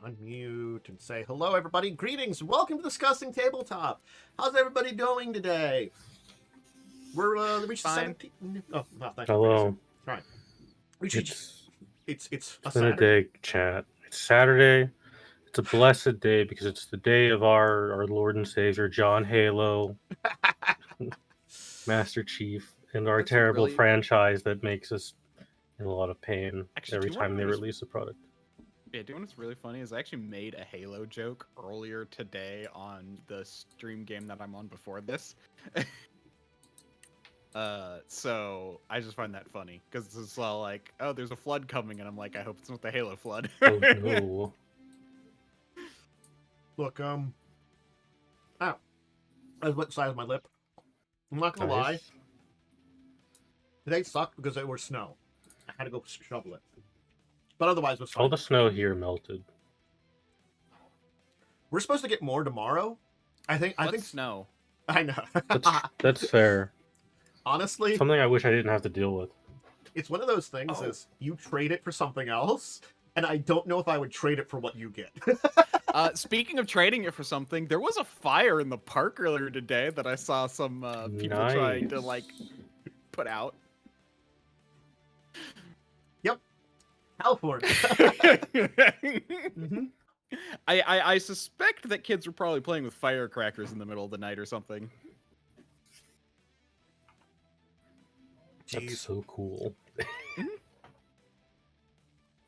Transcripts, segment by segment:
unmute and say hello, everybody. Greetings and welcome to Discussing Tabletop. How's everybody doing today? We're reached the Fine. 17th. Oh, well, thank you. Hello. All right. It's a been a Saturday. day, chat. It's Saturday. It's a blessed day because it's the day of our Lord and Savior John Halo, Master Chief, and our That's terrible really- franchise that makes us in a lot of pain Actually, every do you wanna time they know what's- release a product. Yeah, do you know what's really funny is I actually made a Halo joke earlier today on the stream game that I'm on before this. So I just find that funny because it's all like, oh, there's a flood coming, and I'm like, I hope it's not the Halo flood. Oh no! Look, ow. I went inside of my lip. I'm not gonna lie. Nice. Today sucked because there was snow. I had to go shovel it. But otherwise, it was fine. All the snow here melted. We're supposed to get more tomorrow. I think snow. I know. That's fair. Honestly, Something I wish I didn't have to deal with. it's one of those things is you trade it for something else, and I don't know if I would trade it for what you get. Speaking of trading it for something, there was a fire in the park earlier today that I saw some people trying to like put out. Palworld. mm-hmm. I suspect that kids were probably playing with firecrackers in the middle of the night or something. Jeez. That's so cool.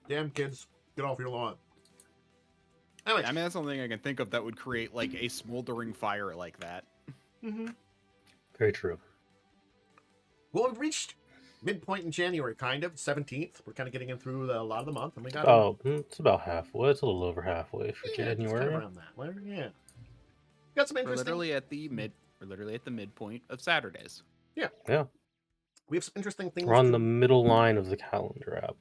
Damn kids, get off your lawn. Anyway, I mean, that's something I can think of that would create like a smoldering fire like that. Very true. Well, we've reached midpoint in January, kind of 17th. We're kind of getting in through a lot of the month, and we got It's about halfway. It's a little over halfway for January. It's kind of around that. Well, yeah, got some We're interesting. literally at the midpoint of Saturdays. Yeah. We have some interesting things. We're on the middle line of the calendar app.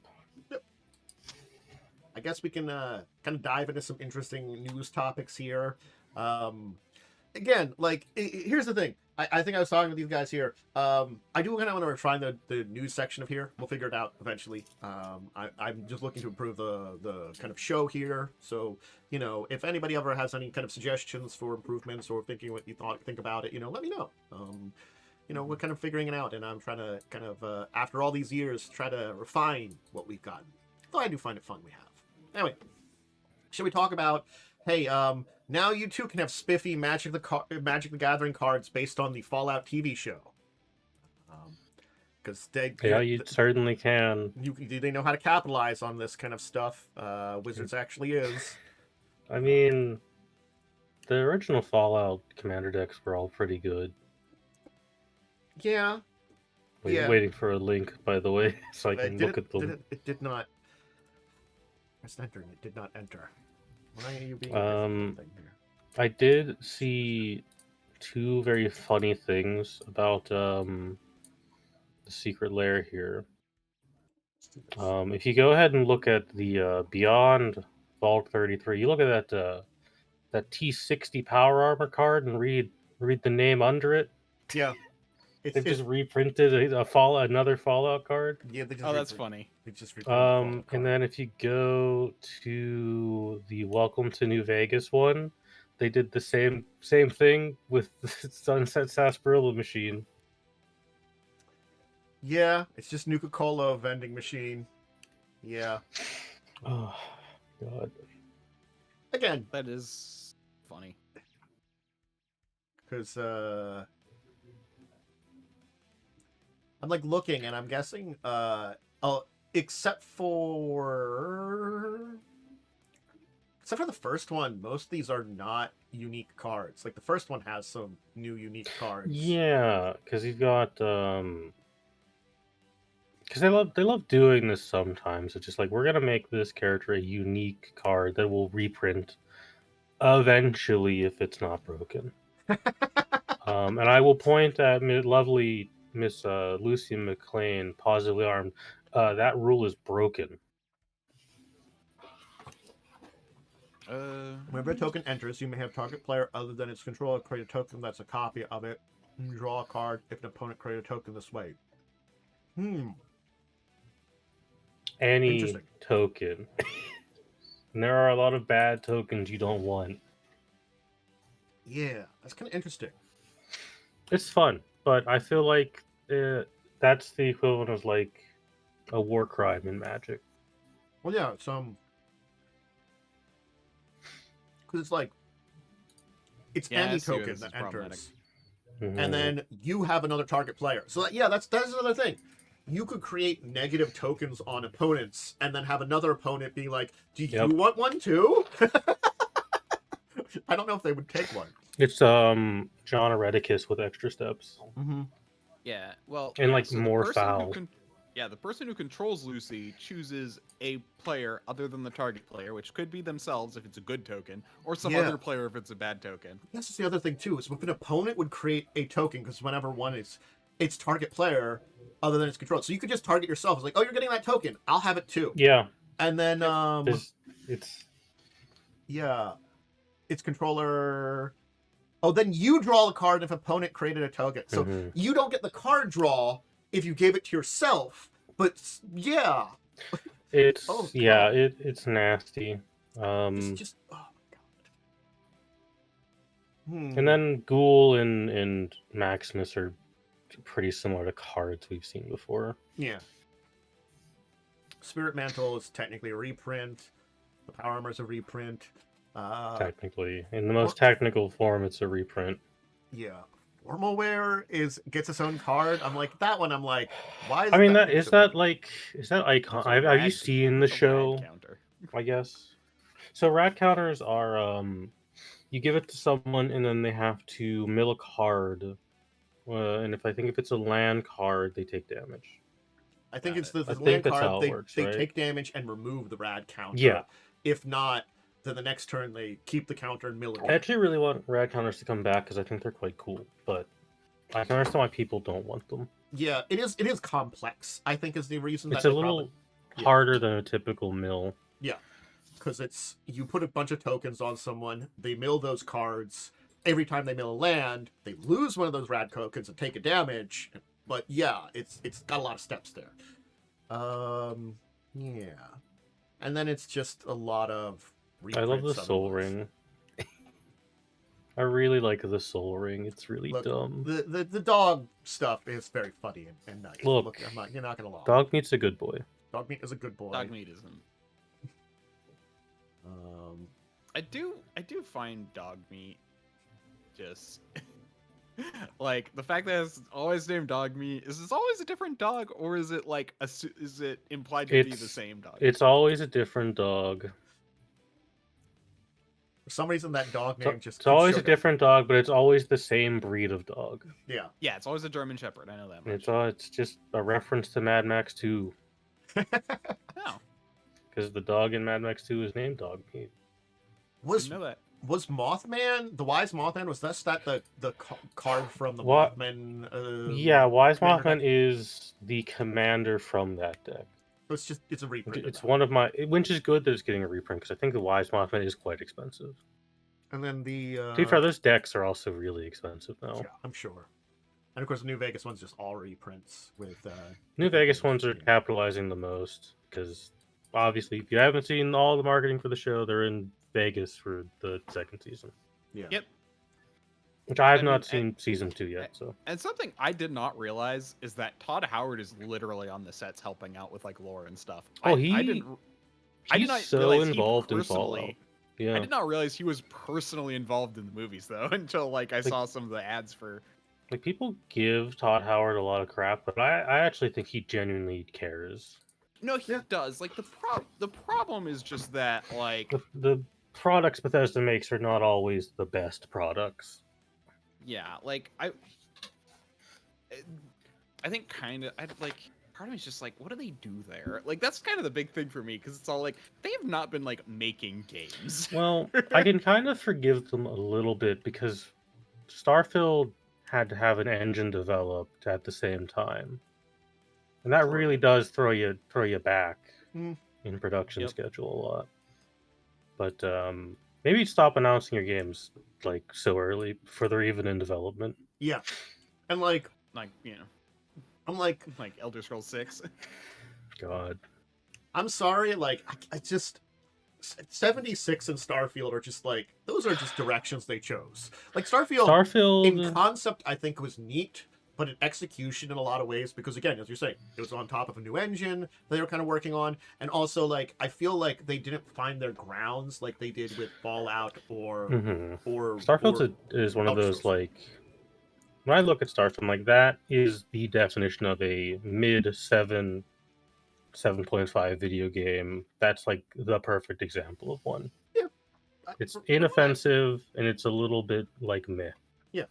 I guess we can kind of dive into some interesting news topics here. Again, like, here's the thing. I think I was talking with you guys here. I do kind of want to refine the news section of here. We'll figure it out eventually. I'm just looking to improve the kind of show here. So, if anybody ever has any kind of suggestions for improvements or thinking what you think about it, let me know. We're kind of figuring it out, and I'm trying to kind of, after all these years, try to refine what we've gotten. Though I do find it fun we have. Anyway, should we talk about, hey, now you too can have spiffy Magic the Gathering cards based on the Fallout TV show. Because you certainly can. They know how to capitalize on this kind of stuff. Wizards actually is. I mean, the original Fallout commander decks were all pretty good. Yeah. Waiting for a link, by the way, so I can look at them. It did not. Press enter and it did not enter. Why are you being a thing here? I did see two very funny things about the secret lair here. If you go ahead and look at the Beyond Vault 33, you look at that T60 Power Armor card and read the name under it. Yeah. They've just reprinted another Fallout card. Yeah, that's funny. They just and then if you go to the Welcome to New Vegas one, they did the same thing with the Sunset Sarsaparilla machine. Yeah, it's just Nuka-Cola vending machine. Yeah. Oh, God. Again. That is funny. Because, I'm like looking and I'm guessing, except for the first one, most of these are not unique cards. Like the first one has some new unique cards. Yeah, because you've got because they love doing this sometimes. It's just like, we're gonna make this character a unique card that will reprint eventually if it's not broken. And I will point at lovely Miss Lucy McLean, positively armed. That rule is broken. Whenever a token enters, you may have target player other than its controller create a token that's a copy of it. Draw a card if an opponent create a token this way. Any token. And there are a lot of bad tokens you don't want. Yeah, that's kind of interesting. It's fun, but I feel like that's the equivalent of like a war crime in Magic. Well, yeah, it's because it's like it's Yeah, I any see where token this that is problematic. enters, Mhm. and then you have another target player. So that's another thing. You could create negative tokens on opponents, and then have another opponent be like, "Do you Yep. want one too?" I don't know if they would take one. It's John Ereticus with extra steps Mm-hmm. Yeah, well, and yeah, like so the more person foul. the person who controls Lucy chooses a player other than the target player, which could be themselves if it's a good token, or some Yeah. other player if it's a bad token. This is the other thing too. Is if an opponent would create a token, because whenever one is its target player, other than its control, so you could just target yourself. It's like, oh, you're getting that token. I'll have it too. Yeah, And then it's yeah, its controller. Oh, then you draw the card if opponent created a token. So mhm. you don't get the card draw if you gave it to yourself. But yeah, It's Oh, yeah, God. it's nasty. it's just oh my god. And then Ghoul and Maximus are pretty similar to cards we've seen before. Yeah. Spirit Mantle is technically a reprint. The Power Armor is a reprint. Technically, in the most technical form, it's a reprint. Yeah. Formalware gets its own card. I'm like that one. I'm like, why is I mean, that? is that icon? There's a Have you rad- seen the a rad show? counter. I guess. So rad counters are you give it to someone and then they have to mill a card, and if it's a land card, they take damage. I think Got it's it. the I land think that's card. how it They works, they right? take damage and remove the rad counter. Yeah. If not, then the next turn they keep the counter and mill it. I actually really want rad counters to come back because I think they're quite cool, but I can understand why people don't want them. Yeah, it is. It is complex. I think is the reason. It's that a they little probably, yeah. harder than a typical mill. Yeah, because it's you put a bunch of tokens on someone, they mill those cards. Every time they mill a land, they lose one of those rad tokens and take a damage. But yeah, it's got a lot of steps there. Yeah, and then it's just a lot of. I love the reprints Soul otherwise. Ring. I really like the Soul Ring. It's really Look, dumb. The dog stuff is very funny and nice. Look, you're not gonna lie. Dog Meat's a good boy. Dog meat is a good boy. Dog meat isn't. I do find dog meat just like the fact that it's always named dog meat. Is this always a different dog, or is it like is it implied to be the same dog? It's always a different dog. For some reason, that dog name just. It's always a different dog, but it's always the same breed of dog. Yeah. Yeah, it's always a German Shepherd. I know that much. It's just a reference to Mad Max 2. Oh, Because the dog in Mad Max 2 is named Dog Meat. didn't know that. Was Mothman the Wise Mothman? Was that the card from the What? Mothman? Yeah, Wise Commander Mothman deck? is the commander from that deck. So it's a reprint. It's one of my, which is good that it's getting a reprint because I think the Wise Mothman is quite expensive. And then the. To be fair, those decks are also really expensive now. Yeah, I'm sure. And of course, the New Vegas one's just all reprints with. New Vegas ones are capitalizing the most because obviously, if you haven't seen all the marketing for the show, they're in Vegas for the second season. Yeah. Yep. Which I have not seen season 2 yet. So. And something I did not realize is that Todd Howard is literally on the sets helping out with like lore and stuff. Oh, I did He's not so realize he involved in personally- Fallout. Yeah. I did not realize he was personally involved in the movies though until like I saw some of the ads for. Like people give Todd Howard a lot of crap, but I actually think he genuinely cares. No, he does. Like the problem is just that like The products Bethesda makes are not always the best products. yeah, like I think kind of I like part of me is just like what do they do there? Like that's kind of the big thing for me because it's all like they have not been like making games. Well, I can kind of forgive them a little bit because Starfield had to have an engine developed at the same time, and that really does throw you back Mm. in production Yep. schedule a lot. But maybe stop announcing your games like so early before they're even in development. Yeah. And like you know, I'm like Elder Scrolls 6. God. I'm sorry. Like I just 76 and Starfield are just like, those are just directions they chose. Like Starfield in Starfield. concept, I think was neat, but in execution in a lot of ways, because again, as you're saying, it was on top of a new engine that they were kind of working on, and also like I feel like they didn't find their grounds like they did with Fallout or Starfield is one of Elder those Scrolls. like. When I look at Starfield, I'm like, that is the definition of a mid 7.5 video game. That's like the perfect example of one. Yeah, It's from inoffensive and it's a little bit like meh. Yeah,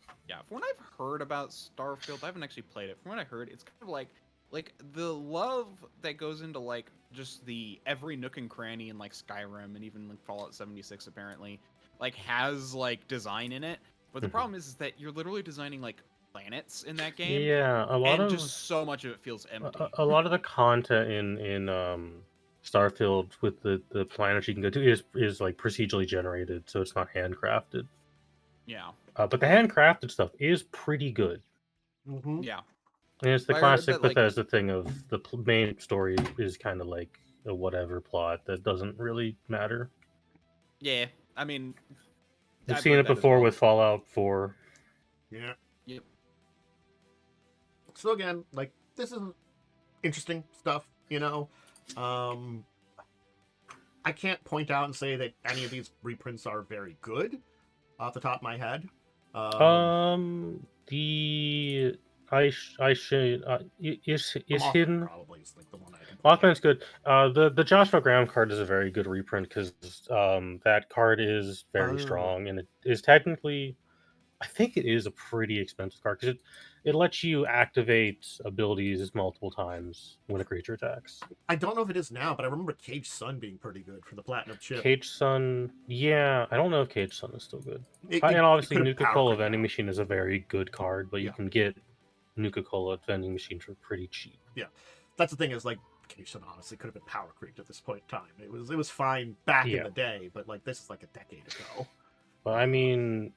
from what I've heard about Starfield, I haven't actually played it. From what I heard, it's kind of like the love that goes into like just the every nook and cranny in like Skyrim and even like Fallout 76 apparently like has like design in it. But the problem is that you're literally designing like planets in that game. Yeah, and just so much of it feels empty. a lot of the content in Starfield with the planets you can go to is like procedurally generated, so it's not handcrafted. Yeah. But the handcrafted stuff is pretty good. Mm-hmm. Yeah. And it's the I heard classic that, like- Bethesda thing of the main story is kind of like a whatever plot that doesn't really matter. Yeah. I mean, We've I've seen heard it that as before well. with Fallout 4. Yeah. Yep. So again, like this is interesting stuff, you know. I can't point out and say that any of these reprints are very good off the top of my head. The I should is Mothman hidden. probably is like the one I can point Mothman's good. The Joshua Graham card is a very good reprint because that card is very Oh. strong and it is technically, I think it is a pretty expensive card because it lets you activate abilities multiple times when a creature attacks. I don't know if it is now, but I remember Cage Sun being pretty good for the Platinum chip. Cage Sun, yeah, I don't know if Cage Sun is still good. It And obviously, could've Nuka power Cola creep Vending now. Machine is a very good card, but you Yeah. can get Nuka Cola Vending Machine for pretty cheap. That's the thing is like Cage Sun honestly could have been power creeped at this point in time. It was fine back in Yeah. the day, but like this is like a decade ago. But I mean,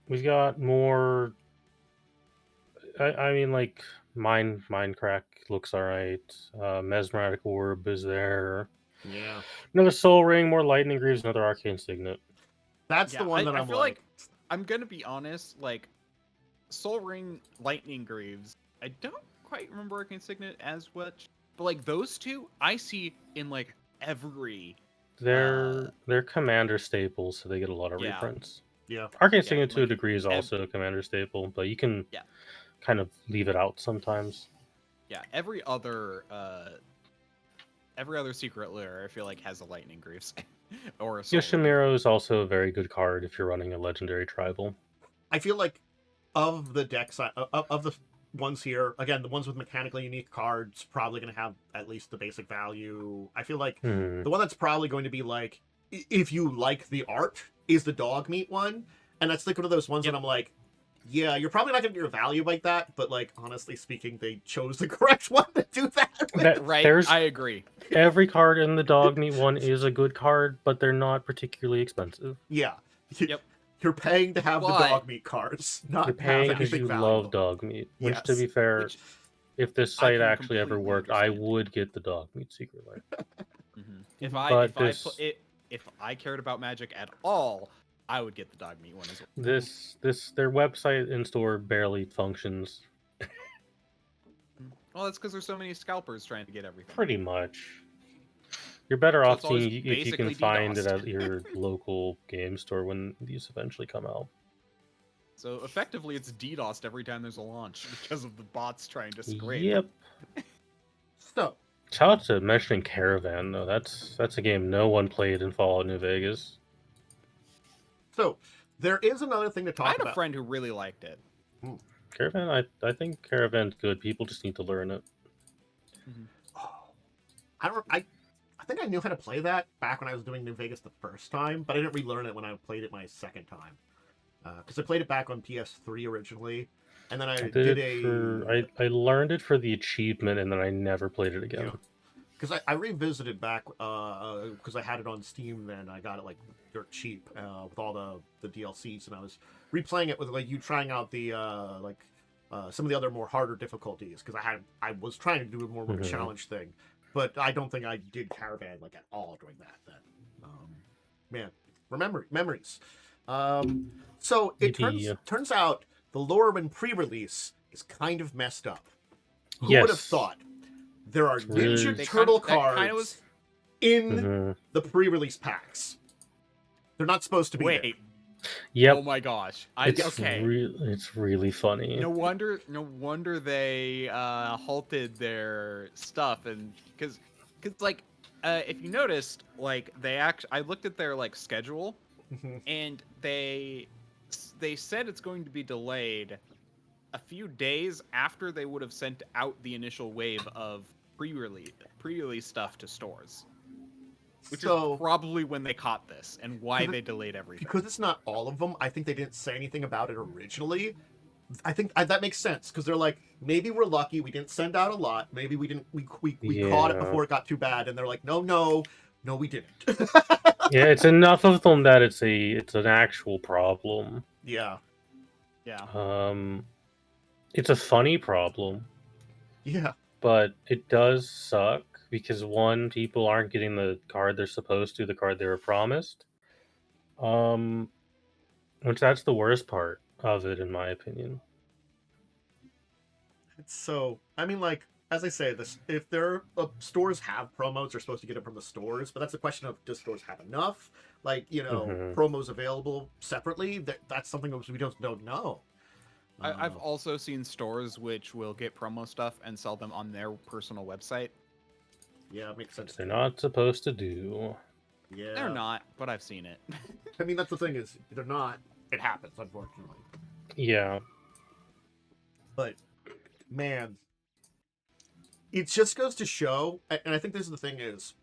we've got more. I mean, like Mindcrack looks alright. Mesmeric Orb is there. Yeah. Another Soul Ring, more Lightning Greaves, another Arcane Signet. That's Yeah, the one that I I'm feel like I'm gonna be honest, like Soul Ring, Lightning Greaves, I don't quite remember Arcane Signet as much, but like those two, I see in like every. They're commander staples, so they get a lot of Yeah. reprints. yeah. Arcane Yeah, Signet to a like, degree is also a commander staple, but you can Yeah. kind of leave it out sometimes. Yeah, every other secret lair I feel like has a Lightning Greaves or a Soul Ring. Yoshimiro is also a very good card if you're running a legendary tribal. I feel like of the decks of the ones here, again, the ones with mechanically unique cards probably going to have at least the basic value. I feel like Hmm. the one that's probably going to be like, if you like the art, is the dog meat one, and that's like one of those ones Yep. that I'm like, yeah, you're probably not going to get your value like that, but like honestly speaking, they chose the correct one to do that with. Right, There's I agree. every card in the dog meat one is a good card, but they're not particularly expensive. Yeah. Yep. You're paying to have the But- dog meat cards, not You're paying have because anything you valuable. love dog meat. Which, to Yes. be fair, Which, if this I site can actually ever completely worked, I understand. would get the dog meat secret lair. if But if I cared about Magic at all, I would get the dog meat one as well. Their website and store barely functions. Well, that's because there's so many scalpers trying to get everything. Pretty much. You're better So off it's always seeing if you can basically find it DDoSed. at your local game store when these eventually come out. So effectively, it's DDoSed every time there's a launch because of the bots trying to scrape. Yep. So, Shout out to mentioning Caravan though. That's a game no one played in Fallout New Vegas. so there is another thing to I talk had a about. friend who really liked it. Caravan, I think Caravan's good. People just need to learn it. I think I knew how to play that back when I was doing New Vegas the first time, but I didn't relearn it when I played it my second time. Because I played it back on PS3 originally, and then I did I learned it for the achievement, and then I never played it again. Because I revisited back because I had it on Steam then. I got it like dirt cheap with all the DLCs, and I was replaying it with like you trying out the some of the other more harder difficulties because I was trying to do a more of a challenge thing, but I don't think I did Caravan like at all during that then. man, remember memories. So it Maybe, turns out the Lowryn pre-release is kind of messed up. Who would have yes. thought? There are It's really- Ninja They Turtle that kinda cards was- in Mhm. the pre-release packs. They're not supposed to be there. Wait. Yep. Oh my gosh. It's Okay. it's really funny. No wonder they halted their stuff, and because like if you noticed, like I looked at their like schedule, Mhm. and they said it's going to be delayed a few days after they would have sent out the initial wave of pre-release stuff to stores, which So, is probably when they caught this and why Because they delayed everything. because it's not all of them, I think they didn't say anything about it originally. I think that makes sense because they're like, maybe we're lucky we didn't send out a lot. Maybe we didn't. We caught it Yeah. before it got too bad, and they're like, no, we didn't. Yeah, it's enough of them that it's an actual problem. Yeah, Yeah. It's a funny problem, yeah. but it does suck because one, people aren't getting the card they're supposed to, the card they were promised. Which that's the worst part of it, in my opinion. It's so. I mean, like as I say, this if there stores have promos, they're supposed to get it from the stores. But that's a question of does stores have enough? Like promos available separately. That's something that we don't know. I've also seen stores which will get promo stuff and sell them on their personal website. Yeah, it makes sense. They're not supposed to do. Yeah, They're not, but I've seen it. I mean, that's the thing is they're not. It happens, unfortunately. Yeah. But man, it just goes to show, and I think this is the thing is,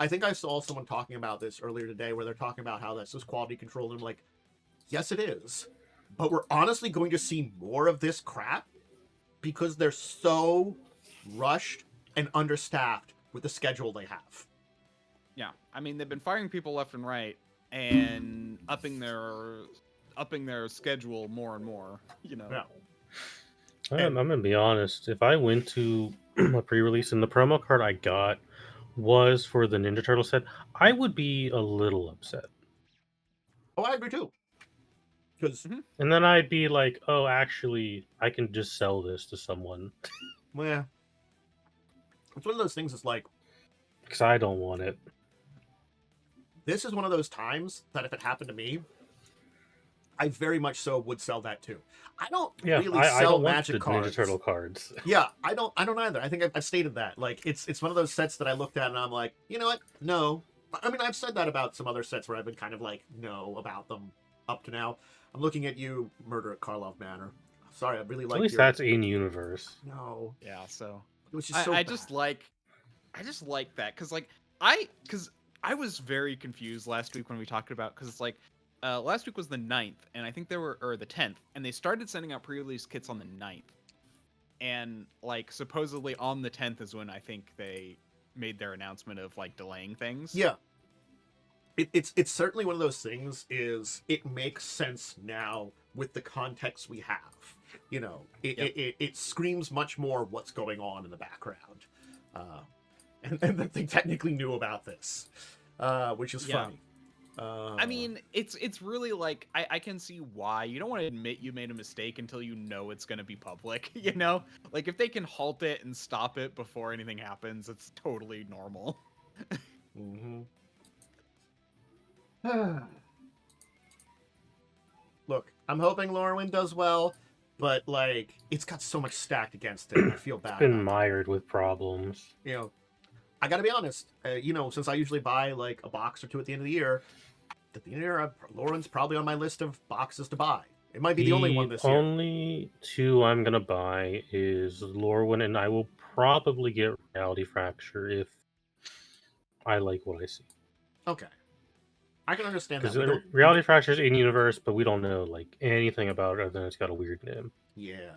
I think I saw someone talking about this earlier today where they're talking about how that's just quality control, and I'm like, yes, it is, but we're honestly going to see more of this crap because they're so rushed and understaffed with the schedule they have. Yeah, I mean they've been firing people left and right and upping their schedule more and more. Yeah. I'm gonna be honest. If I went to a pre-release and the promo card I got was for the Ninja Turtle set, I would be a little upset. Oh, I agree too. Because And then I'd be like, "Oh, actually, I can just sell this to someone well, it's one of those things. It's like because I don't want it." this is one of those times that if it happened to me, I very much so would sell that too. I don't really I sell don't want Magic the cards. Ninja Turtle cards. Yeah, I don't either. I think I've stated that. Like, it's one of those sets that I looked at and I'm like, you know what? No. I mean, I've said that about some other sets where I've been kind of like, no about them up to now. I'm looking at you, Murder at Karlov Manor. Sorry, I really like. At least that's in universe. No, Yeah, so it was just so. I bad. just like that because I was very confused last week when we talked about because it's like last week was the 9th and I think or the 10th and they started sending out pre-release kits on the 9th and like supposedly on the 10th is when I think they made their announcement of like delaying things. Yeah. It's certainly one of those things. Is it makes sense now with the context we have? It screams much more what's going on in the background, and that they technically knew about this, which is funny. I mean, it's really like I can see why you don't want to admit you made a mistake until you know it's going to be public. Like if they can halt it and stop it before anything happens, it's totally normal. Mm-hmm. Look, I'm hoping Lowryn does well, but like it's got so much stacked against it. And I feel bad. It's been about mired with problems. it. I gotta be honest. Since I usually buy like a box or two at the end of the year, Lowryn's probably on my list of boxes to buy. It might be the only one this year. Only two I'm gonna buy is Lowryn, and I will probably get Reality Fracture if I like what I see. Okay, I can understand Because that. Reality Fracture is in universe, but we don't know like anything about it other than it's got a weird name. Yeah,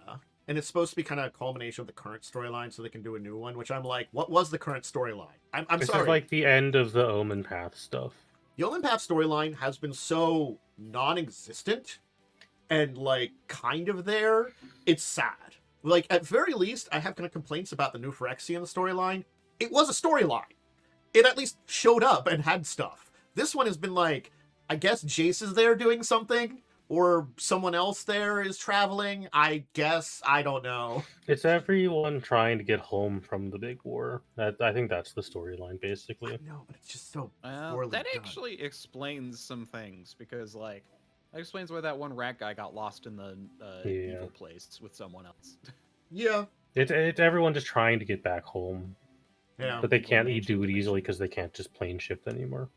and it's supposed to be kind of a culmination of the current storyline, so they can do a new one. Which I'm like, what was the current storyline? I'm This sorry. is like the end of the Omen Path stuff. The Olin Path storyline has been so non-existent and like kind of there. It's sad. Like at very least, I have kind of complaints about the new Phyrexian storyline. It was a storyline. It at least showed up and had stuff. This one has been like, I guess Jace is there doing something, or someone else there is traveling. I guess, I don't know. It's everyone trying to get home from the big war. I think that's the storyline, basically. No, but it's just so Well, poorly that done. actually explains some things because, like, that explains why that one rat guy got lost in the Yeah. evil place with someone else. Yeah, It's everyone just trying to get back home, yeah. but they People can't mansion do it to easily mansion. because they can't just plane shift anymore.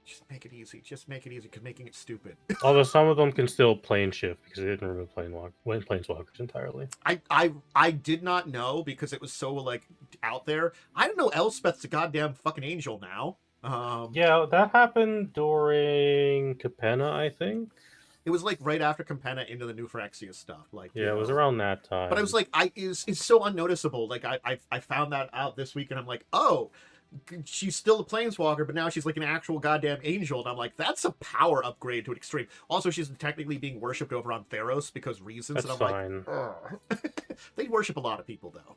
Just make it easy. Just make it easy, because making it stupid. Although some of them can still plane shift because they didn't remove planeswalkers entirely. I did not know because it was so like out there. I don't know Elspeth's a goddamn fucking angel now. Yeah, that happened during Capenna, I think. It was like right after Capenna into the new Phyrexia stuff. Like, Yeah, it was around that time. But I was like, it's so unnoticeable. Like I found that out this week, and I'm like, oh, she's still a planeswalker, but now she's like an actual goddamn angel, and I'm like, that's a power upgrade to an extreme. Also, she's technically being worshipped over on Theros because reasons, That's and I'm fine. like, they worship a lot of people though.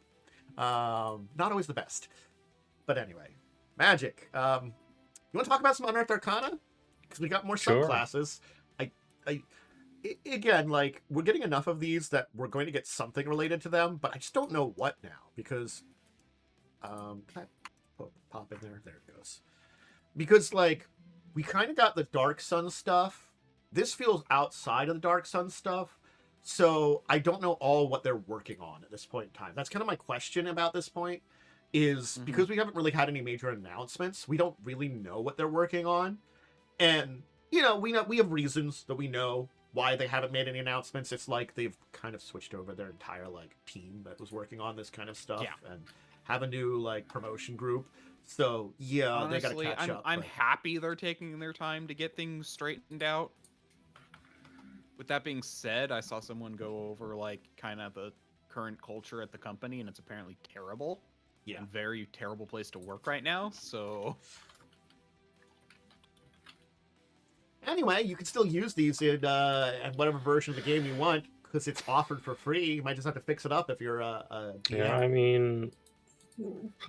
Not always the best. But anyway, Magic. You want to talk about some Unearthed Arcana? Because we got more Sure. subclasses. Again, like, we're getting enough of these that we're going to get something related to them, but I just don't know what now, because can I pop in there? There it goes. Because, like, we kind of got the Dark Sun stuff. This feels outside of the Dark Sun stuff, so I don't know all what they're working on at this point in time. That's kind of my question about this point, is because we haven't really had any major announcements, we don't really know what they're working on. And, we have reasons that we know why they haven't made any announcements. It's like they've kind of switched over their entire like team that was working on this kind of stuff, and have a new like promotion group. So yeah, Honestly, they gotta catch up. I'm happy they're taking their time to get things straightened out. With that being said, I saw someone go over like kind of the current culture at the company, and it's apparently terrible. Yeah. And very terrible place to work right now. So Anyway, you can still use these in whatever version of the game you want, because it's offered for free. You might just have to fix it up if you're a DM. Yeah, I mean,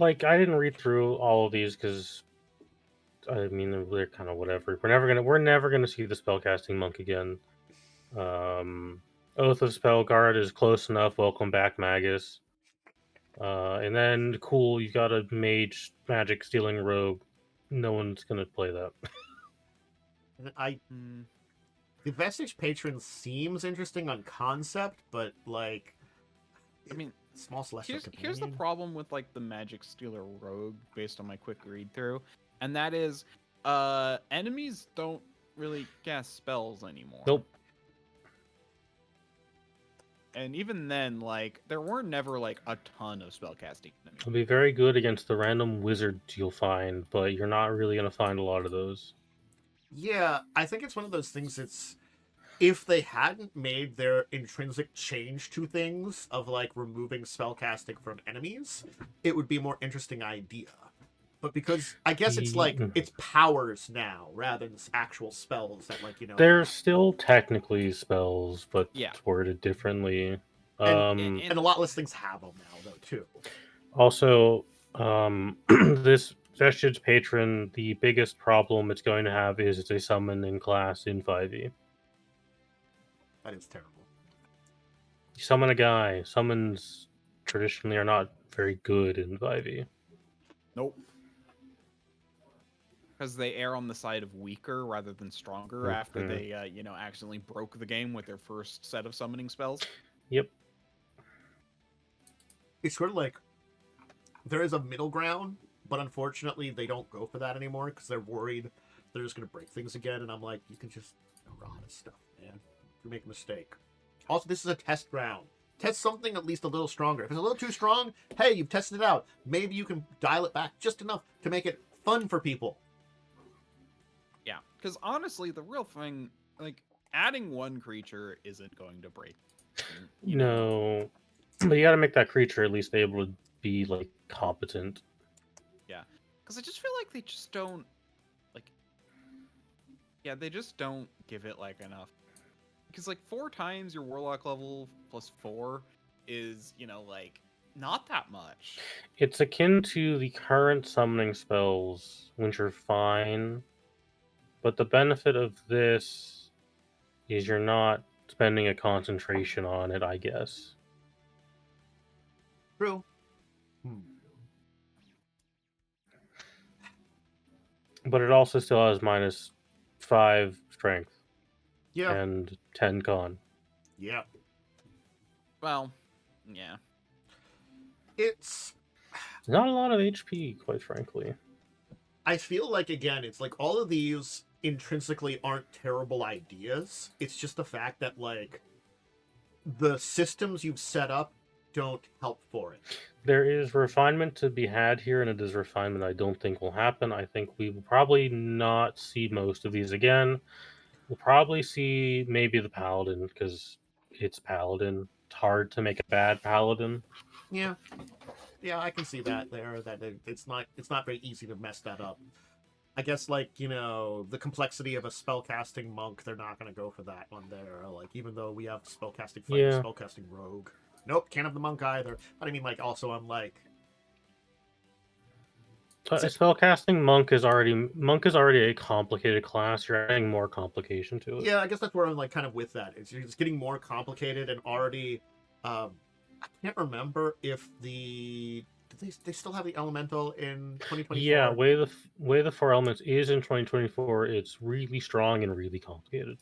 like, I didn't read through all of these because, I mean, they're kind of whatever. We're never gonna see the spellcasting monk again. Oath of Spellguard is close enough. Welcome back, Magus. And then cool, you got a mage magic stealing rogue. No one's gonna play that. And the Vestige Patron seems interesting on concept, but like, I mean, small celestial here's the problem with like the Magic Stealer Rogue based on my quick read through, and that is enemies don't really cast spells anymore. Nope. And even then, like, there were never like a ton of spellcasting enemies. It'll be very good against the random wizards you'll find, but you're not really gonna find a lot of those. Yeah, I think it's one of those things. It's if they hadn't made their intrinsic change to things of like removing spellcasting from enemies, it would be a more interesting idea. But because I guess it's like it's powers now rather than actual spells that like They're still technically spells, but Yeah. it's worded differently. and a lot less things have them now though too. Also, this Vestige Patron, the biggest problem it's going to have is it's a summoning class in 5e. That is terrible. You summon a guy. Summons traditionally are not very good in 5e. Nope. Because they err on the side of weaker rather than stronger after they, accidentally broke the game with their first set of summoning spells. Yep. It's sort of like there is a middle ground, but unfortunately they don't go for that anymore because they're worried they're just going to break things again. And I'm like, you can just rot this stuff, man. If you make a mistake. Also, this is a test ground. Test something at least a little stronger. If it's a little too strong, hey, you've tested it out. Maybe you can dial it back just enough to make it fun for people. Yeah, because honestly, the real thing, like, adding one creature isn't going to break. No. But you gotta make that creature at least able to be, like, competent. Yeah, because I just feel like they just don't, like, they just don't give it, like, enough. Because, like, 4 times your Warlock level plus 4 is, like, not that much. It's akin to the current summoning spells, which are fine, but the benefit of this is you're not spending a concentration on it, I guess. True. But it also still has -5 strength Yeah. and 10 con. Yeah. Well, yeah. It's Not a lot of HP, quite frankly. I feel like, again, it's like all of these intrinsically aren't terrible ideas. It's just the fact that, like, the systems you've set up don't help for it. There is refinement to be had here, and it is refinement I don't think will happen. I think we will probably not see most of these again. We'll probably see maybe the Paladin, because it's Paladin. It's hard to make a bad Paladin. Yeah. Yeah, I can see that there. That it's not very easy to mess that up. I guess, like, you know, the complexity of a spellcasting monk, they're not going to go for that one there. Like, even though we have spellcasting fighter, Yeah. spellcasting rogue. Nope, can't have the monk either. But I mean, like, also, I'm like... Spellcasting monk is already a complicated class. You're adding more complication to it. Yeah, I guess that's where I'm, like, kind of with that. It's getting more complicated and already... I can't remember if the... They still have the elemental in 2024? Yeah, way the 4 elements is in 2024. It's really strong and really complicated.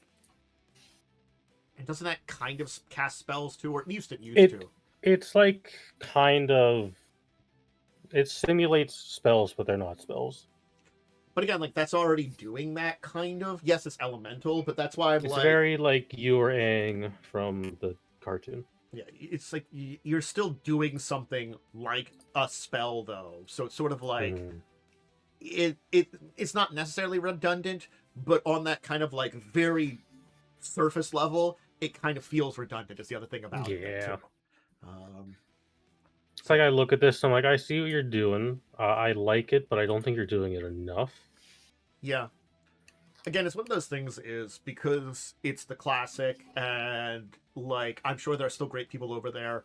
And doesn't that kind of cast spells too, or at least it used to? It's like kind of... It simulates spells, but they're not spells. But again, like, that's already doing that kind of. Yes, it's elemental, but that's why I'm It's like... very like you or Aang from the cartoon. Yeah, it's like you're still doing something like a spell, though. So it's sort of like... It's not necessarily redundant, but on that kind of, like, very surface level, it kind of feels redundant, is the other thing about it. Yeah. Too. It's like I look at this, I'm like, I see what you're doing. I like it, but I don't think you're doing it enough. Yeah. Again, it's one of those things is because it's the classic, and, like, I'm sure there are still great people over there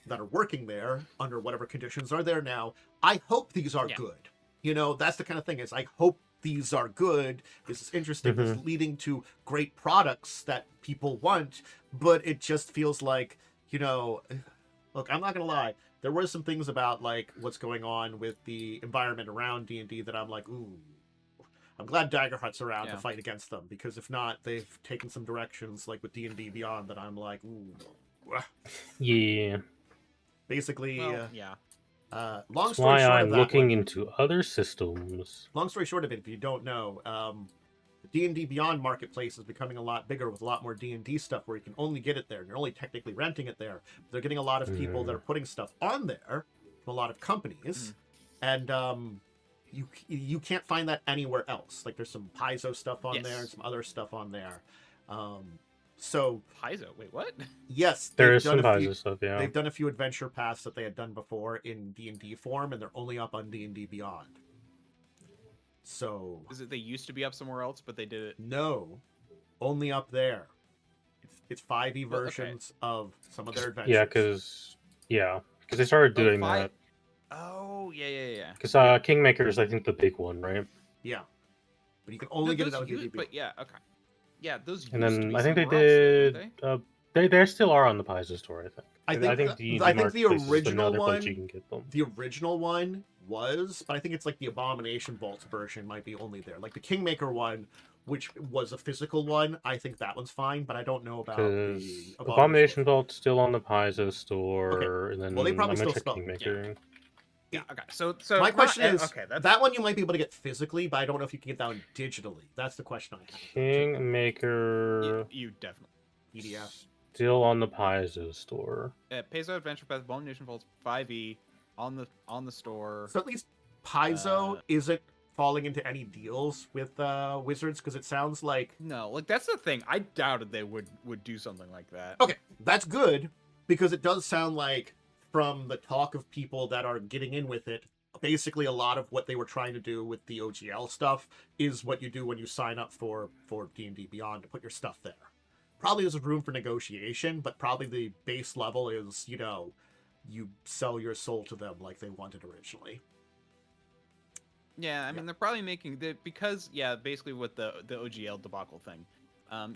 that are working there under whatever conditions are there now. I hope these are good. You know, that's the kind of thing is I hope these are good. This is interesting. This is leading to great products that people want, but it just feels like, you know, look, I'm not going to lie. There were some things about, like, what's going on with the environment around D&D that I'm like, ooh. I'm glad Daggerheart's around to fight against them, because if not, they've taken some directions, like with D&D Beyond, that I'm like, ooh. Yeah. Basically, well, long That's story why short I'm of that looking one, into other systems. long story short of it, if you don't know, the D&D Beyond marketplace is becoming a lot bigger with a lot more D&D stuff where you can only get it there, and you're only technically renting it there. They're getting a lot of people that are putting stuff on there from a lot of companies, and you can't find that anywhere else. Like, there's some Paizo stuff on there and some other stuff on there. So Paizo, wait, what? yes, There is some Paizo stuff, yeah. They've done a few adventure paths that they had done before in D&D form, and they're only up on D&D Beyond. So Is it they used to be up somewhere else, but they did it? No, only up there. It's 5e versions of some of their adventures. Yeah, because they started doing that. Oh, yeah. Because Kingmaker is, I think, the big one, right? Yeah, but you can only get it out with D&D. But yeah, okay. Yeah, those. And then I think they did. They still are on the Paizo store. I think the original one. You can get them. The original one was, but I think it's like the Abomination Vaults version might be only there. Like the Kingmaker one, which was a physical one, I think that one's fine, but I don't know about the Abomination Vault's still on the Paizo store, and then they probably still check Kingmaker. Yeah. Okay. So my question is, okay, that one you might be able to get physically, but I don't know if you can get that one digitally. That's the question I have. Kingmaker. You definitely. PDF. Still on the Paizo store. Paizo Adventure Path Abomination Vaults 5e on the store. So at least Paizo isn't falling into any deals with Wizards, because it sounds like... No, like, that's the thing. I doubted they would do something like that. Okay, that's good, because it does sound like, from the talk of people that are getting in with it, basically a lot of what they were trying to do with the OGL stuff is what you do when you sign up for D&D Beyond, to put your stuff there. Probably there's room for negotiation, but probably the base level is, you know, you sell your soul to them like they wanted originally. Yeah, I mean they're probably making the because basically with the OGL debacle thing.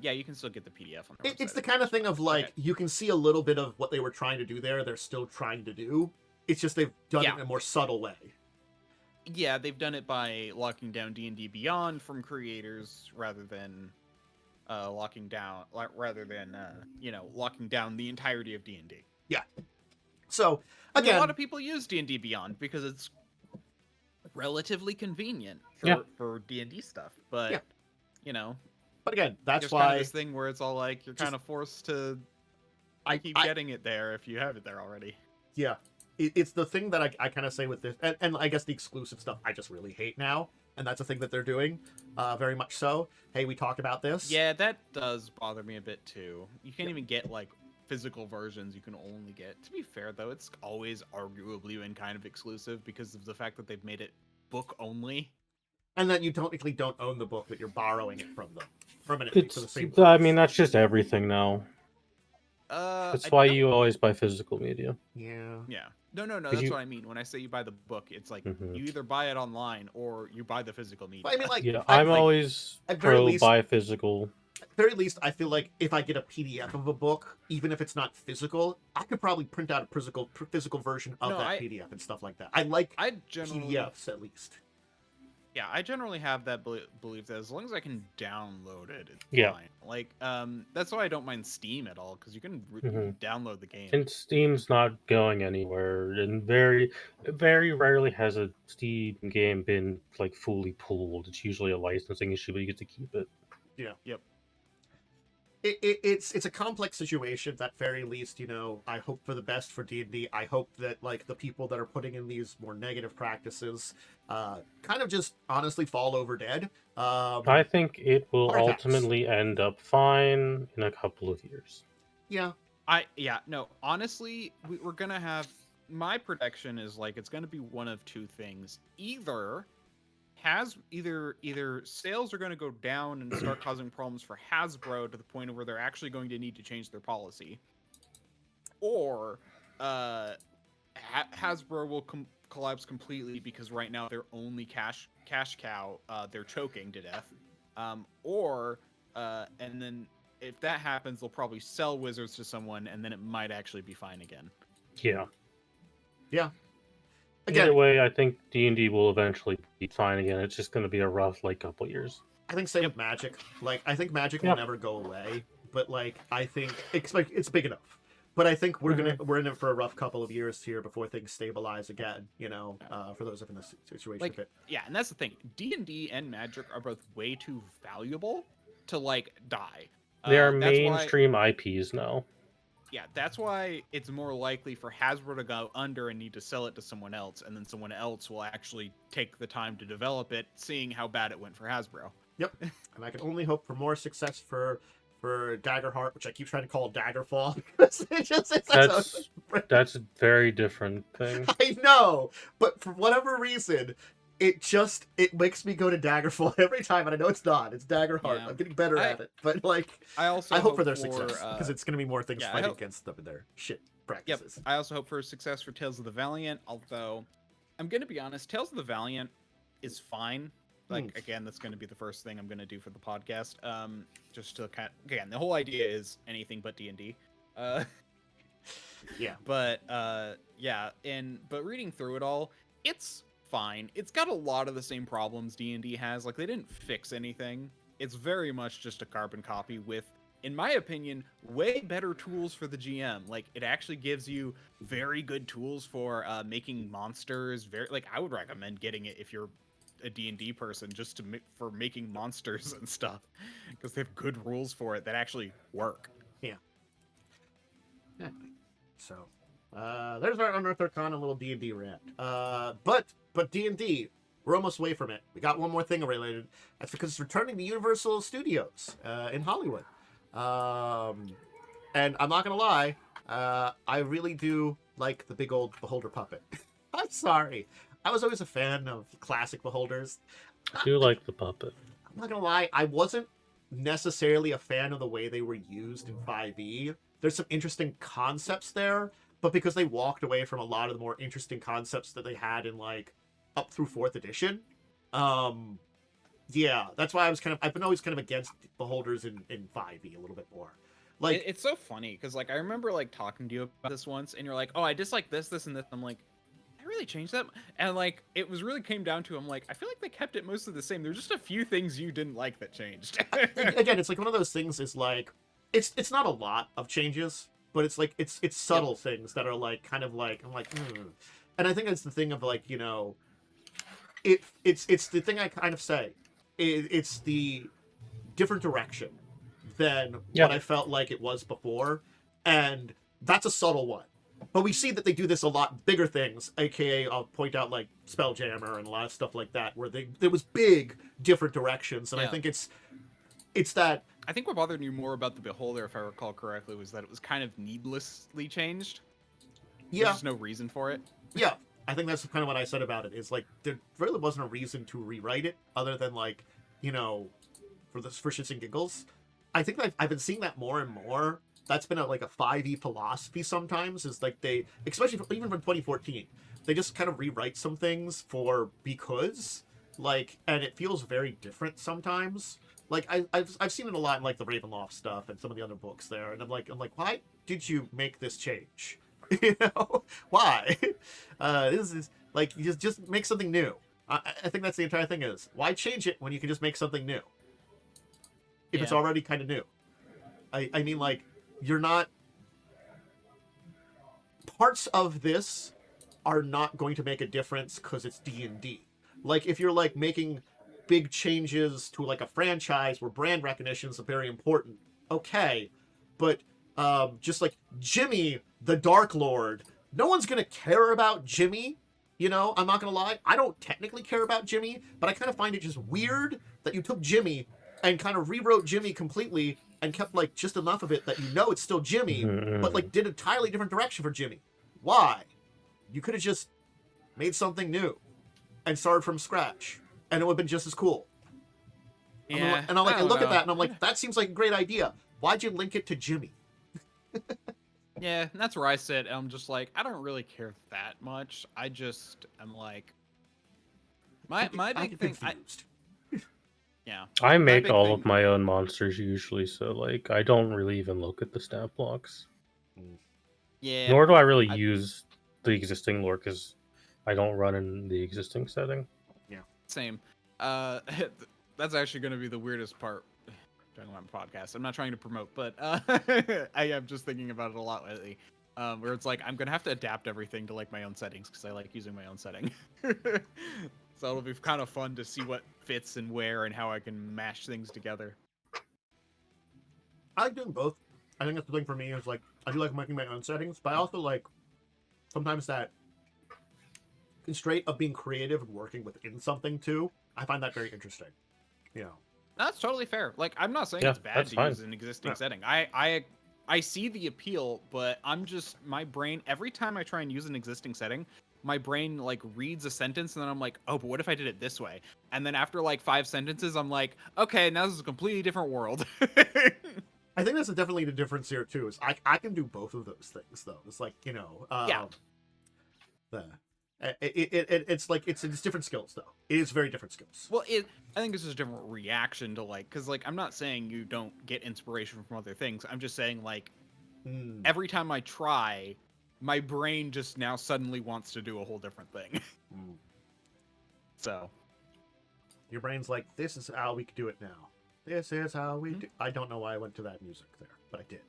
You can still get the PDF on their It's website, the kind of thing of like Okay. you can see a little bit of what they were trying to do there. They're still trying to do. It's just they've done it in a more subtle way. Yeah, they've done it by locking down D&D Beyond from creators rather than locking down the entirety of D&D. Yeah. So I mean, again, a lot of people use D&D Beyond because it's relatively convenient for D&D stuff, but but again, that's there's why kind of this thing where it's all like you're kind of forced to keep getting it there if you have it there already. Yeah. It's the thing that I kind of say with this, and I guess the exclusive stuff I just really hate now, and that's a thing that they're doing, very much so. Hey, we talked about this. Yeah, that does bother me a bit too. You can't even get like physical versions. You can only get. To be fair though, it's always arguably been kind of exclusive because of the fact that they've made it book only. And then you technically don't own the book, that you're borrowing it from them permanently for the same. I mean, that's just everything now. That's why don't- you always buy physical media. Yeah. Yeah. No. That's what I mean. When I say you buy the book, it's like you either buy it online or you buy the physical media. But I mean, like, Yeah, I'm always at very pro least- buy physical. At very least, I feel like if I get a PDF of a book, even if it's not physical, I could probably print out a physical version of that PDF and stuff like that. I like PDFs at least. Yeah, I generally have that belief that as long as I can download it, it's fine. Like, that's why I don't mind Steam at all, because you can download the game. And Steam's not going anywhere, and very, very rarely has a Steam game been like fully pulled. It's usually a licensing issue, but you get to keep it. Yeah. Yep. It's a complex situation. At very least, I hope for the best for D&D. I hope that like the people that are putting in these more negative practices, kind of just honestly fall over dead. I think it will ultimately end up fine in a couple of years. Yeah. Honestly, we're gonna have. My prediction is like it's gonna be one of two things. Either sales are going to go down and start causing problems for Hasbro to the point where they're actually going to need to change their policy, or Hasbro will collapse completely because right now they're only cash cow. They're choking to death, and then if that happens, they'll probably sell Wizards to someone, and then it might actually be fine again. Yeah. Again, either way, I think D&D will eventually be fine again. It's just going to be a rough couple years. I think same with Magic. Like, I think Magic will never go away, but like I think it's big enough. But I think we're in it for a rough couple of years here before things stabilize again. For those in this situation. And that's the thing. D&D and Magic are both way too valuable to like die. They are mainstream IPs now. Yeah, that's why it's more likely for Hasbro to go under and need to sell it to someone else, and then someone else will actually take the time to develop it, seeing how bad it went for Hasbro. Yep, and I can only hope for more success for Daggerheart, which I keep trying to call Daggerfall. That's a very different thing. I know, but for whatever reason, it makes me go to Daggerfall every time, and I know it's not. It's Daggerheart. Yeah. I'm getting better at it, but like, I hope for their success because it's going to be more things fighting against them in their shit practices. Yep. I also hope for success for Tales of the Valiant. Although, I'm going to be honest, Tales of the Valiant is fine. Like again, that's going to be the first thing I'm going to do for the podcast. Just to again, the whole idea is anything but D&D. Yeah. But but reading through it all, it's fine. It's got a lot of the same problems D&D has. Like, they didn't fix anything. It's very much just a carbon copy with, in my opinion, way better tools for the GM. Like, it actually gives you very good tools for making monsters. I would recommend getting it if you're a D&D person, just for making monsters and stuff, because they have good rules for it that actually work. Yeah. So, there's our Unearthed Arcana little D&D rant. But D&D, we're almost away from it. We got one more thing related. That's because it's returning to Universal Studios in Hollywood. And I'm not going to lie, I really do like the big old Beholder puppet. I'm sorry. I was always a fan of classic Beholders. I do like the puppet. I'm not going to lie, I wasn't necessarily a fan of the way they were used in 5e. There's some interesting concepts there, but because they walked away from a lot of the more interesting concepts that they had in like up through 4th edition. Yeah, that's why I've been always kind of against Beholders in 5e a little bit more. Like, it's so funny because like I remember like talking to you about this once, and you're like, "Oh, I dislike this, this, and this." I'm like, "I really changed that," and like it was really came down to I'm like, I feel like they kept it mostly the same. There's just a few things you didn't like that changed. again, it's like one of those things. Is like it's not a lot of changes, but it's like it's subtle things that are like kind of like I'm like, and I think that's the thing of like, you know, it's the thing I kind of say. It's the different direction than what I felt like it was before, and that's a subtle one. But we see that they do this a lot bigger things, aka I'll point out like Spelljammer and a lot of stuff like that, where there was big different directions, and I think it's that. I think what bothered you more about the Beholder, if I recall correctly, was that it was kind of needlessly changed. Yeah, there's no reason for it. Yeah, I think that's kind of what I said about it. Is like there really wasn't a reason to rewrite it other than like, you know, for shits and giggles. I think I've been seeing that more and more. That's been like a 5e philosophy sometimes, is like they, especially even from 2014, they just kind of rewrite some things because, like, and it feels very different sometimes. Like I've seen it a lot in like the Ravenloft stuff and some of the other books there, and I'm like, why did you make this change? You know, why? This is like, you just make something new. I think that's the entire thing is, why change it when you can just make something new? If it's already kind of new. I mean, like, you're not... Parts of this are not going to make a difference because it's D&D. Like, if you're, like, making big changes to, like, a franchise where brand recognition is very important, okay. But, just, like, Jimmy, the Dark Lord, no one's going to care about Jimmy. You know, I'm not going to lie. I don't technically care about Jimmy, but I kind of find it just weird that you took Jimmy and kind of rewrote Jimmy completely and kept, like, just enough of it that you know it's still Jimmy, but, like, did an entirely different direction for Jimmy. Why? You could have just made something new and started from scratch, and it would have been just as cool. Yeah. And I look at that, and I'm like, that seems like a great idea. Why'd you link it to Jimmy? Yeah, that's where I sit. I'm just like, I don't really care that much. I just am like, my big thing. Yeah. I make all of my own monsters usually, so like I don't really even look at the stat blocks. Yeah. Nor do I really use the existing lore because I don't run in the existing setting. Yeah. Same. That's actually going to be the weirdest part during my podcast. I'm not trying to promote, but I am just thinking about it a lot lately. Where it's like I'm gonna have to adapt everything to like my own settings because I like using my own setting. So it'll be kind of fun to see what fits and where and how I can mash things together. I like doing both. I think that's the thing for me is like I do like making my own settings, but I also like sometimes that constraint of being creative and working within something too. I find that very interesting. You know. That's totally fair. Like I'm not saying it's bad to use an existing setting. I see the appeal, but I'm just my brain every time I try and use an existing setting, my brain like reads a sentence and then I'm like, oh, but what if I did it this way? And then after like 5 sentences, I'm like, okay, now this is a completely different world. I think that's definitely the difference here too. Is I can do both of those things though. It's like, you know, it's like it's different skills though. It is very different skills. Well, I think this is a different reaction to like, because like I'm not saying you don't get inspiration from other things. I'm just saying like every time I try, my brain just now suddenly wants to do a whole different thing. So your brain's like, this is how we do it now. This is how we do. I don't know why I went to that music there, but I did.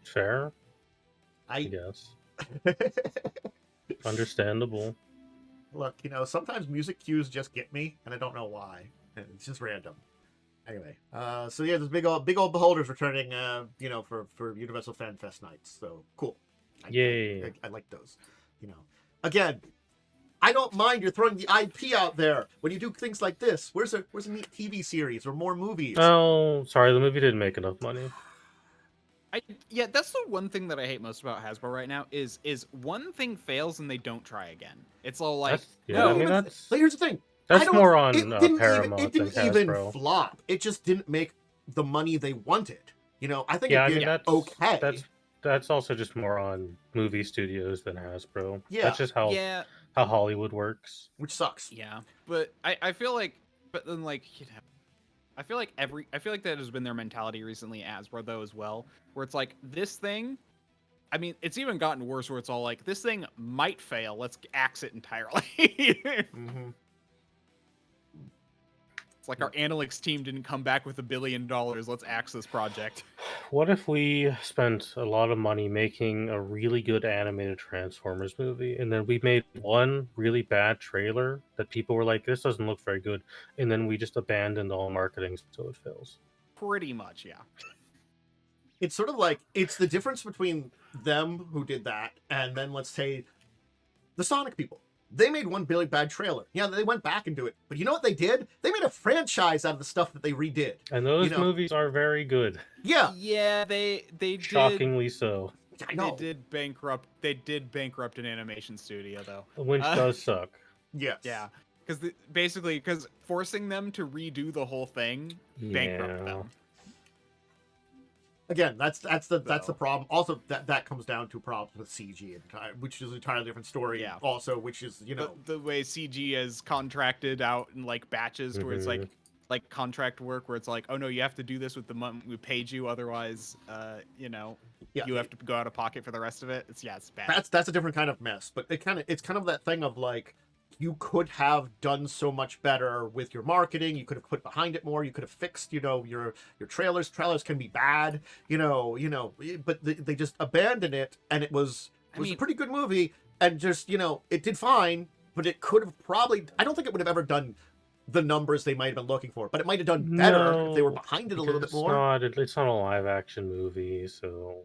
Fair. I guess. Understandable. Look, you know, sometimes music cues just get me, and I don't know why. And it's just random. Anyway, so yeah, there's big old beholders returning, you know, for Universal Fan Fest nights. So cool. Yay! I like those. You know, again, I don't mind you're throwing the IP out there when you do things like this. Where's a neat TV series or more movies? Oh, sorry, the movie didn't make enough money. Yeah, that's the one thing that I hate most about Hasbro right now is one thing fails and they don't try again. It's all like, I mean, that's... Here's the thing. That's more on Paramount it didn't than even Hasbro. flop. It just didn't make the money they wanted. You know, I think it did okay. that's also just more on movie studios than Hasbro. Yeah. That's just how Yeah, Hollywood works. which sucks. yeah, but I feel like, but then like I feel like that has been their mentality recently, Hasbro though as well, where it's like this thing. I mean, it's even gotten worse where it's all like this thing might fail. Let's axe it entirely. Hmm. It's like our analytics team didn't come back with $1 billion. Let's axe this project. What if we spent a lot of money making a really good animated Transformers movie, and then we made one really bad trailer that people were like, "This doesn't look very good," and then we just abandoned all marketing so it fails? Pretty much, yeah. It's sort of like it's the difference between them who did that and then let's say the Sonic people. They made one really bad trailer. Yeah, they went back and do it. But you know what they did? They made a franchise out of the stuff that they redid. And those You know. movies are very good. Yeah, Yeah, they did. Shockingly so. I know. They did bankrupt. They did bankrupt an animation studio though. Which does suck. Yes. Yeah, because forcing them to redo the whole thing bankrupt them. Again, that's the So. problem. Also, that comes down to problems with CG, which is an entirely different story. Yeah. Also, which is The way CG is contracted out in like batches, where it's like contract work, where it's like, oh no, you have to do this with the month we paid you, otherwise, yeah, you have to go out of pocket for the rest of it. It's bad. that's a different kind of mess. But it's kind of that thing of like you could have done so much better with your marketing. You could have put behind it more. You could have fixed, your trailers. Trailers can be bad, but they just abandoned it, and it was a pretty good movie, and just it did fine, but it could have probably. I don't think it would have ever done the numbers they might have been looking for, but it might have done better if they were behind it a little bit more. It's not a live action movie, so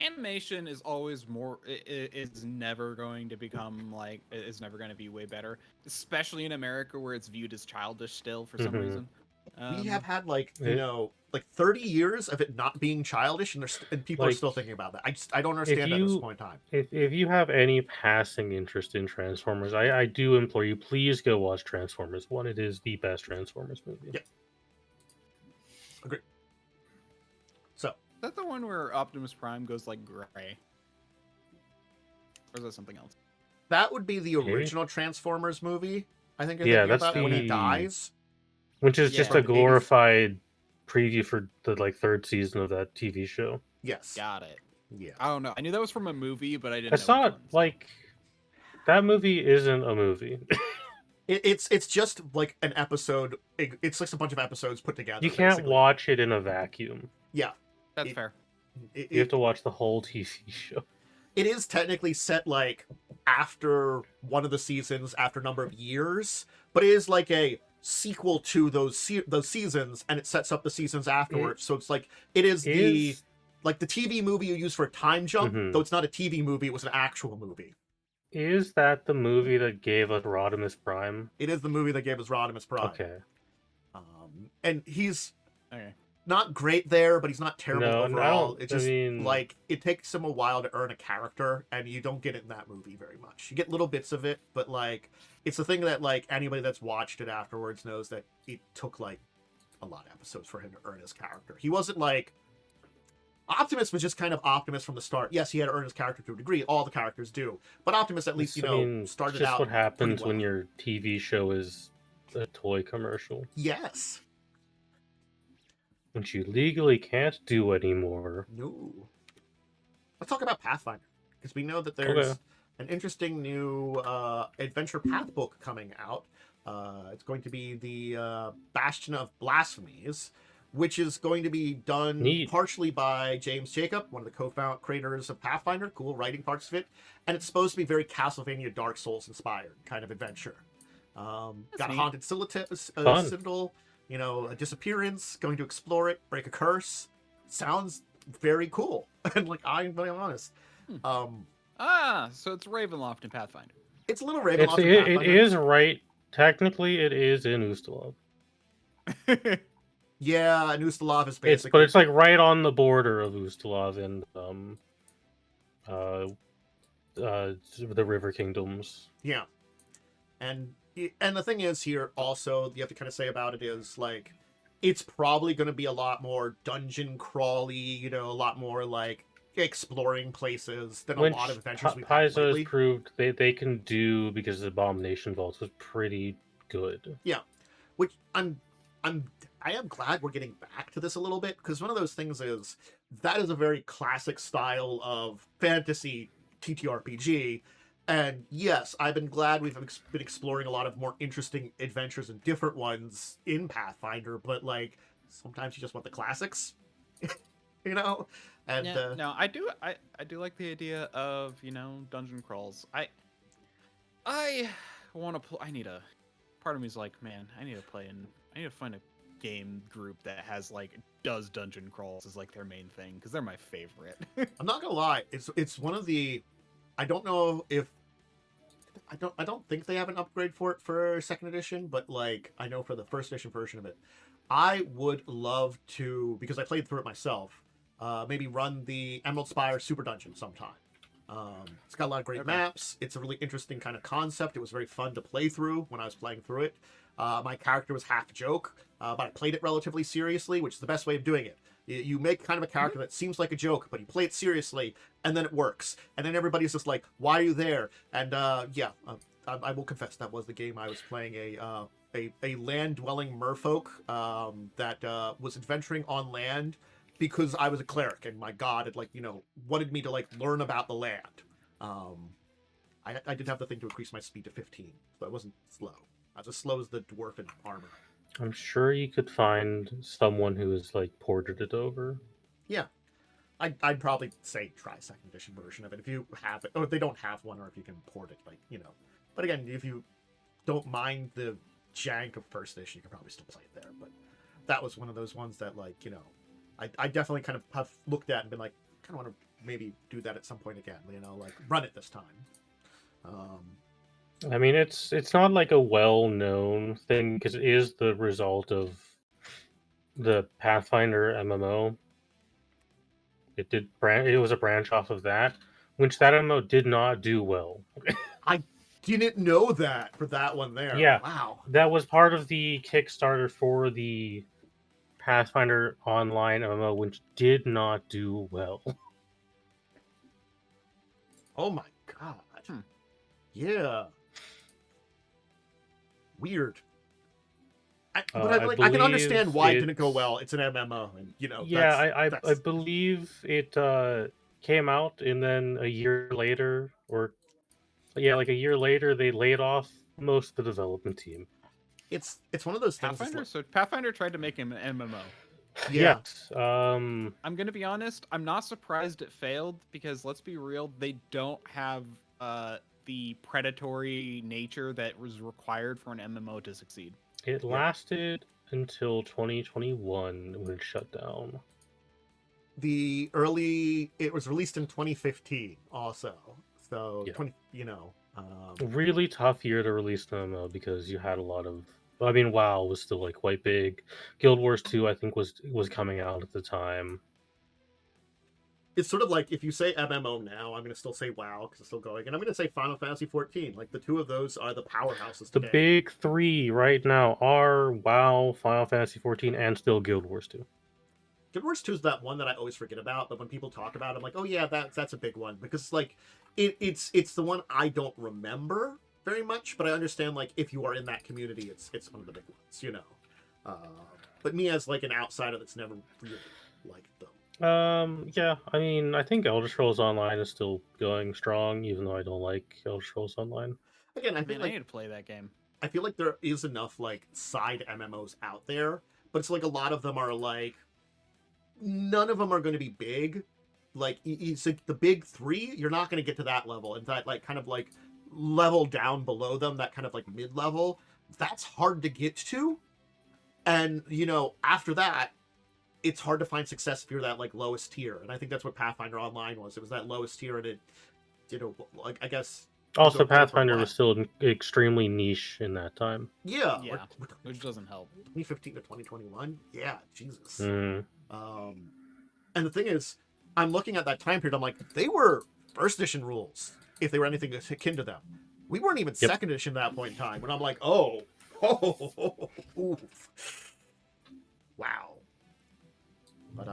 Animation is always more. It's never going to become like. It's never going to be way better, especially in America where it's viewed as childish still for some reason. We have had like 30 years of it not being childish, and people are still thinking about that. I don't understand at this point in time. If you have any passing interest in Transformers, I do implore you, please go watch Transformers 1. It is the best Transformers movie. Yeah. Agree. So Is that the one where Optimus Prime goes like gray? Or is that something else? that would be the original Transformers movie. I think. That's when he dies. Which is just Yeah. a glorified preview for the third season of that TV show. Yes. Got it. Yeah. I don't know. I knew that was from a movie, but I didn't. It's know which not one, so. like that movie isn't a movie. It's just like an episode. It's like a bunch of episodes put together. You can't basically. watch it in a vacuum. Yeah. That's fair. You have to watch the whole TV show. It is technically set like after one of the seasons, after a number of years, but it is like a sequel to those seasons, and it sets up the seasons afterwards. So it's like it is the TV movie you use for a time jump, though it's not a TV movie; it was an actual movie. Is that the movie that gave us Rodimus Prime? It is the movie that gave us Rodimus Prime. Okay. And he's Okay. not great there, but he's not terrible overall. It's just like it takes him a while to earn a character, and you don't get it in that movie very much. You get little bits of it, but like it's the thing that like anybody that's watched it afterwards knows that it took like a lot of episodes for him to earn his character. He wasn't like Optimus was just kind of Optimus from the start. Yes, he had to earn his character to a degree. All the characters do, but Optimus at least started just out. What happens well. when your TV show is a toy commercial? Yes. Which you legally can't do anymore. No. Let's talk about Pathfinder, because we know that there's an interesting new adventure path book coming out. It's going to be the Bastion of Blasphemies, which is going to be done partially by James Jacob, one of the co-creators of Pathfinder. Cool writing parts of it. And it's supposed to be very Castlevania Dark Souls inspired kind of adventure. Got a haunted citadel, a disappearance, going to explore it, break a curse. Sounds very cool. And like, I'm very honest. So it's Ravenloft and Pathfinder. It's a little Ravenloft. It is right. Technically, it is in Ustalav. Yeah, and Ustalav is basically... But it's like right on the border of Ustalav and the River Kingdoms. Yeah. And the thing is here also, you have to kind of say about it is like, it's probably going to be a lot more dungeon crawly, a lot more like exploring places than a Which lot of adventures we've had Paizo has lately. proved they can do because the Abomination Vaults was pretty good. Yeah, which I am glad we're getting back to this a little bit, because one of those things is that is a very classic style of fantasy TTRPG. And yes, I've been glad we've been exploring a lot of more interesting adventures and different ones in Pathfinder, but like sometimes you just want the classics, you know? And Yeah, no, I do like the idea of, dungeon crawls. I want to play. Part of me is like, man, I need to find a game group that has does dungeon crawls as like their main thing, because they're my favorite. I'm not gonna lie, it's one of the, I don't know if I don't think they have an upgrade for it for second edition, but like I know for the first edition version of it, I would love to, because I played through it myself, maybe run the Emerald Spire Super Dungeon sometime. It's got a lot of great maps. It's a really interesting kind of concept. It was very fun to play through when I was playing through it. My character was half joke, but I played it relatively seriously, which is the best way of doing it. You make kind of a character that seems like a joke, but you play it seriously, and then it works. And then everybody's just like, "Why are you there?" And I will confess that was the game I was playing, a land-dwelling merfolk that was adventuring on land because I was a cleric, and my god had wanted me to learn about the land. I did have the thing to increase my speed to 15, so I wasn't slow. I was as slow as the dwarf in armor. I'm sure you could find someone who has ported it over. Yeah, I'd probably say try second edition version of it if you have it, or if they don't have one, or if you can port it, But again, if you don't mind the jank of first edition, you can probably still play it there. But that was one of those ones that I definitely kind of have looked at and been like, kind of want to maybe do that at some point again. Run it this time. I mean, it's not a well-known thing because it is the result of the Pathfinder MMO. It was a branch off of that, which that MMO did not do well. I didn't know that for that one there. Yeah. Wow. That was part of the Kickstarter for the Pathfinder Online MMO, which did not do well. Oh my god. Yeah. Weird. I can understand why it didn't go well. It's an MMO, and Yeah, I believe it came out, and then a year later, a year later, they laid off most of the development team. It's one of those things. Pathfinder. So Pathfinder tried to make him an MMO. Yeah. Yes. I'm gonna be honest. I'm not surprised it failed, because let's be real, they don't have the predatory nature that was required for an MMO to succeed. It lasted until 2021 when it shut down. It was released in 2015 also. So yeah. Really tough year to release an MMO because you had a lot of, WoW was still quite big. Guild Wars 2 I think was coming out at the time. It's sort of like if you say MMO now, I'm going to still say WoW because it's still going, and I'm going to say Final Fantasy 14. The two of those are the powerhouses today. The big three right now are WoW, Final Fantasy 14, and still Guild Wars 2. Guild Wars 2 is that one that I always forget about, but when people talk about it, I'm like, oh yeah, that's a big one, because it's the one I don't remember very much, but I understand if you are in that community, it's one of the big ones, But me as an outsider that's never really liked them. Yeah, I think Elder Scrolls Online is still going strong, even though I don't like Elder Scrolls Online. Again, I need to play that game. I feel like there is enough side MMOs out there, but it's a lot of them are none of them are going to be big. It's the big three, you're not going to get to that level. In fact, kind of level down below them, that kind of mid-level, that's hard to get to. And, after that, it's hard to find success if you're that lowest tier. And I think that's what Pathfinder Online was. It was that lowest tier, and it, I guess. Also, Pathfinder was still extremely niche in that time. Yeah. Which doesn't help. 2015 to 2021? Yeah, Jesus. Mm. And the thing is, I'm looking at that time period, I'm like, they were first edition rules, if they were anything akin to them. We weren't even second edition at that point in time, when I'm like, oh, wow. But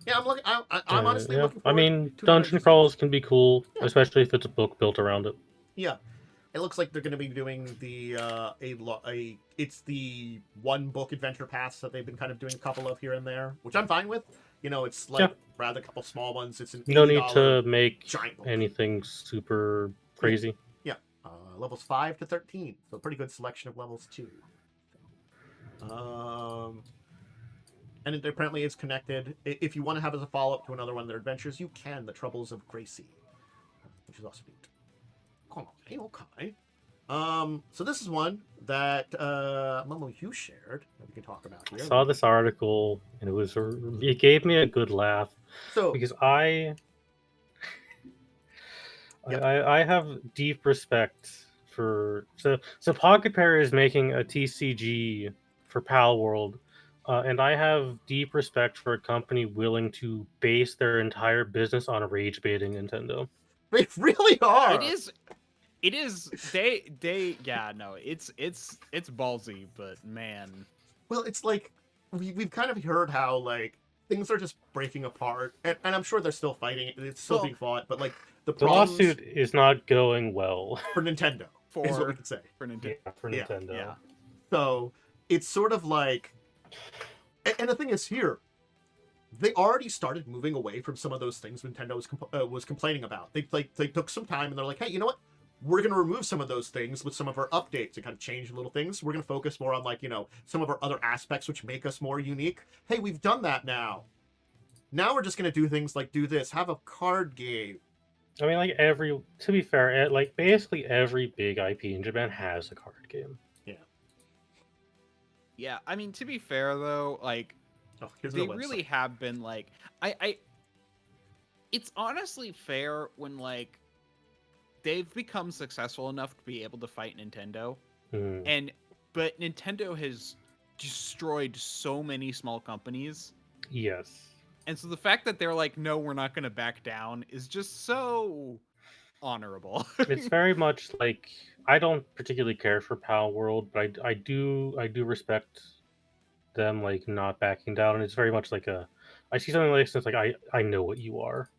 Yeah, I'm honestly yeah. looking I forward mean, to dungeon Adventures. crawls can be cool, Yeah. especially if it's a book built around it. Yeah, it looks like they're going to be doing the it's the one book adventure paths that they've been kind of doing a couple of here and there, which I'm fine with. You know, it's like Yeah. rather a couple small ones. It's an No need $80 to make giant book. anything super crazy. Yeah, levels 5 to 13, so a pretty good selection of levels too. And it apparently is connected. If you want to have as a follow-up to another one of their adventures, you can. The Troubles of Gracie, which is also neat. Okay. So this is one that Momo, you shared that we can talk about here. I saw this article and it gave me a good laugh So because Yep. I have deep respect for so Pocket Pair is making a TCG for Palworld, and I have deep respect for a company willing to base their entire business on rage baiting Nintendo. they really are. It is. They. Yeah. No. It's ballsy, but man. Well, it's like we've kind of heard how like things are just breaking apart, and I'm sure they're still fighting. It's still being fought, but like the The lawsuit is not going well for Nintendo. Is what we can say. For Nintendo. Yeah, for Nintendo. Yeah. So it's sort of like, and the thing is here, they already started moving away from some of those things Nintendo was complaining about. They took some time and they're like, hey, you know what? We're going to remove some of those things with some of our updates and kind of change little things. We're going to focus more on like, you know, some of our other aspects which make us more unique. Hey, we've done that now. Now we're just going to do things like do this, have a card game. I mean, like to be fair, like basically every big IP in Japan has a card game. Yeah. I mean, to be fair though, like they really have been like I. It's honestly fair when like they've become successful enough to be able to fight Nintendo, but Nintendo has destroyed so many small companies. Yes. And so the fact that they're like, no, we're not going to back down is just so honorable. It's very much like I don't particularly care for Palworld, but I do respect them like not backing down, and it's very much like I see something like this, and it's like I know what you are.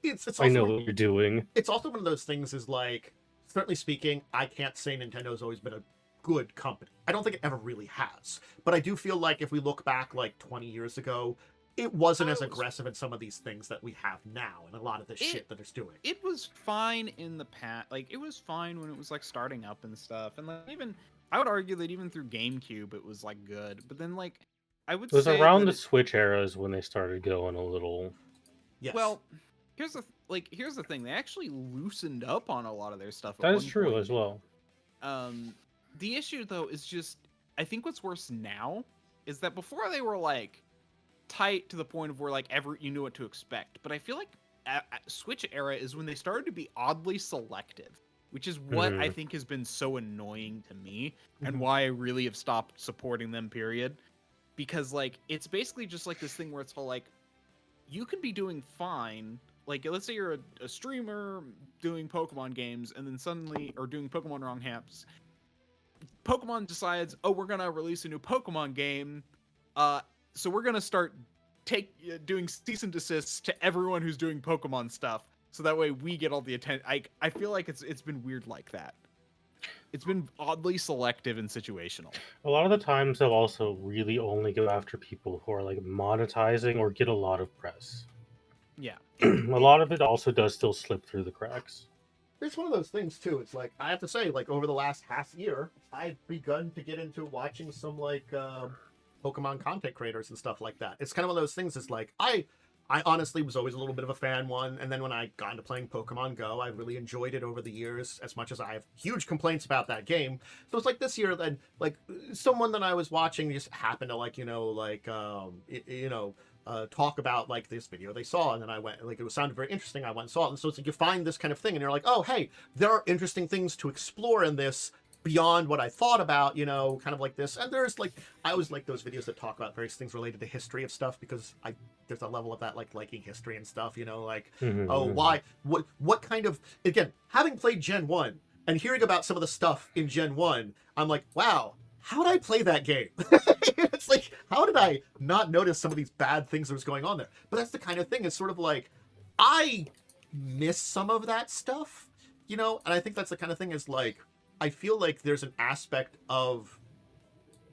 It's I know what you're doing. It's also one of those things is like, certainly speaking, I can't say Nintendo's always been a good company. I don't think it ever really has. But I do feel like if we look back like 20 years ago, it wasn't as aggressive in some of these things that we have now and a lot of the shit that it's doing. It was fine in the past. Like, it was fine when it was like starting up and stuff. And like, even, I would argue that even through GameCube, it was like good. But then like, I would say it was around the Switch eras when they started going a little. Yes. Well, here's the thing. They actually loosened up on a lot of their stuff. That is true as well. The issue though is just, I think what's worse now is that before they were like tight to the point of where like you knew what to expect. But I feel like Switch era is when they started to be oddly selective, which is what I think has been so annoying to me and why I really have stopped supporting them, period. Because like, it's basically just like this thing where it's all like, you could be doing fine. Like, let's say you're a streamer doing Pokemon games and then suddenly, or doing Pokemon wrong haps. Pokemon decides, oh, we're going to release a new Pokemon game. So we're going to start doing cease and desists to everyone who's doing Pokemon stuff. So that way we get all the attention. I feel like it's been weird like that. It's been oddly selective and situational. A lot of the times they'll also really only go after people who are like monetizing or get a lot of press. Yeah. A lot of it also does still slip through the cracks. It's one of those things too. It's like, I have to say, like over the last half year, I've begun to get into watching some like Pokemon content creators and stuff like that. It's kind of one of those things. It's like I honestly was always a little bit of a fan one, and then when I got into playing Pokemon Go, I really enjoyed it over the years, as much as I have huge complaints about that game. So it's like this year, then like someone that I was watching just happened to like talk about like this video they saw, and then I went, like, it sounded very interesting. I went and saw it, and so it's like you find this kind of thing, and you're like, oh hey, there are interesting things to explore in this beyond what I thought about, kind of like this. And there's like, I always like those videos that talk about various things related to history of stuff, because there's a level of that, like liking history and stuff, like, why, what kind of, again, having played Gen 1 and hearing about some of the stuff in Gen 1, I'm like, wow, how did I play that game? It's like, how did I not notice some of these bad things that was going on there? But that's the kind of thing. It's sort of like, I miss some of that stuff, you know? And I think that's the kind of thing is like, I feel like there's an aspect of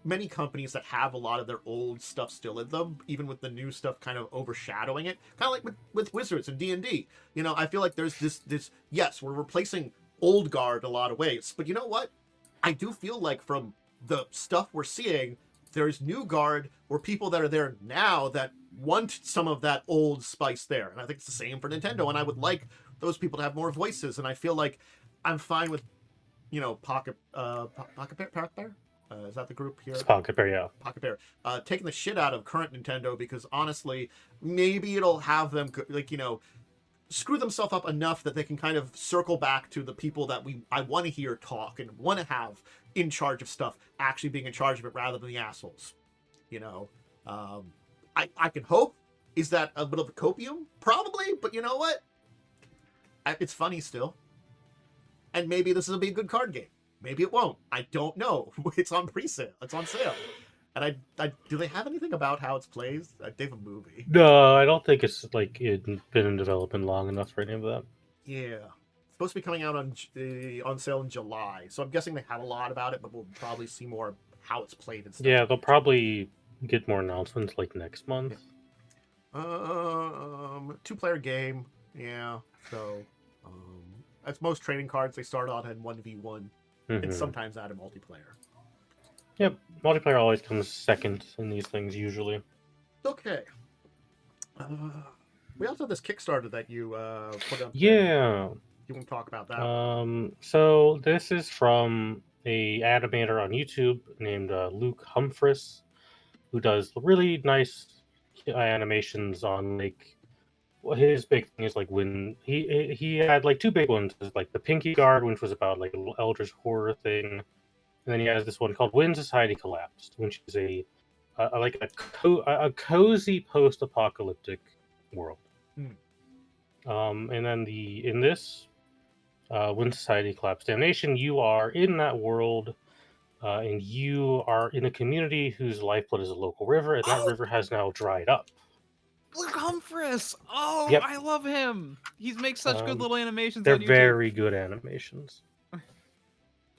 many companies that have a lot of their old stuff still in them, even with the new stuff kind of overshadowing it. Kind of like with Wizards and D&D. You know, I feel like there's this, yes, we're replacing old guard in a lot of ways. But you know what? I do feel like from the stuff we're seeing, there's new guard or people that are there now that want some of that old spice there. And I think it's the same for Nintendo. And I would like those people to have more voices. And I feel like I'm fine with, you know, Pocket Bear? Is that the group here? It's Pocket Bear, yeah. Pocket Bear. Taking the shit out of current Nintendo because honestly, maybe it'll have them, like, you know, screw themselves up enough that they can kind of circle back to the people that I want to hear talk and want to have in charge of stuff actually being in charge of it rather than the assholes. You know, I can hope. Is that a bit of a copium? Probably, but you know what? It's funny still. And maybe this will be a good card game. Maybe it won't. I don't know. It's on pre-sale. It's on sale. And I do they have anything about how it's played? They have a movie. No, I don't think it's like been in development long enough for any of that. Yeah, it's supposed to be coming out on sale in July. So I'm guessing they have a lot about it, but we'll probably see more how it's played and stuff. Yeah, they'll probably get more announcements like next month. Yeah. 2-player game. Yeah. So as most trading cards, they start on in 1v1 and sometimes add a multiplayer. Yep, multiplayer always comes second in these things usually. Okay. We also have this Kickstarter that you put up. Yeah. You want to talk about that? So this is from a animator on YouTube named Luke Humphries, who does really nice animations on like. Well, his big thing is like when he had like two big ones, like the Pinky Guard, which was about like a little eldritch horror thing, and then he has this one called When Society Collapsed, which is a cozy post-apocalyptic world. And then in this When Society Collapsed Damnation, you are in that world, and you are in a community whose lifeblood is a local river, and that river has now dried up. Luke Humphries! Oh, Yep. I love him! He makes such good little animations They're on YouTube. very good animations.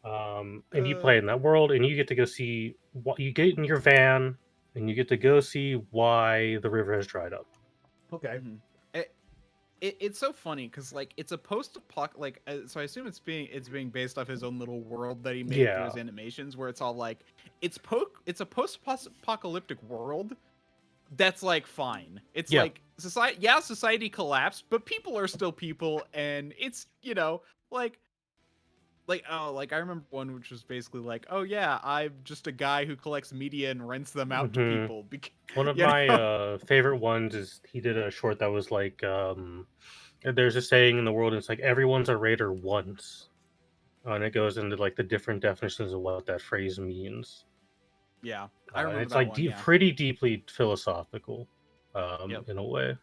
And you play in that world, and you get to go see what you get in your van, and you get to go see why the river has dried up. Okay. It's so funny because like it's a post-apoc like so I assume it's being based off his own little world that he made through his animations where it's all like it's a post-apocalyptic world that's like fine. It's like society collapsed, but people are still people, and it's, you know, like I remember one which was basically like, oh yeah, I'm just a guy who collects media and rents them out to people. One of my favorite ones is he did a short that was like, there's a saying in the world, and it's like everyone's a raider once, and it goes into like the different definitions of what that phrase means. Yeah, I remember it's that like one, pretty deeply philosophical, in a way.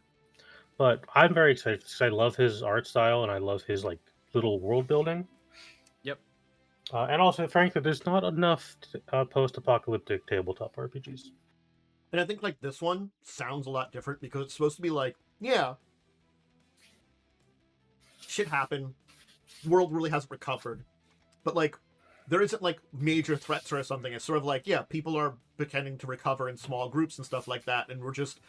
But I'm very excited because I love his art style and I love his like little world building. Yep. And also, frankly, there's not enough post-apocalyptic tabletop RPGs. And I think like this one sounds a lot different because it's supposed to be like, yeah, shit happened, the world really hasn't recovered, but like there isn't like major threats or something. It's sort of like, yeah, people are pretending to recover in small groups and stuff like that, and we're just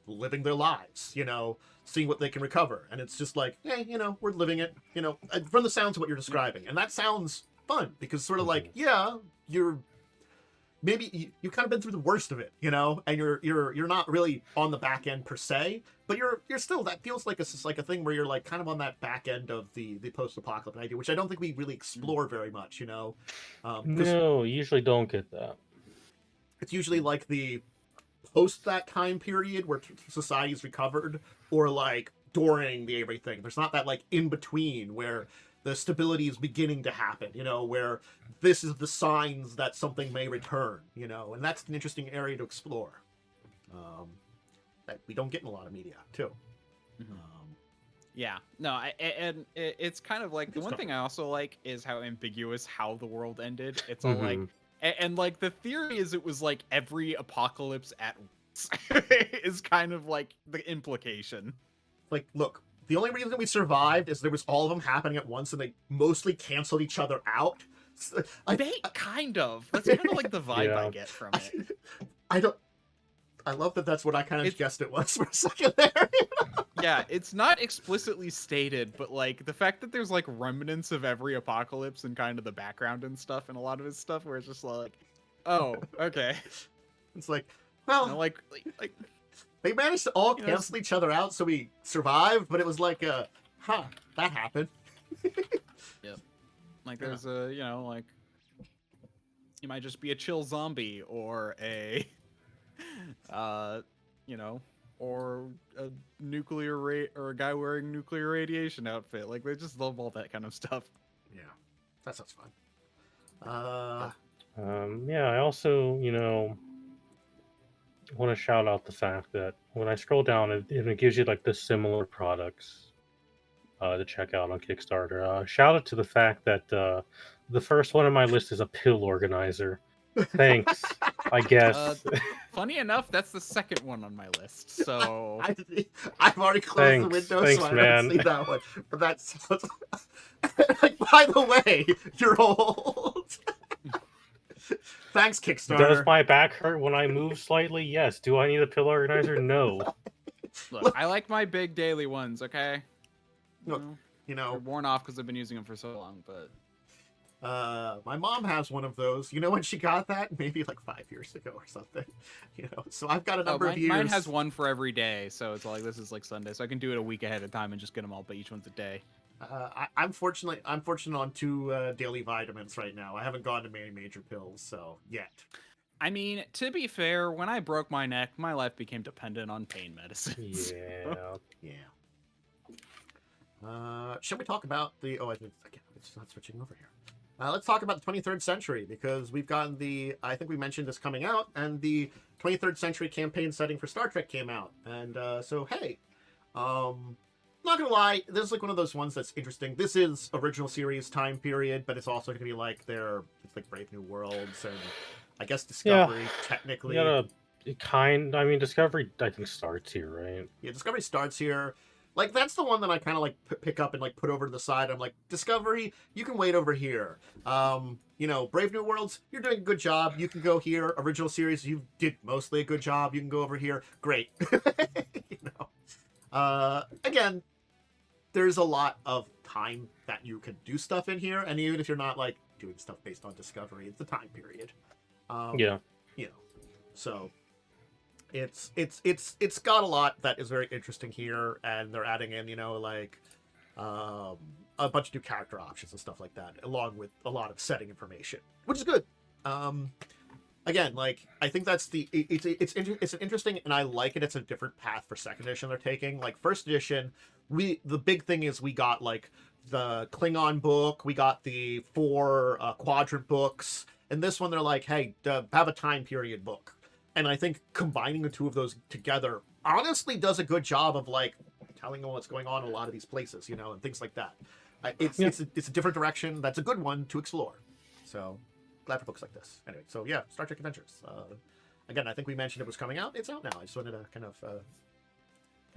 living their lives, you know, seeing what they can recover. And it's just like, hey, you know, we're living it, you know, from the sounds of what you're describing. And that sounds fun because sort of like, yeah, you're maybe you've kind of been through the worst of it, you know, and you're not really on the back end per se, but you're still, that feels like it's like a thing where you're like kind of on that back end of the post-apocalyptic idea, which I don't think we really explore very much, you know. No, you usually don't get that. It's usually like the post that time period where society's recovered, or like during the everything. There's not that like in between where the stability is beginning to happen, you know, where this is the signs that something may return, you know, and that's an interesting area to explore. That we don't get in a lot of media too. Yeah, no, it's kind of like the one thing I also like is how ambiguous how the world ended. It's all like And like the theory is it was like every apocalypse at once is kind of like the implication. Like, look, the only reason we survived is there was all of them happening at once, and they mostly canceled each other out. They kind of. That's kind of like the vibe I Yeah. get from it. I don't. I love that. That's what I kind of It's- guessed it was for a second there. Yeah, it's not explicitly stated, but like the fact that there's like remnants of every apocalypse and kind of the background and stuff and a lot of his stuff where it's just like, oh, okay. It's like, You well, know, like they managed to all you know, cancel each other out, so we survived. But it was like, huh, that happened. like there's a, you know, like you might just be a chill zombie or a you know, or a or a guy wearing nuclear radiation outfit. Like they just love all that kind of stuff. Yeah, that sounds fun. Yeah, I also, want to shout out the fact that when I scroll down, it gives you like the similar products to check out on Kickstarter. Shout out to the fact that the first one on my list is a pill organizer. Thanks, I guess. Funny enough, that's the second one on my list. So I've already closed the window, Thanks, so I man. don't see that one. But that's like, by the way, you're old. Thanks, Kickstarter. Does my back hurt when I move slightly? Yes. Do I need a pill organizer? No. look, I like my big daily ones. Okay. Look, They're you know, worn off because I've been using them for so long, but. my mom has one of those. You know when she got that? Maybe like 5 years ago or something. You know, so I've got a number of years. Mine has one for every day, so it's like this is like Sunday, so I can do it a week ahead of time and just get them all, but each one's a day. I'm fortunate on 2 daily vitamins right now. I haven't gone to many major pills, so yet. I mean, to be fair, when I broke my neck, my life became dependent on pain medicines. Yeah. Yeah. Should we talk about the? Oh, it's not switching over here. Let's talk about the 23rd century, because we've gotten I think we mentioned this coming out, and the 23rd century campaign setting for Star Trek came out. And so, hey, not gonna lie, this is like one of those ones that's interesting. This is original series time period, but it's also gonna be like it's like Brave New Worlds and I guess Discovery, technically. Discovery, I think, starts here, right? Yeah, Discovery starts here. Like, that's the one that I kind of like pick up and like put over to the side. I'm like, Discovery, you can wait over here. Brave New Worlds, you're doing a good job. You can go here. Original series, you did mostly a good job. You can go over here. Great. Again, there's a lot of time that you can do stuff in here, and even if you're not like doing stuff based on Discovery, it's the time period. Yeah. So it's got a lot that is very interesting here, and they're adding in a bunch of new character options and stuff like that, along with a lot of setting information, which is good. Again, like, I think that's it's an interesting, and I like it. It's a different path for second edition they're taking. Like, first edition, the big thing is we got like the Klingon book, we got the 4 quadrant books, and this one they're like, hey, have a time period book. And I think combining the 2 of those together honestly does a good job of like telling them what's going on in a lot of these places, and things like that. It's a different direction. That's a good one to explore. So glad for books like this. Anyway, so yeah, Star Trek Adventures. Again, I think we mentioned it was coming out. It's out now. I just wanted to kind of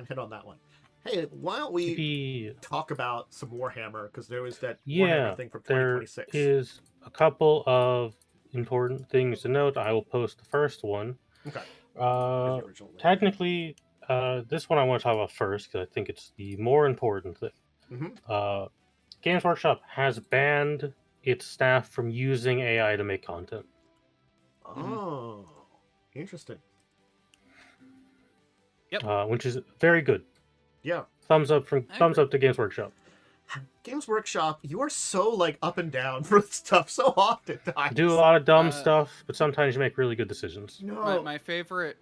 hit on that one. Hey, why don't we talk about some Warhammer, because there was that Warhammer thing from 2026. There is a couple of important things to note. I will post the first one. Okay. Technically, this one I want to talk about first because I think it's the more important thing. Mm-hmm. Games Workshop has banned its staff from using AI to make content. Oh, interesting. Yep. Which is very good. Yeah. Thumbs up to Games Workshop. Games Workshop, you are so like up and down for stuff so often. You do a lot of dumb stuff, but sometimes you make really good decisions. No. My favorite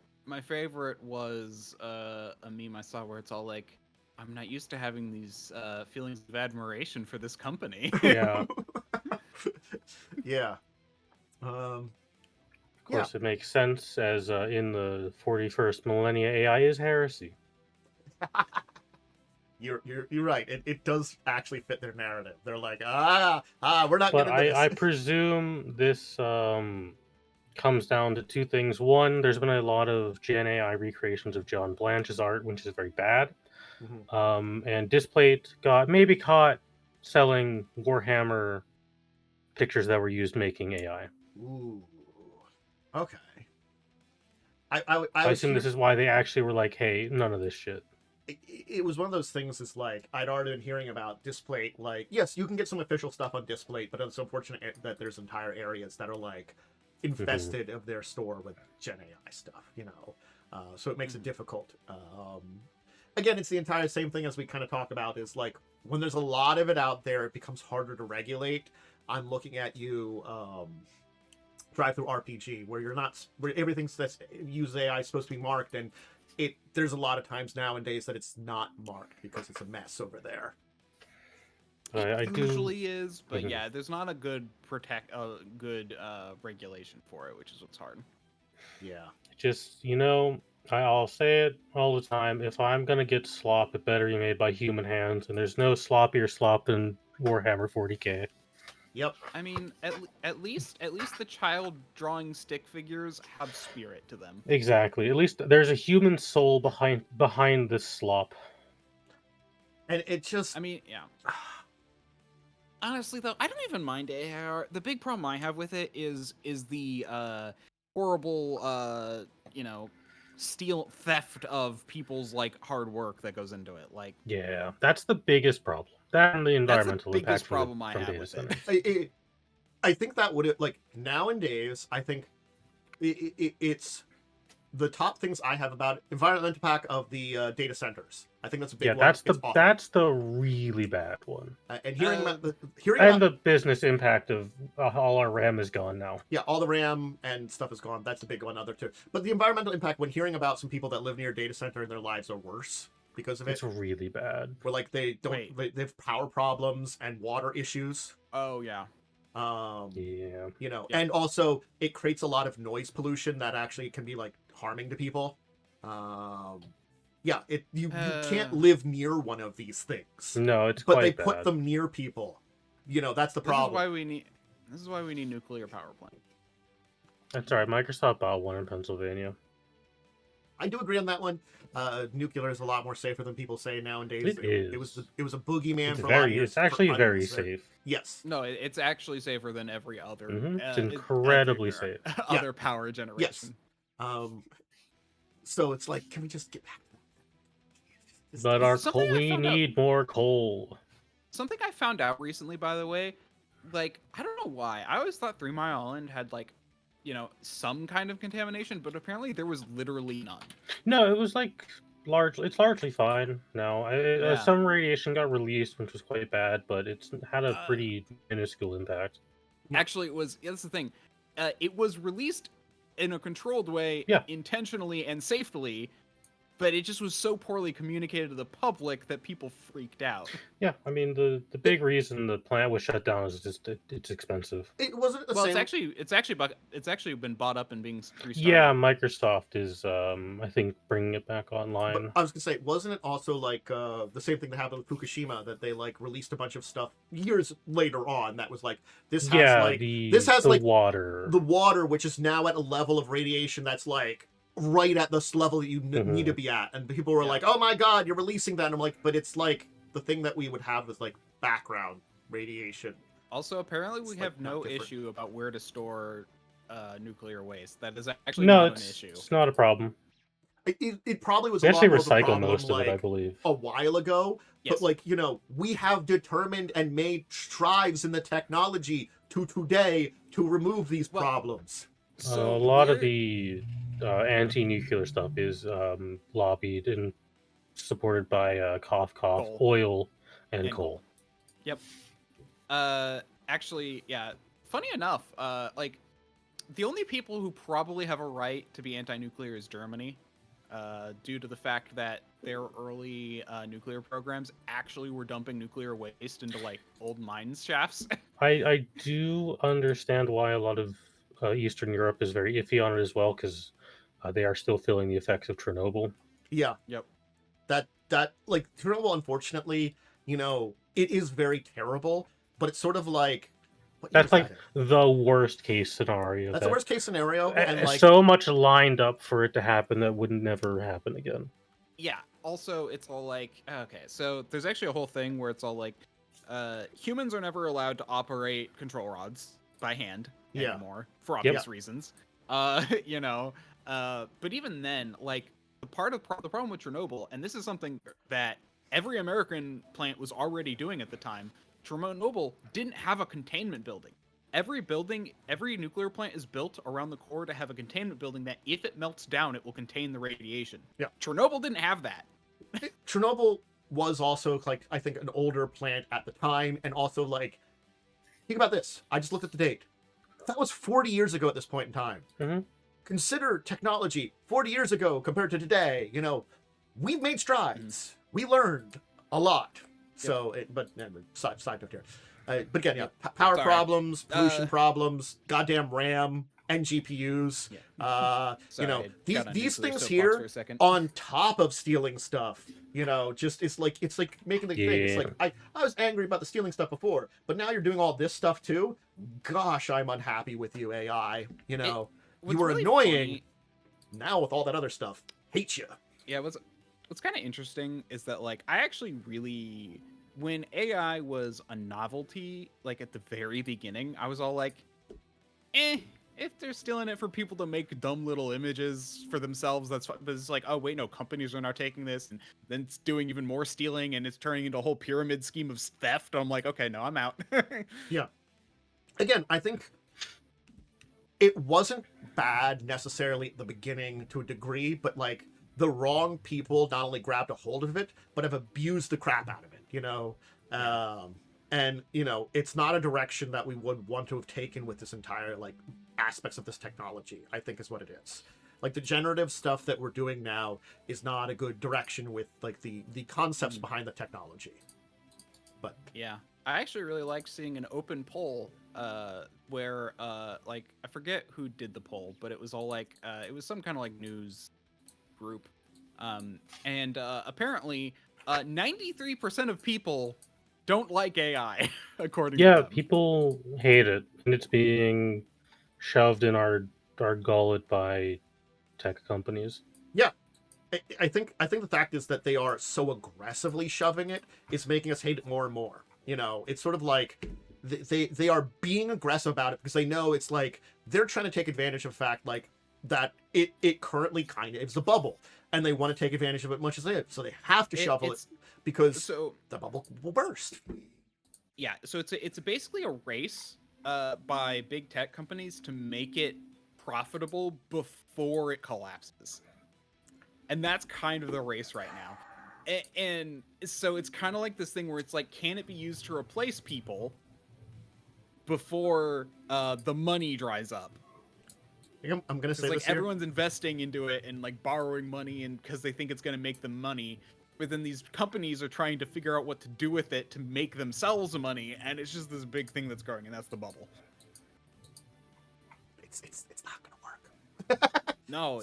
was a meme I saw where it's all like, I'm not used to having these feelings of admiration for this company. Yeah. Yeah. Of course, it makes sense, as in the 41st millennia, AI is heresy. You're right. It does actually fit their narrative. They're like, we're not But getting into this. I presume this comes down to two things. One, there's been a lot of Gen AI recreations of John Blanche's art, which is very bad. Mhm. And Displate got maybe caught selling Warhammer pictures that were used making AI. Ooh. Okay. So I was assume this hear- is why they actually were like, "Hey, none of this shit." it was one of those things. Is like I'd already been hearing about Displate. Like, yes, you can get some official stuff on Displate, but it's unfortunate that there's entire areas that are like infested of their store with Gen AI stuff. So it makes it difficult. Again, it's the entire same thing as we kind of talk about. Is like when there's a lot of it out there, it becomes harder to regulate. I'm looking at you. Drive through RPG where everything's that's used AI is supposed to be marked, and there's a lot of times nowadays that it's not marked because it's a mess over there. I It do. usually is, but Mhm. yeah, there's not a good regulation for it, which is what's hard. Yeah. Just I'll say it all the time. If I'm gonna get slop, it better be made by human hands, and there's no sloppier slop than Warhammer 40k. Yep. I mean, at least the child drawing stick figures have spirit to them. Exactly. At least there's a human soul behind this slop. And it just I mean, yeah. Honestly, though, I don't even mind AR. The big problem I have with it is the horrible, theft of people's like hard work that goes into it. Like, Yeah, that's the biggest problem. That and the that's the environmental biggest impact problem I from have data with centers. I think that would like nowadays. I think it's the top things I have about it, environmental impact of the data centers. I think that's a big Yeah, one. It's awful. that's the really bad one. And hearing about And the business impact of all our RAM is gone now. yeah, all the RAM and stuff is gone. That's a big one. Other too, but the environmental impact when hearing about some people that live near a data center and their lives are worse because of it. It's really bad. Where like they have power problems and water issues. oh yeah, Yeah. Yeah. And also it creates a lot of noise pollution that actually can be like harming to people. Yeah, you can't live near one of these things. No, it's but quite they bad. put them near people. That's the problem. This is why we need nuclear power plant. That's all right. Microsoft bought one in Pennsylvania. I do agree on that one. Nuclear is a lot more safer than people say nowadays. It is. It was a boogeyman It's for a lot of years. It's actually very unnecessary. safe. Yes. No, it's actually safer than every other. It's incredibly safe. Other power generation. Yes. So it's like, can we just get back to that? But our Something coal, I we found out- need more coal. Something I found out recently, by the way, like I don't know why. I always thought 3 Mile Island had like, some kind of contamination, but apparently there was literally none. No, it was like it's largely fine now. Some radiation got released, which was quite bad, but it's had a pretty minuscule impact. Actually, that's the thing. It was released in a controlled way, intentionally and safely, but it just was so poorly communicated to the public that people freaked out. Yeah, I mean the big reason the plant was shut down is just it's expensive. It wasn't the well, same. it's actually been bought up and being restarted. Yeah, Microsoft is I think bringing it back online. But I was gonna say, wasn't it also like the same thing that happened with Fukushima, that they like released a bunch of stuff years later on that was like this has the water, the water, which is now at a level of radiation that's like right at this level that you need to be at, and people were like, oh my god, you're releasing that, and I'm like, but it's like the thing that we would have is like background radiation. Also, apparently we have no issue about where to store nuclear waste. That is actually not an issue. It's not a problem. It probably was we a actually lot more recycle of a problem, most like, of it, I believe, a while ago. Yes. But like, we have determined and made strides in the technology to today to remove these problems. So a lot of the anti-nuclear stuff is lobbied and supported by cough, coal. oil, and coal. Yep. Actually, yeah. Funny enough, like the only people who probably have a right to be anti-nuclear is Germany, due to the fact that their early nuclear programs actually were dumping nuclear waste into like old mines shafts. I do understand why a lot of Eastern Europe is very iffy on it as well, because they are still feeling the effects of Chernobyl. Yeah. Yep. That that like Chernobyl, unfortunately, it is very terrible, but it's sort of like what year That's is that like in? the worst case scenario. That's the worst case scenario, and like So much lined up for it to happen that would never happen again. Yeah. Also, it's all like, okay, so there's actually a whole thing where it's all like, humans are never allowed to operate control rods by hand Yeah. anymore for Yep. obvious reasons. You know, but even then, like the problem with Chernobyl, and this is something that every American plant was already doing at the time. Chernobyl didn't have a containment building. Every nuclear plant is built around the core to have a containment building that if it melts down, it will contain the radiation. Yeah. Chernobyl didn't have that. Chernobyl was also like I think an older plant at the time, and also like think about this. I just looked at the date. That was 40 years ago at this point in time. Mm-hmm. Consider technology 40 years ago compared to today. We've made strides. We learned a lot. So, side note here. But again, power Sorry. problems, pollution problems, goddamn RAM and GPUs. Sorry, these things for here a second. on top of stealing stuff. Just it's like making the thing. It's like I was angry about the stealing stuff before, but now you're doing all this stuff too. Gosh, I'm unhappy with you, AI. You were really annoying. funny- Now with all that other stuff, hate you. Yeah, what's kind of interesting is that like I actually really when AI was a novelty, like at the very beginning, I was all like, if they're stealing it for people to make dumb little images for themselves, that's fine. But it's like, oh wait, no, companies are now taking this and then it's doing even more stealing and it's turning into a whole pyramid scheme of theft. I'm like, okay, no, I'm out. Yeah. Again, I think it wasn't bad necessarily at the beginning to a degree, but like the wrong people not only grabbed a hold of it, but have abused the crap out of it, and it's not a direction that we would want to have taken with this entire like aspects of this technology, I think is what it is. Like the generative stuff that we're doing now is not a good direction with like the concepts behind the technology. But yeah, I actually really liked seeing an open poll where like I forget who did the poll, but it was all like it was some kind of like news group, and apparently 93% of people don't like AI according to them. People hate it, and it's being shoved in our gullet by tech companies. Yeah, I think the fact is that they are so aggressively shoving it is making us hate it more and more. It's sort of like they are being aggressive about it because they know it's like they're trying to take advantage of the fact like that it currently kind of is a bubble, and they want to take advantage of it much as they have. So they have to shovel it because the bubble will burst. Yeah, so it's basically a race by big tech companies to make it profitable before it collapses. And that's kind of the race right now. And so it's kind of like this thing where it's like, can it be used to replace people before the money dries up? I'm gonna say like this here. Everyone's investing into it and like borrowing money and because they think it's gonna make them money. But then these companies are trying to figure out what to do with it to make themselves money, and it's just this big thing that's growing, and that's the bubble. It's not gonna work. No,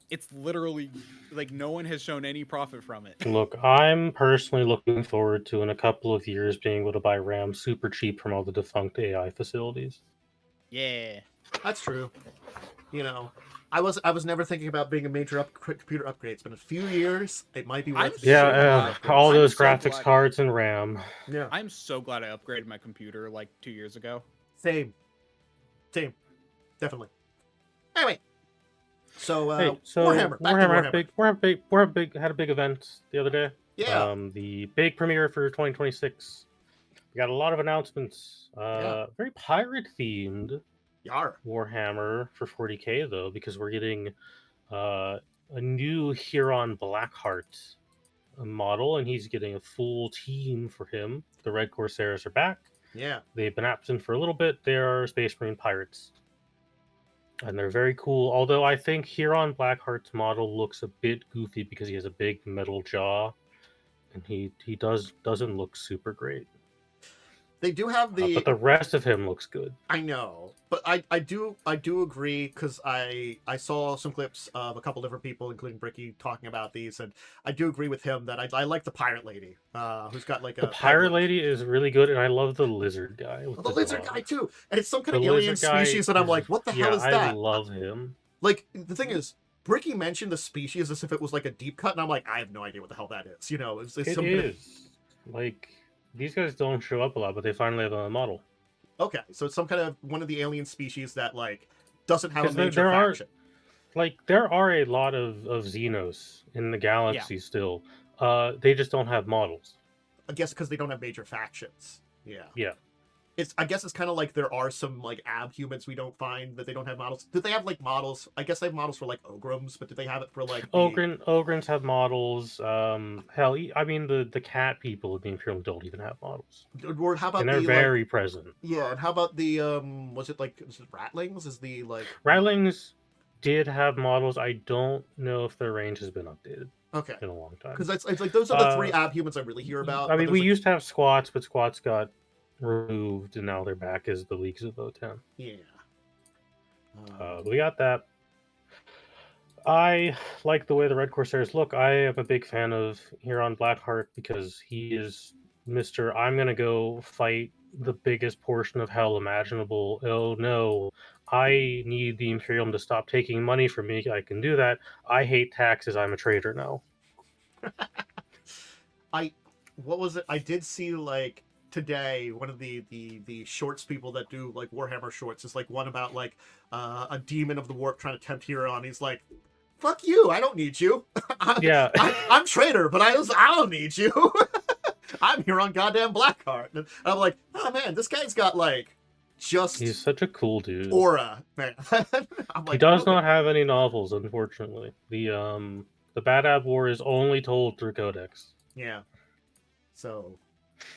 it's literally like no one has shown any profit from it. Look, I'm personally looking forward to in a couple of years being able to buy RAM super cheap from all the defunct AI facilities. Yeah, that's true. I was never thinking about being a major computer upgrade. It's been a few years. It might be worth all those graphics cards and RAM. Yeah, I'm so glad I upgraded my computer like 2 years ago. Same, definitely. Anyway, so Warhammer. Warhammer Had a big event the other day. Yeah. The big premiere for 2026. We got a lot of announcements. Very pirate themed. Warhammer for 40k though, because we're getting a new Huron Blackheart model, and he's getting a full team for him. The Red Corsairs are back. Yeah, they've been absent for a little bit. They are Space Marine pirates, and they're very cool. Although I think Huron Blackheart's model looks a bit goofy because he has a big metal jaw, and he doesn't look super great. They do have but the rest of him looks good. I know, but I do agree, because I saw some clips of a couple different people, including Bricky, talking about these, and I do agree with him that I like the pirate lady, who's got like The a pirate lady is really good, and I love the lizard guy with the lizard dog. guy too, and it's some kind The of alien lizard guy species, and I'm like, what the hell is I that? love him. Like, the thing is, Bricky mentioned the species as if it was like a deep cut, and I'm like, I have no idea what the hell that is. You know, it's It some is like these guys don't show up a lot, but they finally have a model. Okay, so it's some kind of one of the alien species that like doesn't have a 'Cause major there are- faction. Like there are a lot of Xenos in the galaxy still. They just don't have models. I guess because they don't have major factions. Yeah. Yeah. I guess it's kind of like there are some like abhumans we don't find that they don't have models. Do they have like models? I guess they have models for like Ograms, but do they have it for like Ogrins have models. Hell, I mean the cat people in the Imperium don't even have models. Or how about And they're very present. Yeah, and how about the was it Ratlings? Is the like Ratlings did have models. I don't know if their range has been updated okay in a long time. because it's like those are the three abhumans I really hear about. I mean, we like, used to have squats, but squats got removed, and now they're back as the Leagues of O10. yeah. We got that. I like the way the Red Corsairs look. I am a big fan of Huron Blackheart because he is Mr. I'm going to go fight the biggest portion of hell imaginable. Oh no, I need the Imperium to stop taking money from me. I can do that. I hate taxes. I'm a traitor now. What was it? I did see like today one of the shorts people that do like Warhammer shorts is like one about like a demon of the warp trying to tempt Huron. He's like, fuck you, I don't need you. I'm traitor, but I don't need you. I'm here on goddamn Blackheart. And I'm like, oh man, this guy's got like he's such a cool dude. Aura, man. I'm like, he does not have any novels, unfortunately. The Bad Ab War is only told through Codex. Yeah. So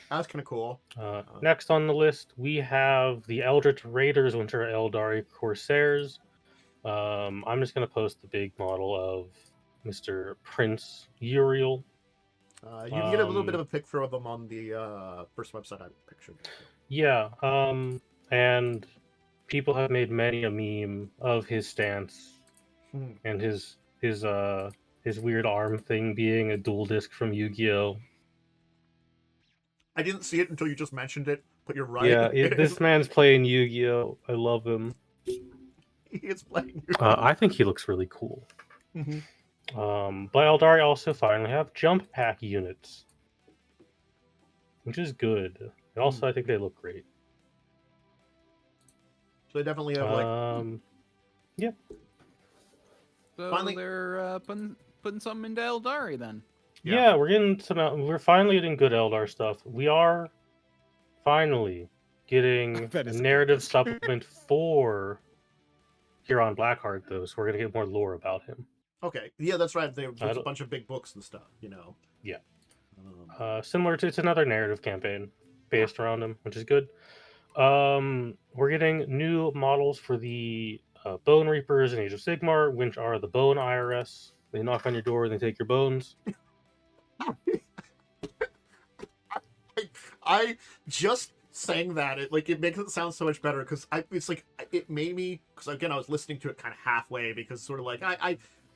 that was kind of cool. Next on the list, we have the Eldritch Raiders, which are Eldari Corsairs. I'm just going to post the big model of Mr. Prince Uriel. You can get a little bit of a picture of them on the first website I pictured. Yeah, and people have made many a meme of his stance and his weird arm thing being a dual disc from Yu-Gi-Oh! I didn't see it until you just mentioned it, but you're right. Yeah, this man's playing Yu-Gi-Oh! I love him. He is playing Yu-Gi-Oh! I think he looks really cool. But Eldari also finally have jump pack units, which is good. And also, I think they look great. So they definitely have like... Yep. So Finally... they're putting something into Eldari then. Yeah, we're getting some. We're finally getting good Eldar stuff. We are finally getting a narrative supplement for Huron Blackheart, though, so we're gonna get more lore about him. Okay, yeah, that's right. There's a bunch of big books and stuff, you know. Yeah. Similar to, it's another narrative campaign based around him, which is good. We're getting new models for the Bone Reapers in Age of Sigmar, which are the Bone IRS. They knock on your door and they take your bones. I just saying that it makes it sound so much better because it's like it made me, because again I was listening to it kind of halfway because sort of like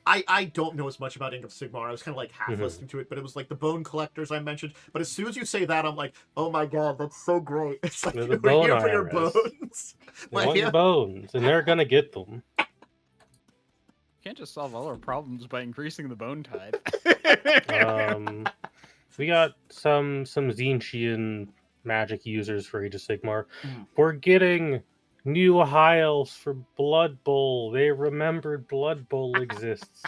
I don't know as much about Age of Sigmar. I was kind of like half listening to it, but it was like the bone collectors I mentioned. But as soon as you say that, I'm like, oh my god, that's so great! It's like the we're here bone for your IRS. bones. They want your bones, and they're gonna get them. Can't just solve all our problems by increasing the bone tide. We got some Zinchian magic users for Age of Sigmar. We're getting new Hyles for Blood Bowl. They remembered Blood Bowl exists.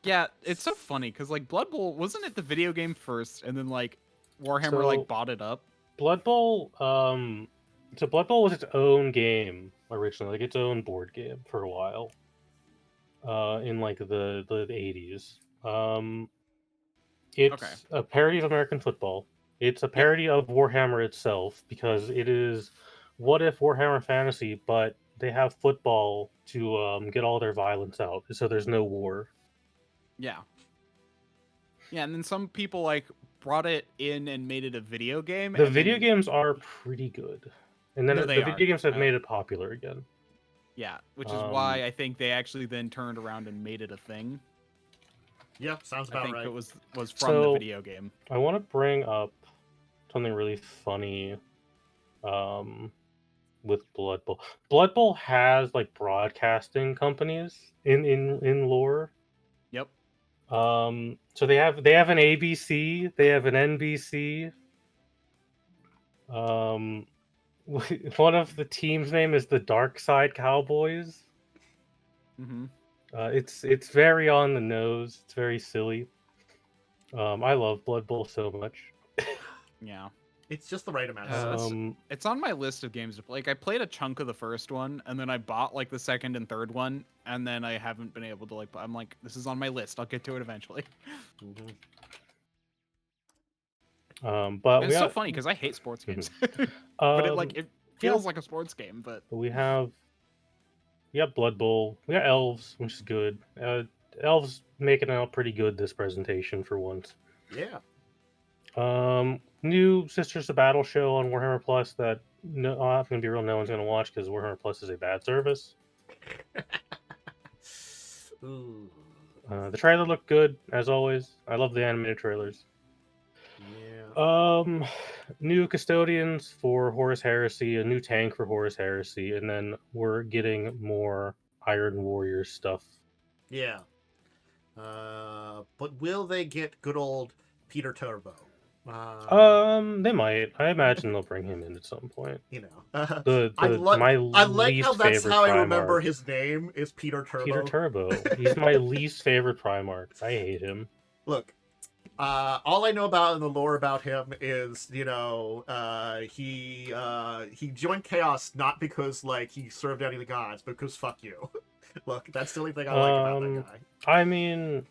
Yeah, it's so funny because like Blood Bowl, wasn't it the video game first, and then like Warhammer like bought it up? Blood Bowl, so Blood Bowl was its own game originally, like its own board game for a while. In like the 80s. It's a parody of American football. It's a parody of Warhammer itself because it is what if Warhammer Fantasy, but they have football to get all their violence out, so there's no war. Yeah. Yeah, and then some people like brought it in and made it a video game. The and video then- games are pretty good, and then No, the they video are. games have made it popular again. Yeah, which is why I think they actually then turned around and made it a thing. Yeah, sounds I about think right. it was from the So- video game. I want to bring up something really funny with Blood Bowl. Blood Bowl has like broadcasting companies in lore. Yep. So they have an ABC, they have an NBC. One of the team's name is the Dark Side Cowboys. Mm-hmm. It's very on the nose. It's very silly. I love Blood Bowl so much. Yeah. It's just the right amount. It's on my list of games to play. Like I played a chunk of the first one, and then I bought like the second and third one, and then I haven't been able to like. I'm like, this is on my list. I'll get to it eventually. But And we it's so got, funny because I hate sports games, but it feels like a sports game. But we have Blood Bowl. We got elves, which is good. Elves making out pretty good this presentation for once. Yeah. New Sisters of Battle show on Warhammer Plus that I'm gonna be real. No one's gonna watch because Warhammer Plus is a bad service. Ooh. The trailer looked good as always. I love the animated trailers. Yeah. New custodians for Horus Heresy, a new tank for Horus Heresy, and then we're getting more Iron Warrior stuff. Yeah. But will they get good old Peter Turbo? They might. I imagine they'll bring him in at some point. You know, I like how that's how I remember his name is Peter Turbo. Peter Turbo. He's my least favorite Primarch. I hate him. Look, all I know about in the lore about him is, you know, he joined Chaos not because like he served any of the gods, but because fuck you. Look, that's the only thing I like about that guy. I mean,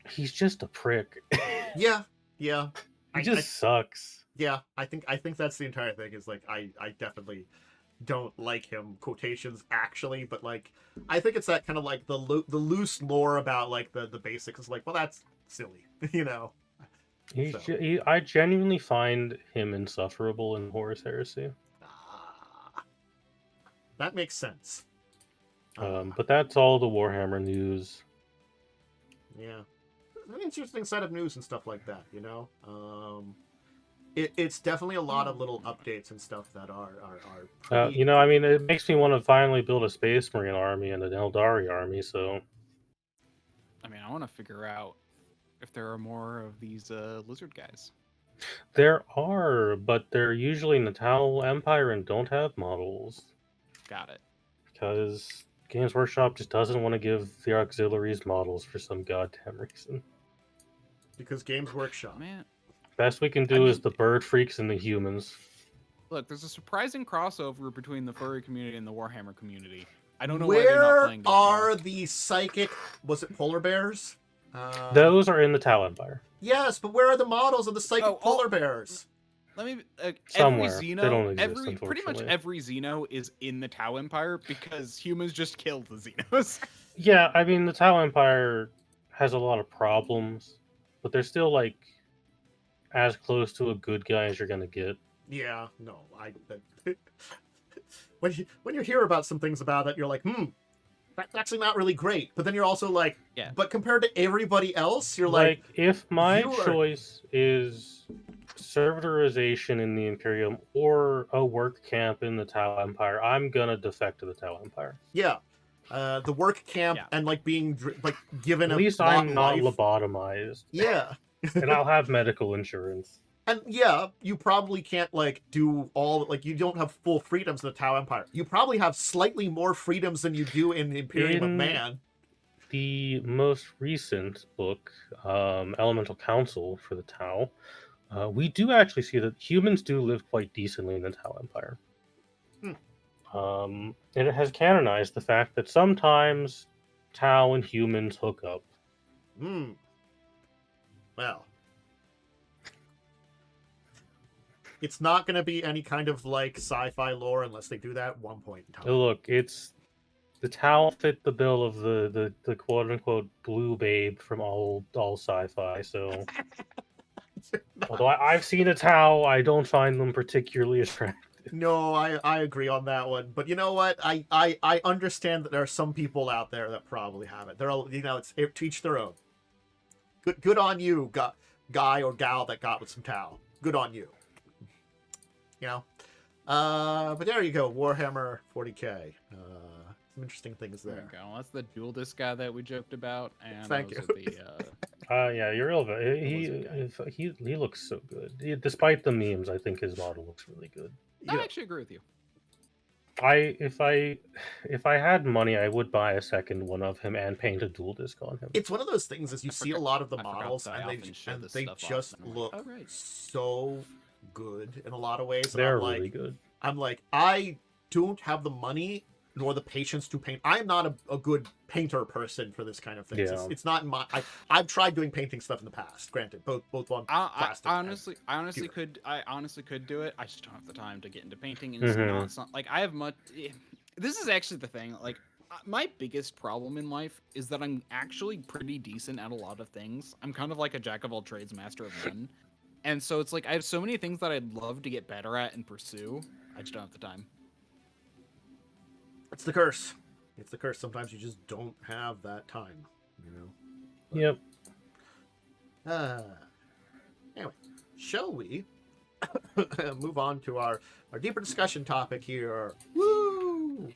he's just a prick. Yeah. He just sucks. Yeah, I think that's the entire thing. Is like I definitely don't like him. Quotations actually, but like I think it's that kind of like the loose lore about like the basics. It's like, well, that's silly, you know. I genuinely find him insufferable in Horus Heresy. That makes sense. But that's all the Warhammer news. Yeah. An interesting set of news and stuff like that, you know. It's definitely a lot of little updates and stuff that are pretty... you know, I mean, it makes me want to finally build a Space Marine army and an Eldari army. So, I mean, I want to figure out if there are more of these lizard guys. There are, but they're usually in the Tau Empire and don't have models. Got it. Because Games Workshop just doesn't want to give the auxiliaries models for some goddamn reason. Because Games Workshop. Man. Best we can do is the bird freaks and the humans. Look, there's a surprising crossover between the furry community and the Warhammer community. I don't know why they're not playing together. Where are the psychic... Was it polar bears? Those are in the Tau Empire. Yes, but where are the models of the psychic polar bears? Let me... Somewhere. Every Xeno, they don't exist, pretty much every Xeno is in the Tau Empire because humans just killed the Xenos. Yeah, I mean, the Tau Empire has a lot of problems, but they're still, like, as close to a good guy as you're going to get. Yeah, no, when you hear about some things about it, you're like, that's actually not really great. But then you're also like, yeah. But compared to everybody else, you're like if my choice is servitorization in the Imperium or a work camp in the Tau Empire, I'm gonna defect to the Tau Empire. Yeah, the work camp and like being like given at least I'm not lobotomized. Yeah, and I'll have medical insurance. And yeah, you probably can't like do all like you don't have full freedoms in the Tau Empire. You probably have slightly more freedoms than you do in the Imperium of Man. The most recent book, Elemental Council for the Tau, we do actually see that humans do live quite decently in the Tau Empire. And it has canonized the fact that sometimes Tau and humans hook up. Well. It's not going to be any kind of like sci-fi lore unless they do that at one point in time. Look, it's the Tau fit the bill of the quote unquote blue babe from all sci-fi. So Although I've seen a Tau, I don't find them particularly attractive. No, I agree on that one. But you know what? I understand that there are some people out there that probably have it. They're all, it's to each their own. Good on you, guy or gal that got with some towel. Good on you. But there you go, Warhammer 40k. Some interesting things there. There we go. That's the dual disc guy that we joked about, and Thank those you. are the, Yeah, you're real. He looks so good. Despite the memes, I think his model looks really good. I actually agree with you. If I had money, I would buy a second one of him and paint a dual disc on him. It's one of those things as you see a lot of the I forgot models, that I and often show this they stuff off, just and I'm look like, "Oh, right." so good in a lot of ways. And They're I'm like, really good. I'm like, I don't have the money nor the patience to paint. I'm not a good painter person for this kind of thing. Yeah. It's not my. I've tried doing painting stuff in the past. Granted, both on plastic. I honestly could do it. I just don't have the time to get into painting, and it's not like I have much. This is actually the thing. Like, my biggest problem in life is that I'm actually pretty decent at a lot of things. I'm kind of like a jack of all trades, master of none. And so it's like I have so many things that I'd love to get better at and pursue. I just don't have the time. It's the curse. It's the curse. Sometimes you just don't have that time. Yep. Anyway, shall we move on to our deeper discussion topic here? Woo!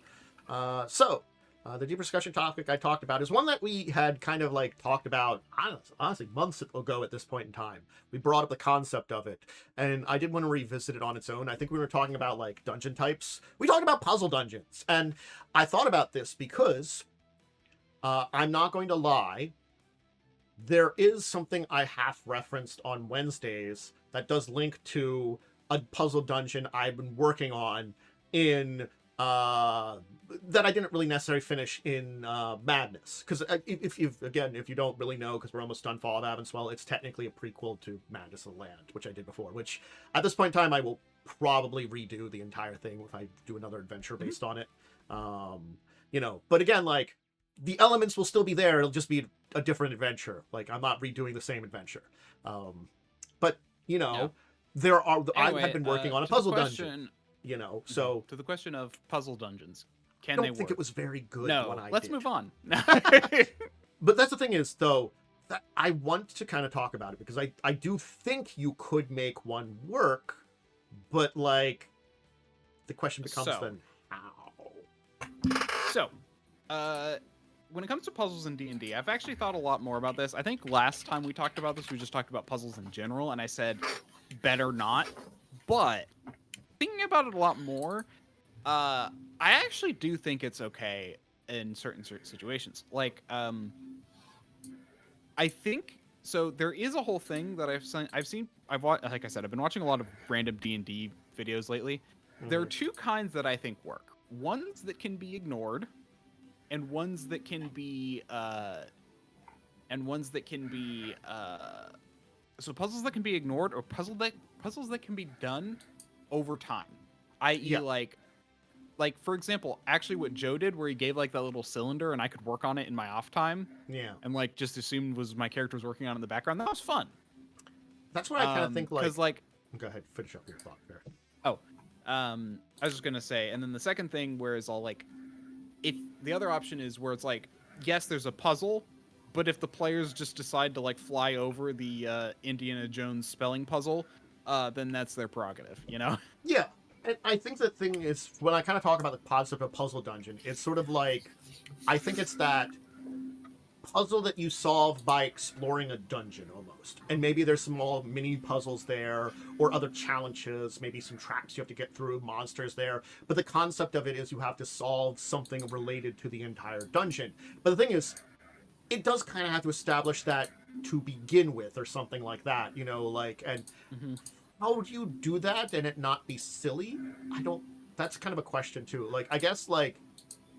The deeper discussion topic I talked about is one that we had kind of like talked about, honestly, months ago at this point in time. We brought up the concept of it, and I did want to revisit it on its own. I think we were talking about like dungeon types. We talked about puzzle dungeons, and I thought about this because I'm not going to lie. There is something I half referenced on Wednesdays that does link to a puzzle dungeon I've been working on in that I didn't really necessarily finish in Madness, because if you don't really know, because we're almost done Fall of Avonswell, it's technically a prequel to Madness of the Land, which I did before, which at this point in time I will probably redo the entire thing if I do another adventure based on it. But again, like, the elements will still be there, it'll just be a different adventure. Like, I'm not redoing the same adventure. There are I Anyway, have been working on a puzzle dungeon. So to the question of puzzle dungeons, I can don't they work? think it was very good No, when I let's did. move on. But that's the thing is, though, that I want to kind of talk about it because I do think you could make one work, but like the question becomes then how? So, when it comes to puzzles in D&D, I've actually thought a lot more about this. I think last time we talked about this, we just talked about puzzles in general, and I said better not. But thinking about it a lot more, I actually do think it's okay in certain situations. Like, I think so. There is a whole thing that I've watched. Like I said, I've been watching a lot of random D&D videos lately. There are two kinds that I think work. Ones that can be ignored, and ones that can be so puzzles that can be ignored, or puzzles that can be done over time, i.e. like for example, actually what Joe did, where he gave like that little cylinder and I could work on it in my off time, and like just assumed was my character was working on it in the background. That was fun. That's what I kind of think. Like, because like, go ahead, finish up your thought there. I was just gonna say, and then the second thing, whereas all like, if the other option is where it's like, yes, there's a puzzle, but if the players just decide to like fly over the Indiana Jones spelling puzzle, then that's their prerogative, you know? Yeah, and I think the thing is, when I kind of talk about the concept of puzzle dungeon, it's sort of like, I think it's that puzzle that you solve by exploring a dungeon almost. And maybe there's some small mini puzzles there, or other challenges, maybe some traps you have to get through, monsters there. But the concept of it is you have to solve something related to the entire dungeon. But the thing is, it does kind of have to establish that to begin with, or something like that, and how would you do that and it not be silly? That's kind of a question too. Like, I guess, like,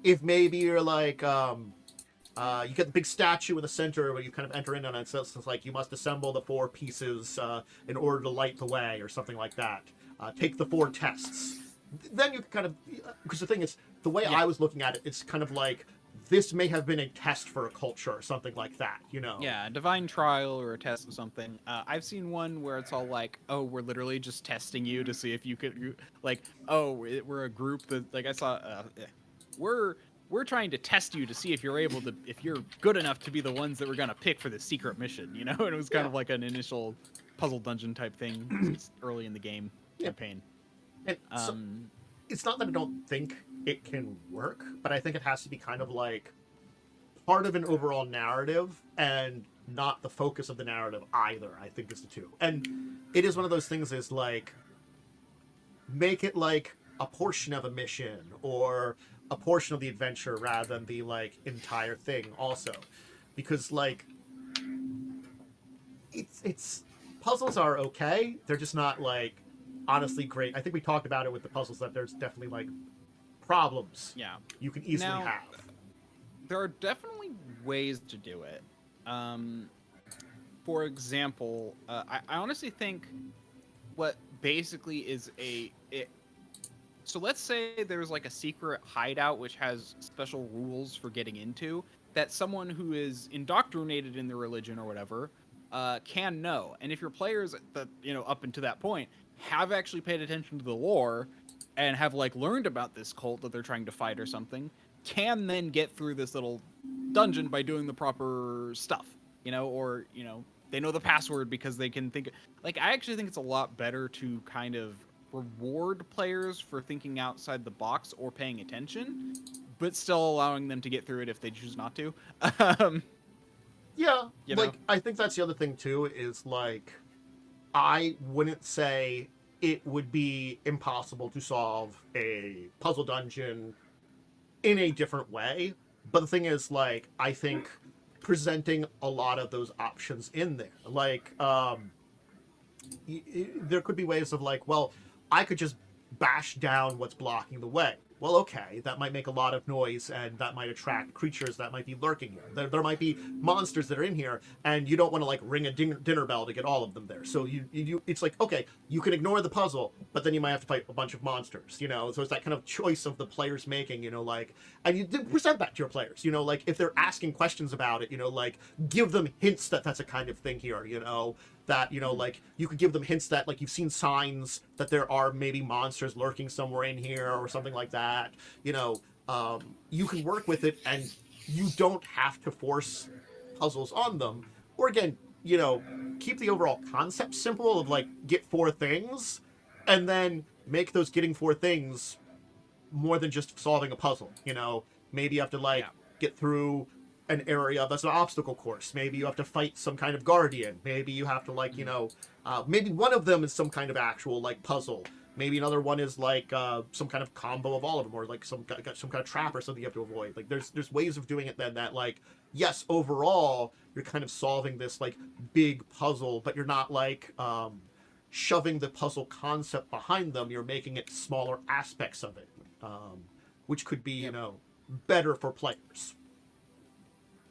if maybe you're like, you get the big statue in the center where you kind of enter in on it, so it's like you must assemble the 4 pieces in order to light the way, or something like that. Take the 4 tests. Then you kind of, because the thing is, the way I was looking at it, it's kind of like, this may have been a test for a culture or something like that, you know? Yeah, a divine trial or a test of something. I've seen one where it's all like, oh, we're literally just testing you to see if you could, like, oh, we're a group that, like, I saw, we're trying to test you to see if you're able to, if you're good enough to be the ones that we're gonna pick for the secret mission, you know? And it was kind of like an initial puzzle dungeon type thing early in the game campaign. And so, it's not that I don't think it can work, but I think it has to be kind of like part of an overall narrative and not the focus of the narrative either, I think is the two. And it is one of those things is like, make it like a portion of a mission or a portion of the adventure rather than the like entire thing also. Because like, it's puzzles are okay. They're just not like honestly great. I think we talked about it with the puzzles that there's definitely like problems you can easily have. There are definitely ways to do it. For example, I honestly think what basically is so let's say there's like a secret hideout which has special rules for getting into that someone who is indoctrinated in the religion or whatever can know. And if your players that, you know, up until that point have actually paid attention to the lore and have like learned about this cult that they're trying to fight or something, can then get through this little dungeon by doing the proper stuff, you know, or, you know, they know the password because they can think. Like, I actually think it's a lot better to kind of reward players for thinking outside the box or paying attention, but still allowing them to get through it if they choose not to. Yeah, you like, know? I think that's the other thing too, is like, I wouldn't say it would be impossible to solve a puzzle dungeon in a different way. But the thing is, like, I think presenting a lot of those options in there, like, there could be ways of like, well, I could just bash down what's blocking the way. Well, okay, that might make a lot of noise and that might attract creatures that might be lurking here. There might be monsters that are in here, and you don't want to like ring a dinner bell to get all of them there. So it's like, okay, you can ignore the puzzle, but then you might have to fight a bunch of monsters, you know? So it's that kind of choice of the players making, you know, like, and you present that to your players, you know, like if they're asking questions about it, you know, like give them hints that that's a kind of thing here, you know? That, you know, like you could give them hints that like you've seen signs that there are maybe monsters lurking somewhere in here or something like that, you know. You can work with it and you don't have to force puzzles on them, or again, you know, keep the overall concept simple of like get 4 things and then make those getting 4 things more than just solving a puzzle, you know. Maybe you have to like get through an area that's an obstacle course. Maybe you have to fight some kind of guardian. Maybe you have to like, you know, maybe one of them is some kind of actual like puzzle. Maybe another one is like some kind of combo of all of them, or like some kind of trap or something you have to avoid. Like there's ways of doing it then that like, yes, overall you're kind of solving this like big puzzle, but you're not like shoving the puzzle concept behind them. You're making it smaller aspects of it, which could be, you know, better for players.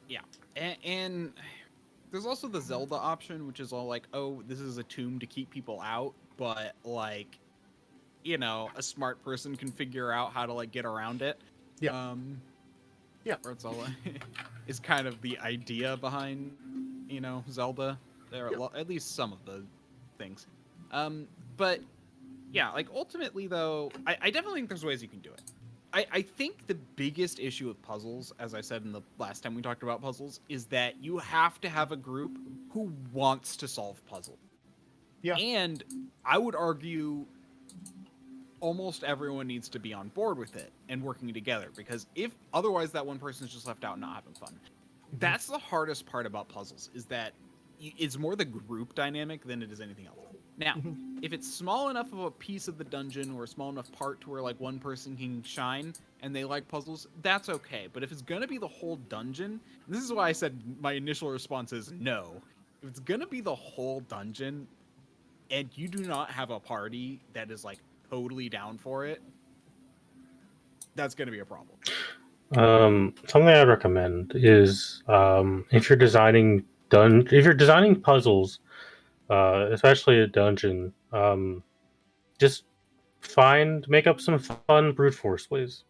Yeah, and there's also the Zelda option, which is all like, oh, this is a tomb to keep people out, but like, you know, a smart person can figure out how to like get around it. Yeah. Yeah. Or it's all like, is kind of the idea behind, you know, Zelda. There are at least some of the things. But yeah, like ultimately though, I definitely think there's ways you can do it. I think the biggest issue with puzzles, as I said in the last time we talked about puzzles, is that you have to have a group who wants to solve puzzles. Yeah. And I would argue almost everyone needs to be on board with it and working together, because if otherwise that one person's just left out and not having fun. Mm-hmm. That's the hardest part about puzzles, is that it's more the group dynamic than it is anything else. Now, if it's small enough of a piece of the dungeon or a small enough part to where like one person can shine and they like puzzles, that's okay. But if it's gonna be the whole dungeon, this is why I said my initial response is no. If it's gonna be the whole dungeon and you do not have a party that is like totally down for it, that's gonna be a problem. Something I'd recommend is if you're designing puzzles, especially a dungeon, just make up some fun brute force ways.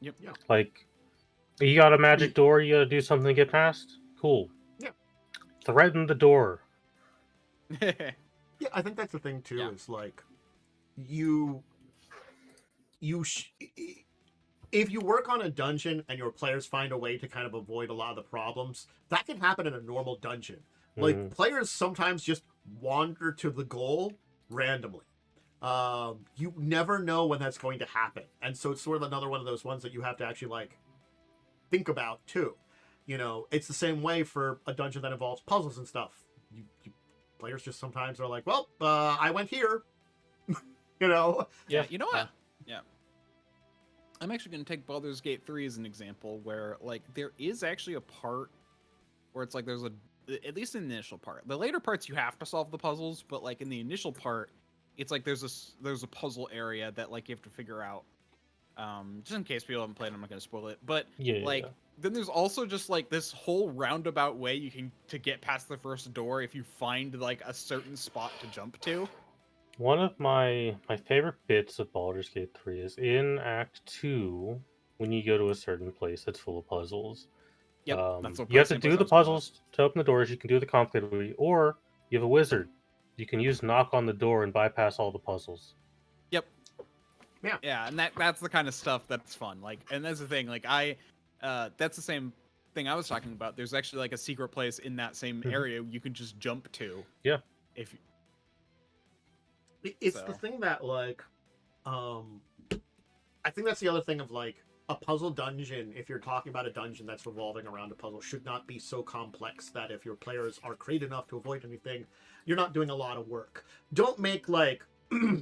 Yep. Like You got a magic door. You got to do something to get past. Cool. Yeah. Threaten the door. Yeah, I think that's the thing too. Yeah. Is like you if you work on a dungeon and your players find a way to kind of avoid a lot of the problems, that can happen in a normal dungeon. Like players sometimes just wander to the goal randomly. You never know when that's going to happen, and so it's sort of another one of those ones that you have to actually like think about too. You know, it's the same way for a dungeon that involves puzzles and stuff. Players just sometimes are like, well, I went here. You know? Yeah, you know what? Yeah. I'm actually going to take Baldur's Gate 3 as an example where, like, there is actually a part where it's like there's at least in the initial part. The later parts you have to solve the puzzles, but, like, in the initial part, it's like there's a puzzle area that, like, you have to figure out. Just in case people haven't played, I'm not going to spoil it. But, then there's also just, like, this whole roundabout way you can to get past the first door if you find, like, a certain spot to jump to. One of my favorite bits of Baldur's Gate 3 is in Act 2, when you go to a certain place that's full of puzzles. Yep, you have to do the puzzles to open the doors. You can do the complicated way, or you have a wizard. You can use knock on the door and bypass all the puzzles. Yep. Yeah. Yeah, and that's the kind of stuff that's fun. Like, and that's the thing. Like, that's the same thing I was talking about. There's actually like a secret place in that same area you can just jump to. Yeah. If it's the thing that like, I think that's the other thing of like a puzzle dungeon. If you're talking about a dungeon that's revolving around a puzzle, should not be so complex that if your players are creative enough to avoid anything, you're not doing a lot of work. Don't make like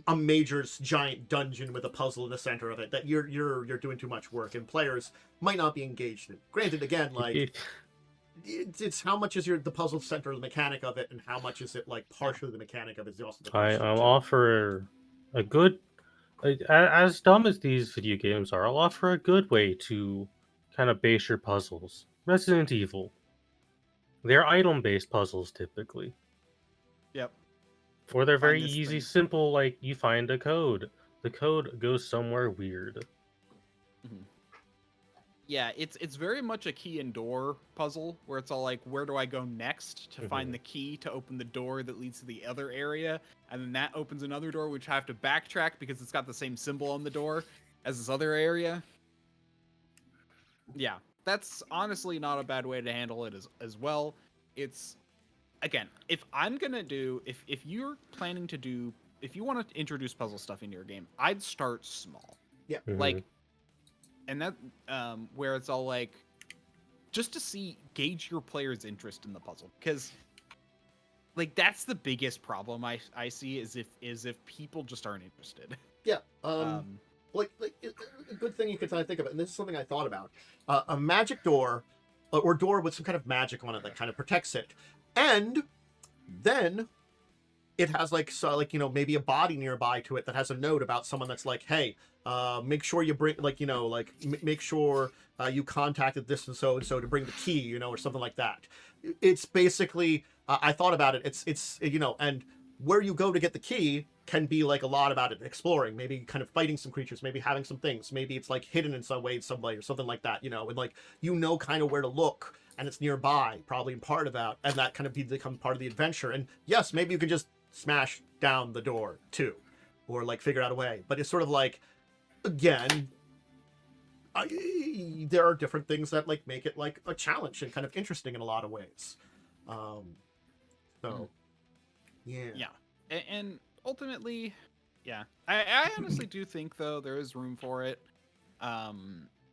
a major giant dungeon with a puzzle in the center of it that you're doing too much work and players might not be engaged in. Granted, again, like it's how much is the puzzle center the mechanic of it, and how much is it like partially the mechanic of it is also the question. I'll offer a good, as dumb as these video games are, I'll offer a good way to kind of base your puzzles. Resident Evil. They're item-based puzzles typically. Yep. Or they're very easy, simple, like you find a code. The code goes somewhere weird. Mm-hmm. Yeah, it's very much a key and door puzzle where it's all like, where do I go next to find the key to open the door that leads to the other area, and then that opens another door which I have to backtrack because it's got the same symbol on the door as this other area. Yeah, that's honestly not a bad way to handle it as well. It's, again, if you're planning to do, if you want to introduce puzzle stuff into your game, I'd start small. Yeah. Like, and that, where it's all like, just to gauge your player's interest in the puzzle. Because, like, that's the biggest problem I see is if people just aren't interested. Yeah. Like a good thing you could think of it, and this is something I thought about. A magic door, or door with some kind of magic on it that kind of protects it. And then it has maybe a body nearby to it that has a note about someone that's like, hey, make sure you bring make sure you contacted this and so to bring the key, or something like that. It's basically I thought about it. It's and where you go to get the key can be like a lot about it exploring, maybe kind of fighting some creatures, maybe having some things, maybe it's like hidden in some way or something like that, and like kind of where to look and it's nearby, probably in part of that, and that kind of become part of the adventure. And yes, maybe you could just smash down the door too, or like figure out a way, but it's sort of like, again, there are different things that like make it like a challenge and kind of interesting in a lot of ways. Yeah, and ultimately, yeah, I honestly do think though there is room for it.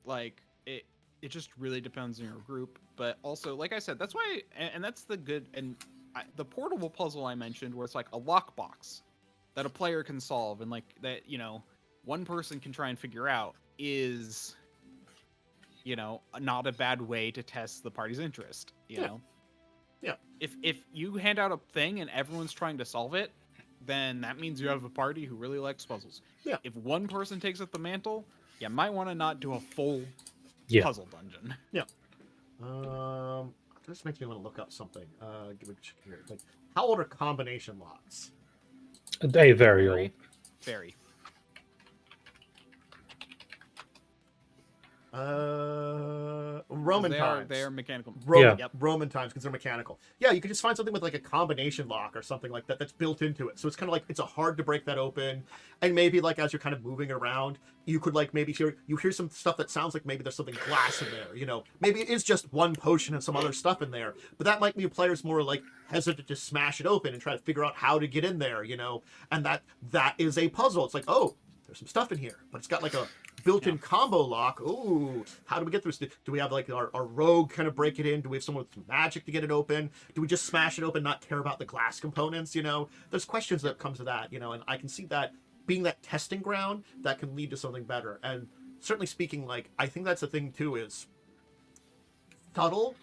Like it just really depends on your group, but also, like I said, that's why, and that's the good, and the portable puzzle I mentioned, where it's like a lockbox that a player can solve, and like that, one person can try and figure out, is, not a bad way to test the party's interest. You know. Yeah. If you hand out a thing and everyone's trying to solve it, then that means you have a party who really likes puzzles. Yeah. If one person takes up the mantle, you might want to not do a full puzzle dungeon. Yeah. This makes me want to look up something. Give a check here. Like, how old are combination lots? They very old. Very. Roman times. They are mechanical. Roman, Yeah. Roman times because they're mechanical. Yeah, you could just find something with like a combination lock or something like that that's built into it. So it's kind of like it's hard to break that open, and maybe like as you're kind of moving around, you could like maybe hear some stuff that sounds like maybe there's something glass in there. You know, maybe it is just one potion and some other stuff in there, but that might be players more like hesitant to smash it open and try to figure out how to get in there. You know, and that is a puzzle. It's like, oh, there's some stuff in here, but it's got like a built-in combo lock. Ooh, how do we get through this? Do we have like our rogue kind of break it in? Do we have someone with magic to get it open? Do we just smash it open, not care about the glass components? You know, there's questions that come to that, you know, and I can see that being that testing ground that can lead to something better. And certainly speaking, like, I think that's the thing too is subtle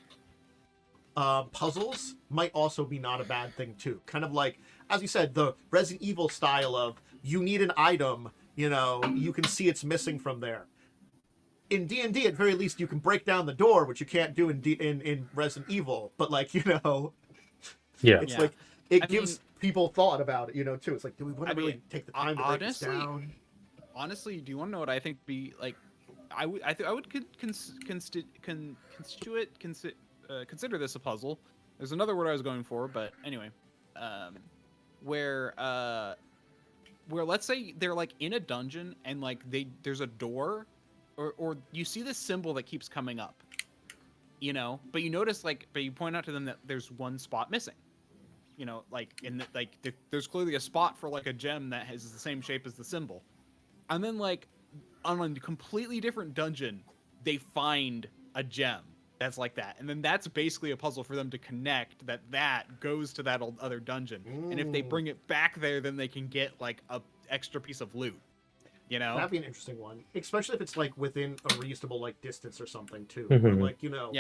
puzzles might also be not a bad thing too. Kind of like, as you said, the Resident Evil style of you need an item, you know, you can see it's missing from there. In D&D, at very least, you can break down the door, which you can't do in Resident Evil. But like, you know, it's like it gives people thought about it, you know, too. It's like, do we want to really take the time to break this down? Honestly, do you want to know what I think? Be like, I would consider this a puzzle. There's another word I was going for, but anyway, where let's say they're like in a dungeon and like there's a door, or you see this symbol that keeps coming up, you know, but you notice but you point out to them that there's one spot missing, you know, like there's clearly a spot for like a gem that has the same shape as the symbol, and then like on a completely different dungeon they find a gem that's like that, and then that's basically a puzzle for them to connect that goes to that old other dungeon. And if they bring it back there, then they can get like a extra piece of loot, you know. That'd be an interesting one, especially if it's like within a reasonable like distance or something too. Mm-hmm. Or, like, you know,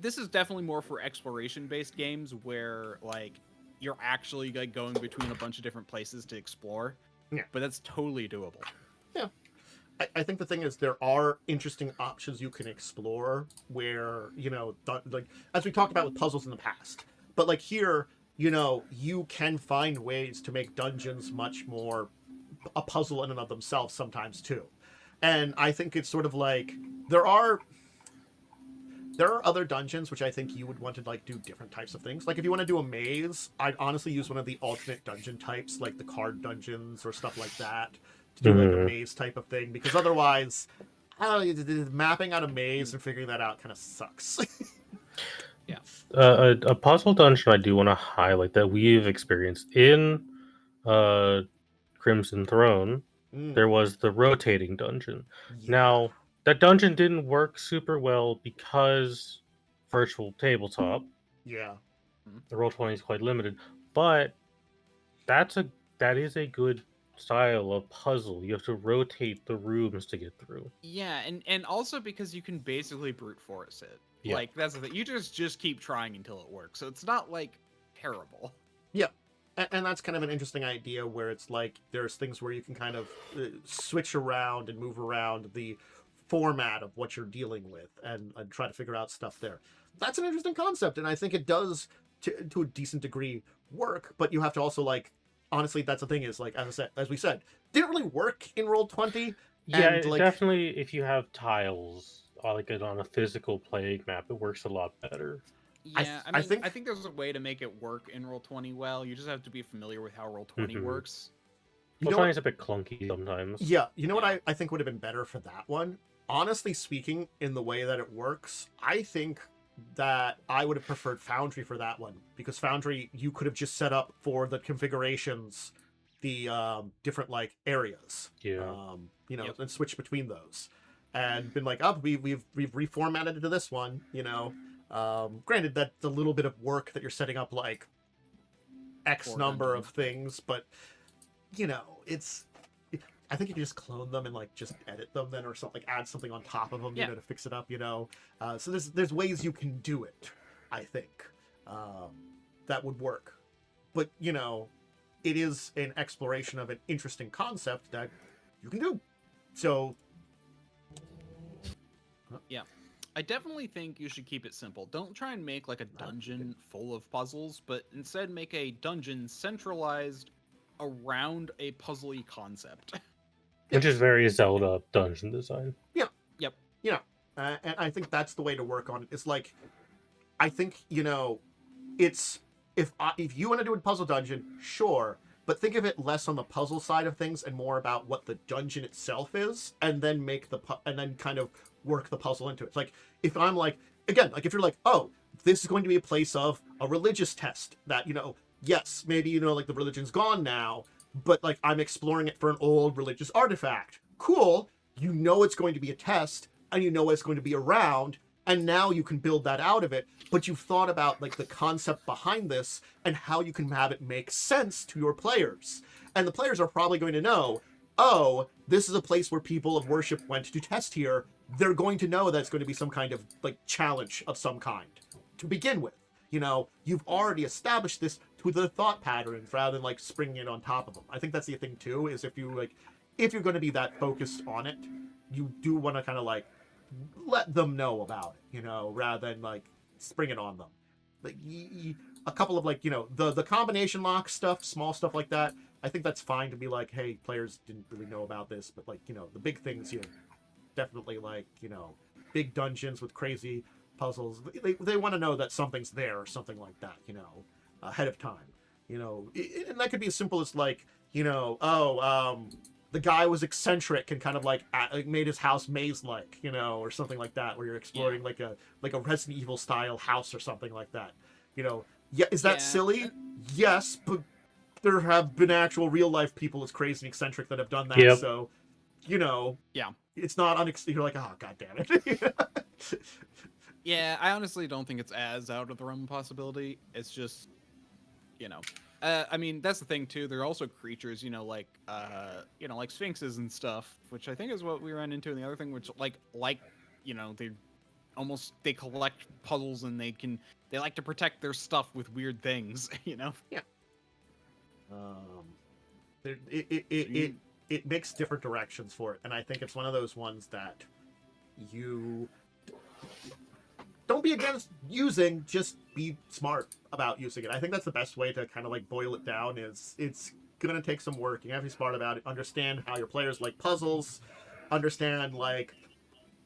this is definitely more for exploration based games where like you're actually like going between a bunch of different places to explore. Yeah, but that's totally doable. Yeah, I think the thing is there are interesting options you can explore where, you know, like as we talked about with puzzles in the past, but like here, you know, you can find ways to make dungeons much more a puzzle in and of themselves sometimes too. And I think it's sort of like there are other dungeons which I think you would want to like do different types of things. Like if you want to do a maze, I'd honestly use one of the alternate dungeon types, like the card dungeons or stuff like that, to do like a maze type of thing, because otherwise, I don't know, mapping out a maze and figuring that out kind of sucks. Yeah. A puzzle dungeon I do want to highlight that we've experienced in Crimson Throne. There was the rotating dungeon. Yeah. Now, that dungeon didn't work super well because virtual tabletop. Yeah. The Roll20 is quite limited, but that is a good style of puzzle. You have to rotate the rooms to get through. Yeah, and also because you can basically brute force it. Yeah. Like that's the thing. You just keep trying until it works. So it's not like terrible. Yeah. And that's kind of an interesting idea where it's like there's things where you can kind of switch around and move around the format of what you're dealing with and try to figure out stuff there. That's an interesting concept, and I think it does to a decent degree work, but you have to also like, honestly, that's the thing is like, as we said, didn't really work in Roll20. Yeah, and, like, definitely if you have tiles like it on a physical playing map, it works a lot better. Yeah, I think there's a way to make it work in Roll20 well. You just have to be familiar with how Roll20 works. Roll20 is a bit clunky sometimes. Yeah, you know what I think would have been better for that one? Honestly speaking, in the way that it works, I think that I would have preferred Foundry for that one, because Foundry, you could have just set up for the configurations the different like areas, you know, and switch between those, and been like, oh, we've reformatted it to this one, you know. Granted, that's a little bit of work that you're setting up like X number of things, but you know, I think you can just clone them and like just edit them then, or something, like add something on top of them, you know, to fix it up, you know. So there's ways you can do it, I think, that would work. But you know, it is an exploration of an interesting concept that you can do. So yeah. I definitely think you should keep it simple. Don't try and make like a dungeon full of puzzles, but instead make a dungeon centralized around a puzzly concept. which is very Zelda dungeon design. Yep. And I think that's the way to work on it. It's like, I think, it's if you want to do a puzzle dungeon, sure, but think of it less on the puzzle side of things and more about what the dungeon itself is, and then and then kind of work the puzzle into it. It's like, if I'm like, again, like if you're like, oh, this is going to be a place of a religious test that, yes, maybe, like the religion's gone now, but like I'm exploring it for an old religious artifact. Cool. It's going to be a test, and it's going to be around, and now you can build that out of it, but you've thought about like the concept behind this and how you can have it make sense to your players. And the players are probably going to know, oh, this is a place where people of worship went to test here. They're going to know that it's going to be some kind of like challenge of some kind to begin with. You've already established this to the thought patterns rather than like springing it on top of them. I think that's the thing too, is if you're going to be that focused on it, you do want to kind of like let them know about it, rather than like spring it on them. Like a couple of like, the combination lock stuff, small stuff like that. I think that's fine to be like, hey, players didn't really know about this, but like, the big things here, definitely like, big dungeons with crazy puzzles. They want to know that something's there or something like that, ahead of time, and that could be as simple as like, the guy was eccentric and kind of like made his house maze-like, or something like that, where you're exploring like a Resident Evil style house or something like that. Yeah, is that silly? Yes, but there have been actual real life people as crazy and eccentric that have done that. Yep. So, Yeah. it's not you're like, oh, god damn it. Yeah, I honestly don't think it's as out of the realm of possibility. It's just, I mean, that's the thing too. There are also creatures, like sphinxes and stuff, which I think is what we ran into in the other thing, which they collect puzzles and they like to protect their stuff with weird things, Yeah. It makes different directions for it, and I think it's one of those ones that you don't be against using, just be smart about using it. I think that's the best way to kind of like boil it down. Is it's gonna take some work. You have to be smart about it, understand how your players like puzzles, understand like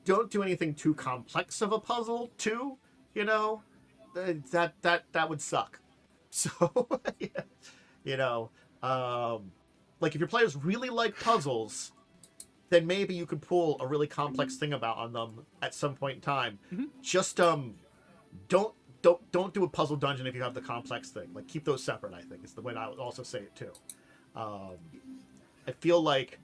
don't do anything too complex of a puzzle too, that would suck. So like if your players really like puzzles, then maybe you could pull a really complex thing about on them at some point in time. Mm-hmm. Just don't do a puzzle dungeon if you have the complex thing. Like keep those separate, I think is the way I would also say it too. I feel like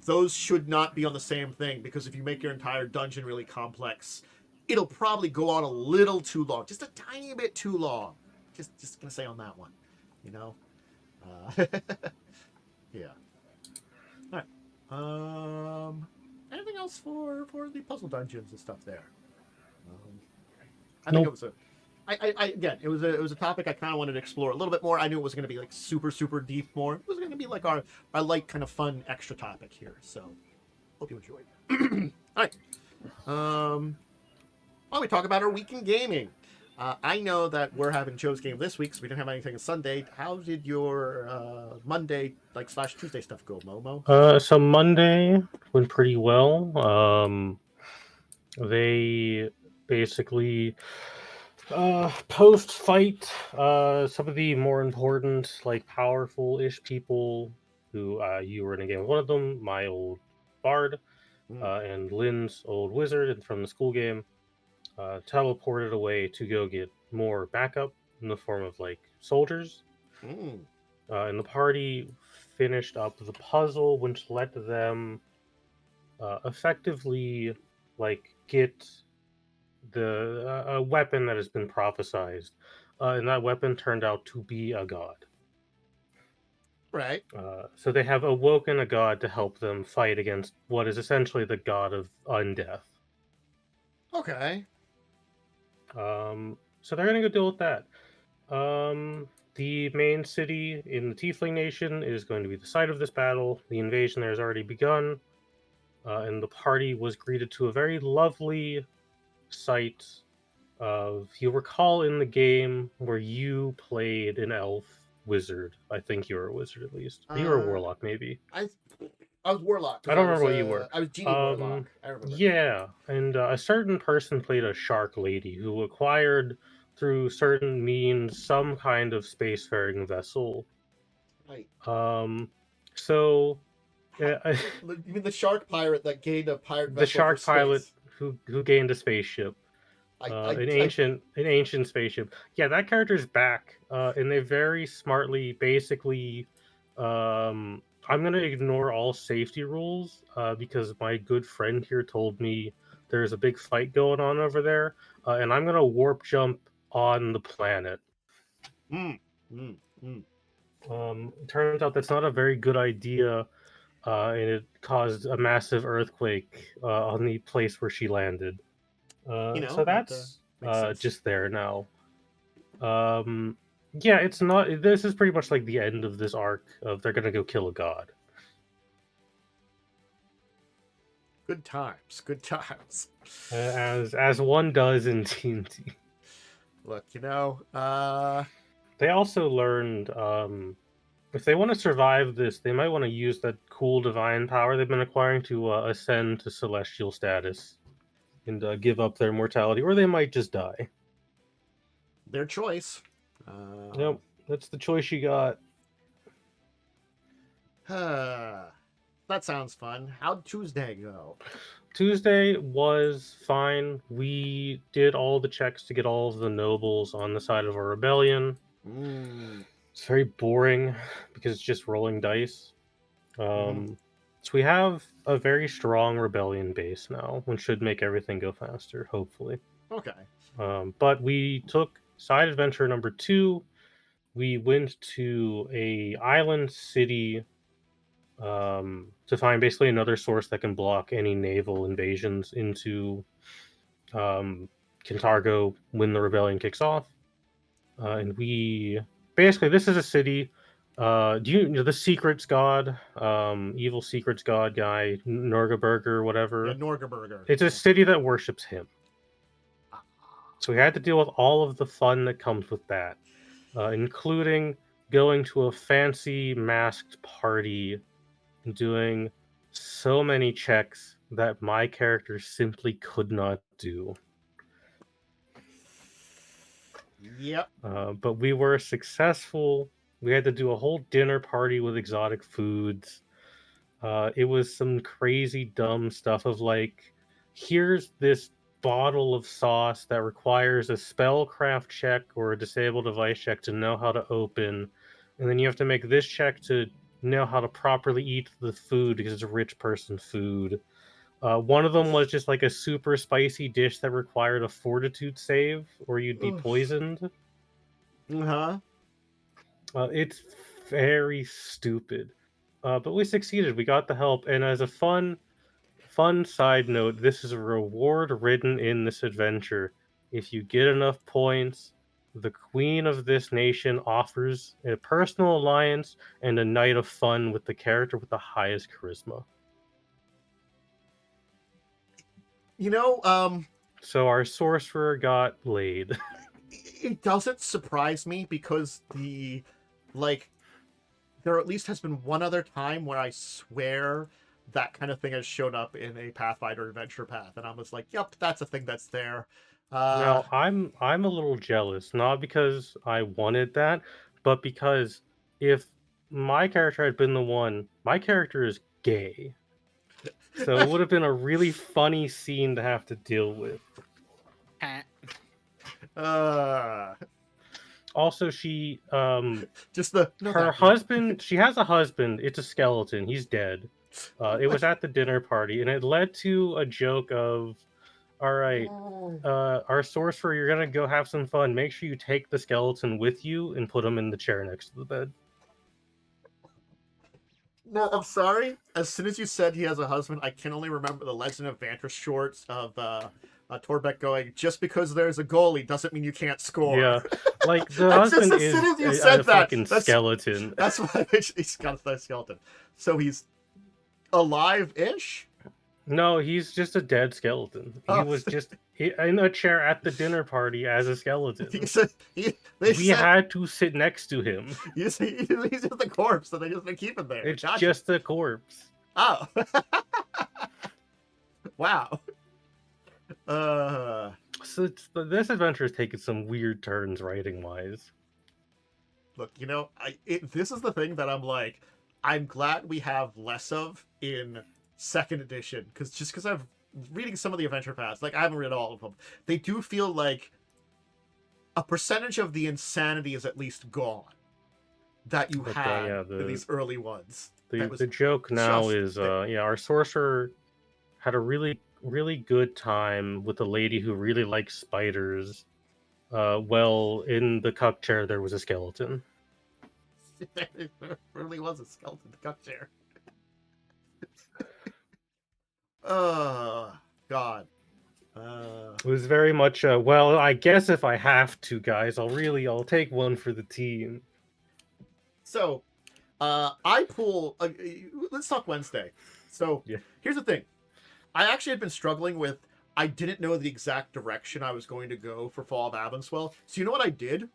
those should not be on the same thing, because if you make your entire dungeon really complex, it'll probably go on a little too long, just a tiny bit too long. Just gonna say on that one, yeah. All right. Anything else for the puzzle dungeons and stuff there? I think it was again, it was a topic I kind of wanted to explore a little bit more. I knew it was going to be like super deep more. It was going to be like our light kind of fun extra topic here. So hope you enjoyed. All right. Why don't we talk about our week in gaming? I know that we're having Joe's game this week, so we didn't have anything on Sunday. How did your Monday / Tuesday stuff go, Momo? So Monday went pretty well. They basically post-fight some of the more important, like powerful-ish people who you were in a game with one of them, my old bard, and Lynn's old wizard from the school game. Teleported away to go get more backup in the form of like soldiers. And the party finished up the puzzle, which let them effectively like get the weapon that has been prophesized, and that weapon turned out to be a god. Right. So they have awoken a god to help them fight against what is essentially the god of undeath. Okay. So they're gonna go deal with that. The main city in the Tiefling Nation is going to be the site of this battle. The invasion there has already begun, and the party was greeted to a very lovely sight of, you recall in the game where you played an elf wizard. I think you were a wizard at least. You were a warlock, maybe. I was Warlock. 'Cause I don't remember what you were. I was Genie Warlock. I remember. Yeah, and a certain person played a shark lady who acquired through certain means some kind of spacefaring vessel. Right. So You mean the shark pirate that gained a pirate vessel the shark for pilot space? who gained a spaceship, an ancient spaceship. Yeah, that character's back, and they very smartly, basically. I'm gonna ignore all safety rules because my good friend here told me there's a big fight going on over there, and I'm gonna warp jump on the planet. It turns out that's not a very good idea, and it caused a massive earthquake on the place where she landed. So that's just there now. Yeah, it's not. This is pretty much like the end of this arc of they're gonna go kill a god. Good times. Good times. As one does in TNT. Look, They also learned if they want to survive this, they might want to use that cool divine power they've been acquiring to ascend to celestial status and give up their mortality, or they might just die. Their choice. Yep, that's the choice you got. That sounds fun. How'd Tuesday go? Tuesday was fine. We did all the checks to get all of the nobles on the side of our rebellion. It's very boring because it's just rolling dice. So we have a very strong rebellion base now, which should make everything go faster, hopefully. Okay. But we took side adventure number 2. We went to a island city to find basically another source that can block any naval invasions into Kintargo when the rebellion kicks off. And we basically, this is a city. Do you know the secrets god, evil secrets god guy, Norgaberger, whatever? Yeah, Norgaberger. It's a city that worships him. So we had to deal with all of the fun that comes with that, including going to a fancy masked party, doing so many checks that my character simply could not do. Yep. But we were successful. We had to do a whole dinner party with exotic foods. It was some crazy dumb stuff of like, here's this bottle of sauce that requires a spellcraft check or a disable device check to know how to open, and then you have to make this check to know how to properly eat the food because it's a rich person food. One of them was just like a super spicy dish that required a fortitude save or you'd be poisoned. It's very stupid. But we succeeded. We got the help. And as a fun side note, this is a reward written in this adventure. If you get enough points, the queen of this nation offers a personal alliance and a night of fun with the character with the highest charisma. So our sorcerer got laid. It doesn't surprise me because there at least has been one other time where I swear that kind of thing has shown up in a Pathfinder adventure path, and I was like, "Yep, that's a thing that's there." Now I'm a little jealous, not because I wanted that, but because if my character had been the one, my character is gay, so it would have been a really funny scene to have to deal with. Also, she husband. She has a husband. It's a skeleton. He's dead. It was at the dinner party, and it led to a joke of, all right, our sorcerer, you're gonna go have some fun. Make sure you take the skeleton with you and put him in the chair next to the bed. No, I'm sorry. As soon as you said he has a husband, I can only remember the Legend of Vantress shorts of Torbeck going, just because there's a goalie doesn't mean you can't score. Yeah, like the husband is a fucking skeleton. That's why he's got that skeleton. So he's alive-ish? No, he's just a dead skeleton. He was just in a chair at the dinner party as a skeleton. We had to sit next to him. He's just a corpse, so they just keep him there. It's just a corpse. Oh. Wow. So this adventure has taken some weird turns writing wise. Look, this is the thing that I'm glad we have less of in second edition, because I'm reading some of the adventure paths, like I haven't read all of them. They do feel like a percentage of the insanity is at least gone that you But, had yeah, in these early ones. The joke now just is our sorcerer had a really good time with a lady who really likes spiders. Well, in the cuck chair there was a skeleton. It really was a skeleton cuck chair. Oh God. It was very much well, I guess if I have to, guys, I'll take one for the team. So, let's talk Wednesday. So, Yeah. Here's the thing. I actually had been struggling with, I didn't know the exact direction I was going to go for Fall of Abenswell. So you know what I did?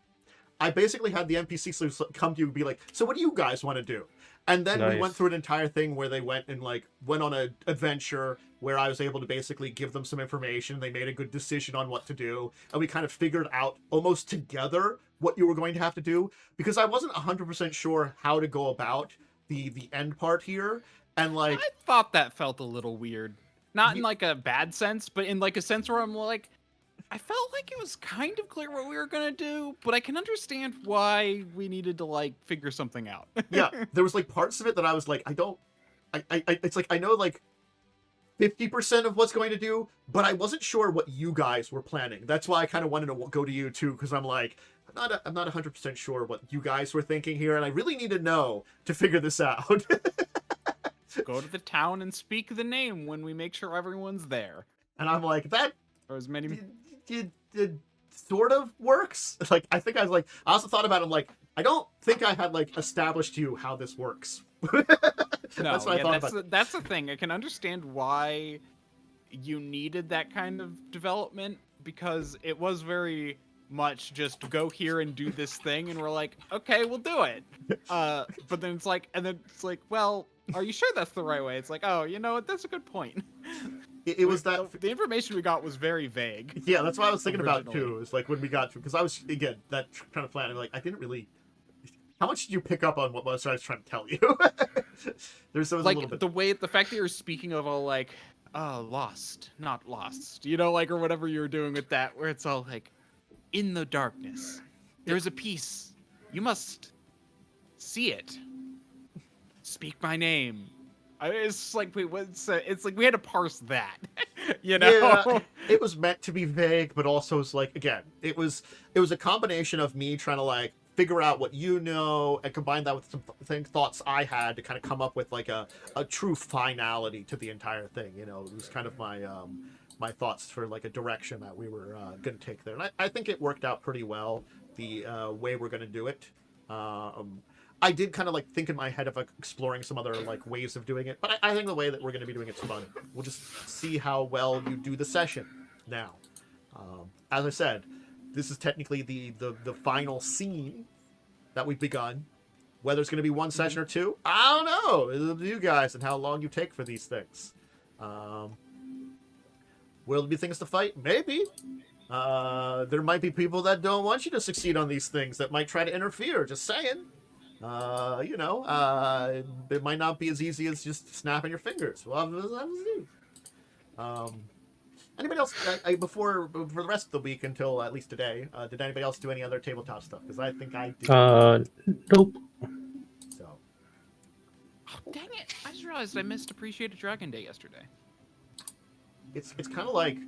I basically had the NPCs come to you and be like, so what do you guys want to do? And then we went Nice. through an entire thing where they went on an adventure where I was able to basically give them some information. They made a good decision on what to do. And we kind of figured out almost together what you were going to have to do. Because I wasn't 100% sure how to go about the end part here. And I thought that felt a little weird. Not in like a bad sense, but in like a sense where I'm like, I felt like it was kind of clear what we were gonna do, but I can understand why we needed to like figure something out. Yeah, there was like parts of it that I was like, it's like I know like 50% of what's going to do, but I wasn't sure what you guys were planning. That's why I kind of wanted to go to you too, because I'm like, I'm not 100% sure what you guys were thinking here, and I really need to know to figure this out. Go to the town and speak the name when we make sure everyone's there. And I'm like, that Or as many. did sort of works. Like, I think I was like, I also thought about it, I'm like, I don't think I had like established to you how this works. No, that's what I thought about. That's the thing. I can understand why you needed that kind of development, because it was very much just go here and do this thing, and we're like, okay, we'll do it. But then it's like, well, are you sure that's the right way? It's like, oh, you know what? That's a good point. It was that the information we got was very vague. Yeah, that's what I was thinking about Originally. too. It's like when we got to, because I was again that kind of plan. Like I didn't really. How much did you pick up on what I was trying to tell you? There's a Like little bit. the fact that you're speaking of all like, lost, not lost, you know, like, or whatever you were doing with that, where it's all like, in the darkness, there's a piece. You must see it. Speak my name. It's like, wait, it's like we had to parse that, you know? Yeah, it was meant to be vague, but also it's like again, it was a combination of me trying to like figure out what you know and combine that with some thoughts I had to kind of come up with like a true finality to the entire thing. You know, it was kind of my my thoughts for like a direction that we were going to take there, and I think it worked out pretty well the way we're going to do it. I did kind of like think in my head of like, exploring some other like ways of doing it, but I think the way that we're going to be doing it's fun. We'll just see how well you do the session now. As I said, this is technically the final scene that we've begun. Whether it's going to be one session or two, I don't know. It's up to you guys and how long you take for these things. Will there be things to fight? Maybe. There might be people that don't want you to succeed on these things that might try to interfere. Just saying. It might not be as easy as just snapping your fingers. Well, anybody else for the rest of the week until at least today? Did anybody else do any other tabletop stuff? Because I think I did. Nope. So. Oh, dang it! I just realized I missed Appreciated Dragon Day yesterday. It's kind of like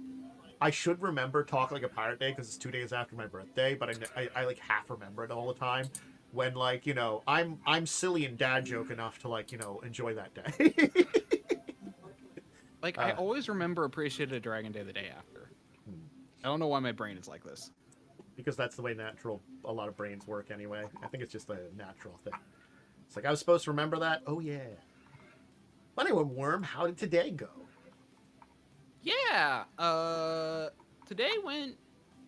I should remember Talk Like a Pirate Day because it's 2 days after my birthday, but I like half remember it all the time. When like I'm silly and dad joke enough to like enjoy that day. Like I always remember Appreciated Dragon Day the day after. I don't know why my brain is like this. Because that's the way a lot of brains work anyway. I think it's just a natural thing. It's like I was supposed to remember that. Oh yeah. But anyway, Worm, how did today go? Yeah. Today went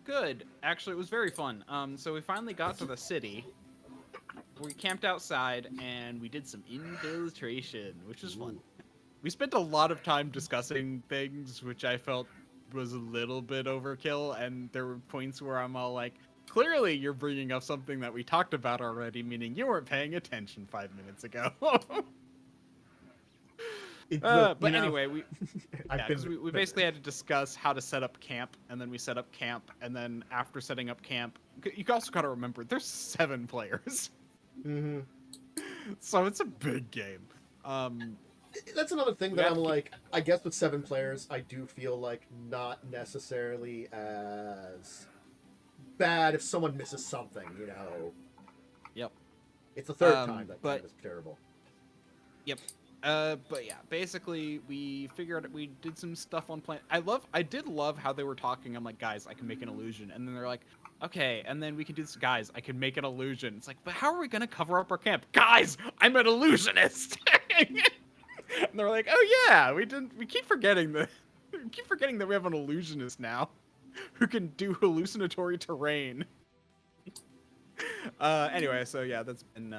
good. Actually, it was very fun. So we finally got to the city. We camped outside and we did some infiltration, which was fun. we spent a lot of time discussing things which I felt was a little bit overkill, and there were points where I'm all like, clearly you're bringing up something that we talked about already, meaning you weren't paying attention 5 minutes ago. But anyway, we basically had to discuss how to set up camp, and then we set up camp, and then after setting up camp, you also got to remember there's 7 players, so it's a big game. That's another thing that I'm like, I guess with 7 players, I do feel like not necessarily as bad if someone misses something, you know. Yep. It's the third time that game is terrible. Yep. But yeah, basically we did some stuff on plan. I did love how they were talking. I'm like, guys, I can make an illusion. And then they're like, okay, and then we can do this. Guys, I can make an illusion. It's like, but how are we going to cover up our camp? Guys, I'm an illusionist. And they're like, oh yeah, we keep forgetting that we have an illusionist now who can do hallucinatory terrain. Anyway, so yeah, that's been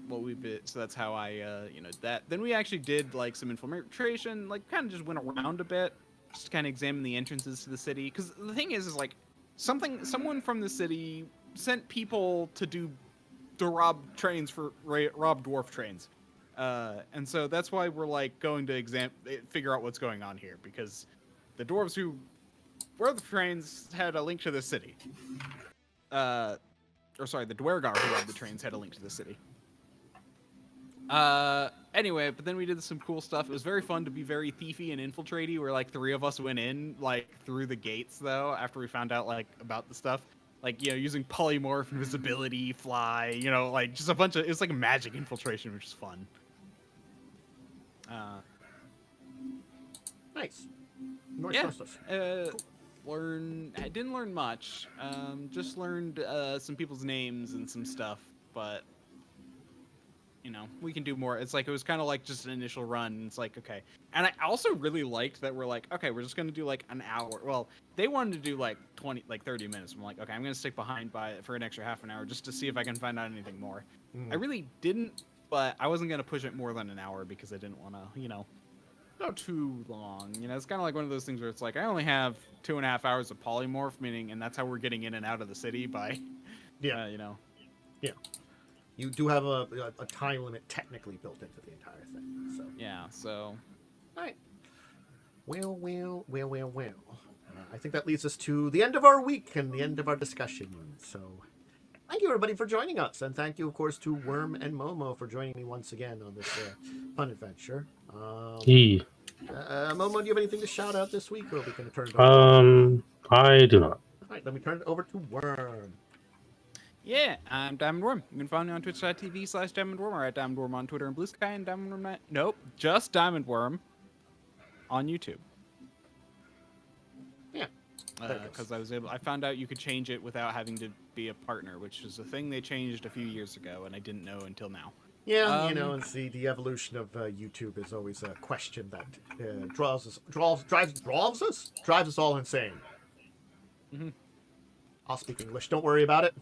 what we've been, so that's how I that. Then we actually did like some infiltration, like kind of just went around a bit, just to kind of examine the entrances to the city, because the thing is like someone from the city sent people to rob trains rob dwarf trains, and so that's why we're like going to figure out what's going on here, because the dwarves who were the trains had a link to the city. Or sorry, the Dwergar who robbed the trains had a link to the city. Anyway, but then we did some cool stuff. It was very fun to be very thiefy and infiltratey, where like 3 of us went in like through the gates though, after we found out like about the stuff. Like, you know, using polymorph, invisibility, fly, you know, like just a bunch of, it's like a magic infiltration, which is fun. Nice. Yeah. I didn't learn much. Just learned some people's names and some stuff, but you know, we can do more. It's like, it was kind of like just an initial run. It's like, okay. And I also really liked that we're like, okay, we're just going to do like an hour. Well, they wanted to do like 30 minutes. I'm like, okay, I'm going to stick behind for an extra half an hour just to see if I can find out anything more. I really didn't, but I wasn't going to push it more than an hour because I didn't want to, you know, go too long. You know, it's kind of like one of those things where it's like, I only have 2.5 hours of polymorph, meaning, and that's how we're getting in and out of the city by, you know. Yeah. You do have a time limit technically built into the entire thing. So yeah, so. All right. Well. I think that leads us to the end of our week and the end of our discussion. So thank you, everybody, for joining us. And thank you, of course, to Worm and Momo for joining me once again on this fun adventure. Momo, do you have anything to shout out this week, or are we going to turn it over? I do not. All right, let me turn it over to Worm. Yeah, I'm DiamondWyrm. You can find me on twitch.tv/DiamondWyrm, or at DiamondWyrm on Twitter and Blue Sky, and DiamondWyrm. Nope, just DiamondWyrm on YouTube. Yeah. Because I found out you could change it without having to be a partner, which is a thing they changed a few years ago, and I didn't know until now. Yeah, you know, and see, the evolution of YouTube is always a question that drives us all insane. Mm-hmm. I'll speak English. Don't worry about it.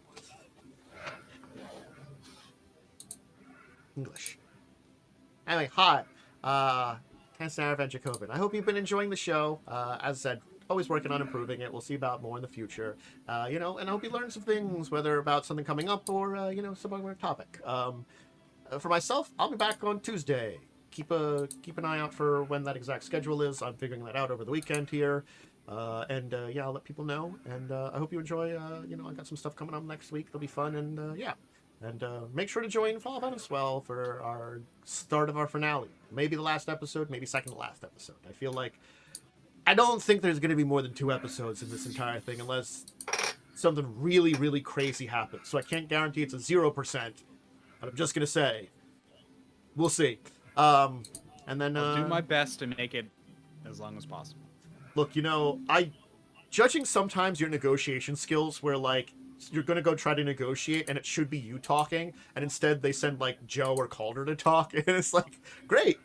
English. Anyway, hi. Dracovin. I hope you've been enjoying the show. As I said, always working on improving it. We'll see about more in the future. You know, and I hope you learn some things, whether about something coming up or, you know, some other topic. For myself, I'll be back on Tuesday. Keep an eye out for when that exact schedule is. I'm figuring that out over the weekend here. Yeah, I'll let people know. And I hope you enjoy. You know, I got some stuff coming up next week. It'll be fun. And yeah. And make sure to join Fall Out as well for our start of our finale. Maybe the last episode, maybe second to last episode. I don't think there's going to be more than 2 episodes in this entire thing unless something really, really crazy happens. So I can't guarantee it's a 0%. But I'm just going to say, we'll see. And then I'll do my best to make it as long as possible. Look, you know, judging sometimes your negotiation skills where, like, you're going to go try to negotiate and it should be you talking, and instead they send, like, Joe or Calder to talk, and it's like, great.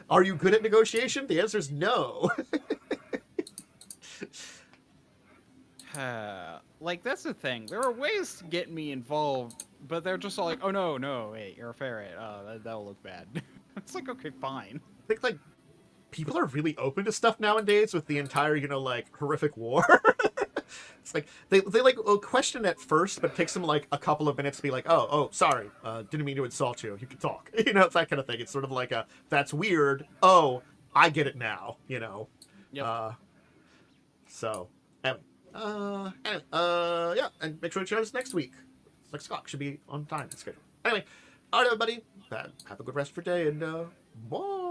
Are you good at negotiation? The answer is no. Like, that's the thing. There are ways to get me involved but they're just all like, oh no, wait, you're a ferret. That'll look bad. It's like, okay, fine. I think like people are really open to stuff nowadays with the entire, like horrific war. It's like they like will question at first, but it takes them like a couple of minutes to be like, oh, sorry, didn't mean to insult you. You can talk. It's that kind of thing. It's sort of like that's weird. Oh, I get it now. Yep. So anyway, yeah, and make sure to join us next week. 6 o'clock should be on time schedule. Anyway, all right, everybody, have a good rest of your day, and bye.